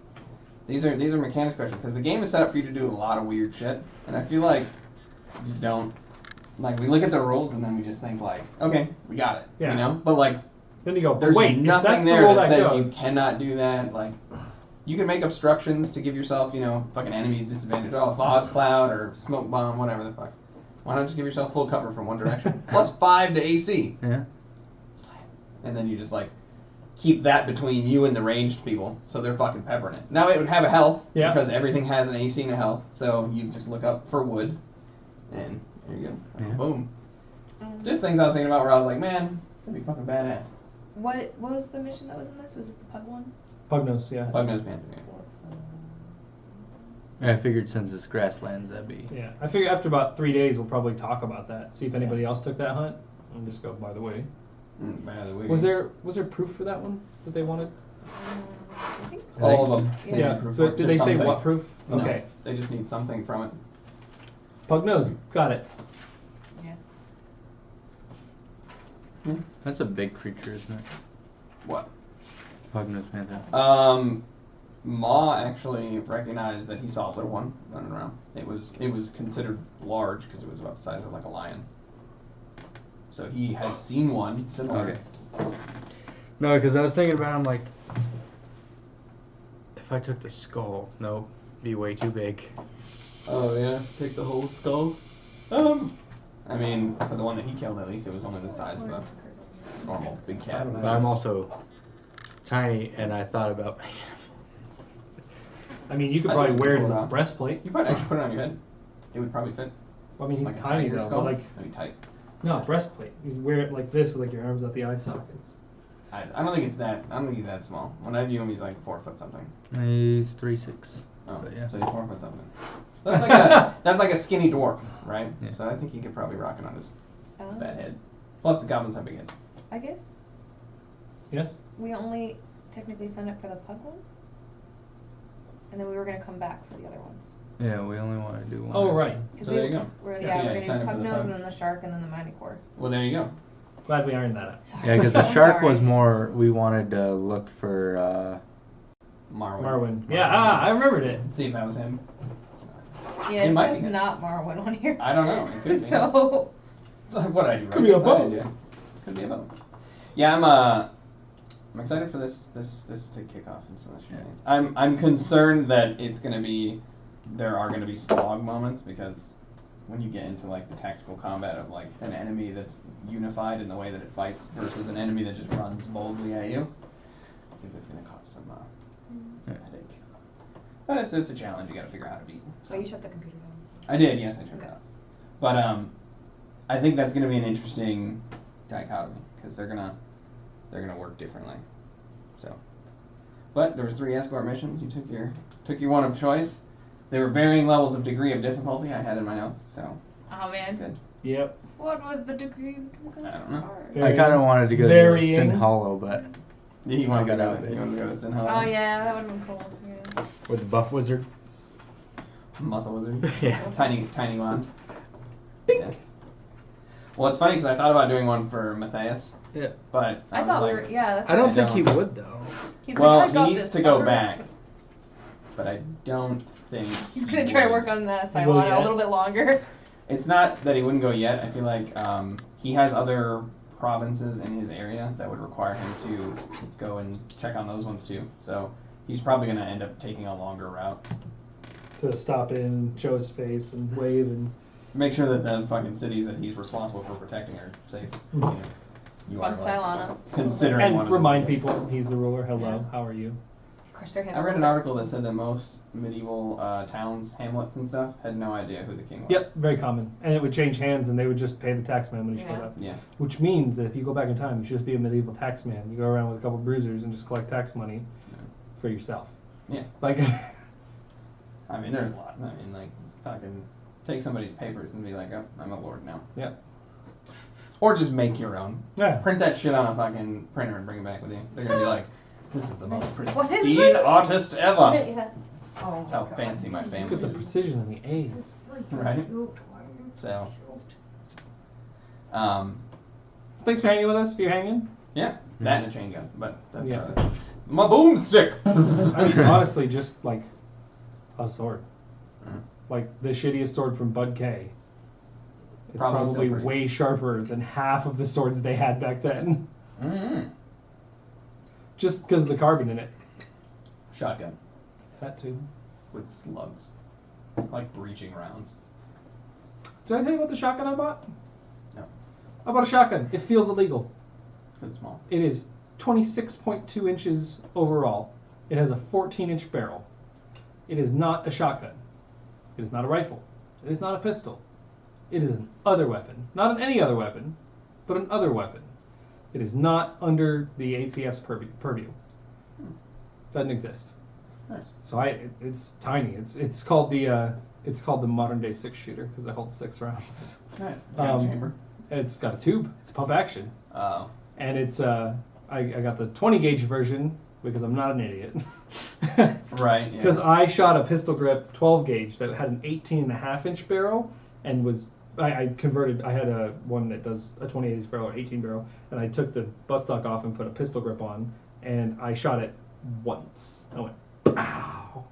These are mechanics questions because the game is set up for you to do a lot of weird shit, and I feel like you don't. Like, we look at the rules and then we just think like, okay, we got it. Yeah. You know? But like, Then you go, there's wait, if nothing that's there the rule that says goes. you cannot do that. Like, you can make obstructions to give yourself, fucking enemies disadvantage. Oh, fog cloud or smoke bomb, whatever the fuck. Why not just give yourself full cover from one direction? Plus 5 to AC. Yeah. And then you just like keep that between you and the ranged people, so they're fucking peppering it. Now it would have a health, Yeah. because everything has an AC and a health, so you just look up for wood, and there you go. Yeah. Boom. Just things I was thinking about where I was like, man, that'd be fucking badass. What was the mission that was in this? Was this the pug one? Pugnos, yeah. Bug-nosed panther. I figured since it's grasslands, that'd be. Yeah, I figure after about 3 days we'll probably talk about that. See if anybody else took that hunt, and just go. By the way, By the way. was there proof for that one that they wanted? I think so. all of them? Yeah. Yeah. Proof But for did they just say something. what proof? No, Okay. they just need something from it. Pug nose, got it. That's a big creature, isn't it? What? Pugnosed panther. Ma actually recognized that he saw a little one running around. It was considered large because it was about the size of like a lion. So he has seen one similar. Okay. No, because I was thinking about, I'm like, if I took the skull, no, be way too big. Oh yeah, take the whole skull. I mean, for the one that he killed, at least it was only the size of a normal big cat. But I'm also tiny, and I thought about. I mean, you could I probably think wear it pull as it a off. breastplate. You probably actually put it on your head. It would probably fit. I mean, he's Like a tiny tiger though, skull. but like, That'd be tight. no, breastplate. You wear it like this with like your arms at the eye sockets. I don't think it's that. I don't think he's that small. When I view him, he's like 4 foot something. He's 3'6". Oh, But yeah. so he's 4 foot something. That's like a skinny dwarf, right? Yeah. So I think he could probably rock it on his Oh, fat head. Plus the goblins have big heads. I guess Yes. we only technically signed up for the pug one, and then we were gonna come back for the other ones. Yeah, we only want to do one. Oh right. Cause So we there you go. We're, Yeah, yeah, we're sign gonna up do for pug the nose pug. and then the shark and then the manicore. Well, there you go. Glad we ironed that out. Sorry. Yeah, because the I'm shark sorry. was more. We wanted to look for. Marwin. Marwin. Yeah, I remembered it. See if that was him. Yeah, It it might says be him. not Marwin on here. I don't know. It could be. So It's like, what I do, right? Could be a It's not boat. idea. Could be a boat. Yeah, I'm excited for this to kick off in some of the shenanigans. I'm concerned that there are gonna be slog moments because when you get into like the tactical combat of like an enemy that's unified in the way that it fights versus an enemy that just runs boldly at you, I think that's gonna cause some headache. But it's a challenge you gotta figure out how to beat. Oh, you shut the computer down. I did, yes, I turned it Okay. off. But I think that's going to be an interesting dichotomy because they're gonna work differently. So, but there was 3 escort missions. You took your one of choice. They were varying levels of degree of difficulty. I had in my notes, so Oh man. good. Yep. What was the degree of difficulty? I don't know. Hard. I kind of wanted to go to Varying. Sin Hollow, but Yeah, you want to got go out to of it. you want to go to Sinhala? Oh yeah, that would have been cool. Yeah. with the buff wizard. Muscle Wizard. Yeah. Tiny one. Yeah. Well, it's funny because I thought about doing one for Matthias. Yeah. But I was thought like, we were. Yeah, that's. I don't what think he don't. would though. He's Well, like, I got he needs this, to go fuckers. back. But I don't think He's he gonna try to would. work on the He will Cylon a yet? little bit longer. It's not that he wouldn't go yet. I feel like he has other provinces in his area that would require him to go and check on those ones too. So he's probably going to end up taking a longer route. To stop in, show his face, and wave, and Make sure that the fucking cities that he's responsible for protecting are safe. You know, you On are like, Cylana. considering one and of remind them. people he's the ruler. Hello, Yeah. how are you? Of course, they're I read an article that said that most medieval towns, hamlets, and stuff had no idea who the king was. Yep, very common. And it would change hands, and they would just pay the taxman when he showed Yeah. up. Yeah. Which means that if you go back in time, you should just be a medieval taxman. You go around with a couple bruisers and just collect tax money for yourself. Yeah. Like, I mean, there's a lot. I mean, like, fucking take somebody's papers and be like, oh, I'm a lord now. yeah. Or just make your own. Yeah. Print that shit on a fucking printer and bring it back with you. They're gonna be like, this is the most What is pristine this? artist ever. Yeah. That's how fancy my Look family at the is. precision in the A's. Right? So, Thanks for hanging with us. If you're hanging. yeah, that and a chain gun, but that's Yeah. my boomstick. I mean, honestly, just like a sword. Mhm. Like the shittiest sword from Bud K. It's Probably probably still pretty- way sharper than half of the swords they had back then. Mm-hmm. Just because of the carbon in it. Shotgun That too. with slugs, like breaching rounds. Did I tell you about the shotgun I bought? No. I bought a shotgun. It feels illegal. Good small. It is 26.2 inches overall. It has a 14-inch barrel. It is not a shotgun. It is not a rifle. It is not a pistol. It is an other weapon. Not an any other weapon, but an other weapon. It is not under the ACF's purview. Doesn't exist. Nice. So it's tiny. It's called the modern day 6-shooter because it holds 6 rounds. Nice. It's got a chamber. It's got a tube. It's pump action. Oh. And it's I got the 20 gauge version because I'm not an idiot. Right. Because Yeah. I shot a pistol grip 12 gauge that had an 18.5-inch barrel and was I converted. I had a one that does a 28-inch barrel or 18 barrel, and I took the buttstock off and put a pistol grip on, and I shot it once. I went, ow.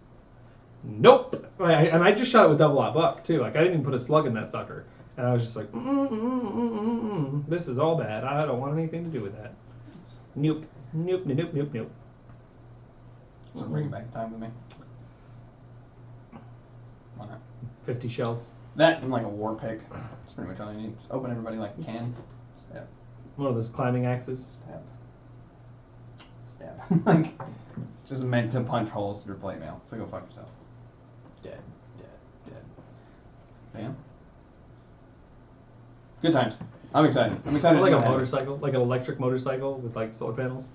Nope. And I just shot it with double-aught buck too. Like I didn't even put a slug in that sucker, and I was just like, this is all bad. I don't want anything to do with that. Nope. Nope. Nope. Nope. Nope. So bring it back in time with me. Why not? 50 shells. That and like a war pick. That's pretty much all you need. Just open everybody like a can. Stab. One of those climbing axes. Stab. Stab. Like, just meant to punch holes through plate mail. So go fuck yourself. Dead. Dead. Dead. Bam. Good times. I'm excited. I'm excited to Like see a what happens. motorcycle, like an electric motorcycle with like solar panels.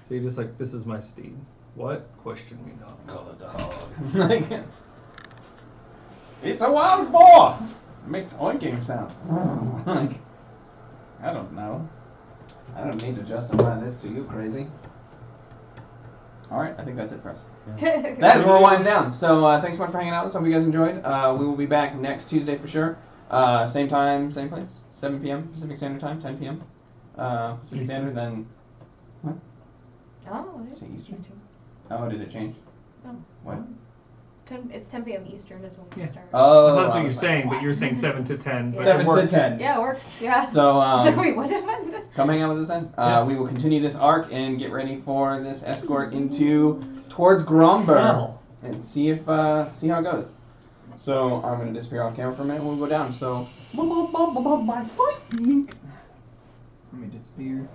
So you're just like, this is my steed. What? Question me not. Call it the hog. Like, it's a wild boar! It makes oinking sound. Like, I don't know. I don't need to justify this to you, crazy. Alright, I think that's it for us. That is where we're winding down. So thanks so much for hanging out with us. Hope you guys enjoyed. We will be back next Tuesday for sure. Same time, same place. 7 p.m. Pacific Standard Time, 10 p.m. Pacific Standard, then... Oh, it Is it is Eastern? Eastern. Oh, did it change? No. What? It's 10 p.m. Eastern is when we Yeah. start. Oh, That's I what you're was like, saying, but what? you're saying 7 to 10. but it 7 to works. 10. Yeah, it works. Yeah. So, So wait, what happened? come hang out with us then. Yeah. We will continue this arc and get ready for this escort towards Gromber Hell. and see how it goes. So I'm gonna disappear off camera for a minute and we'll go down. So let me disappear.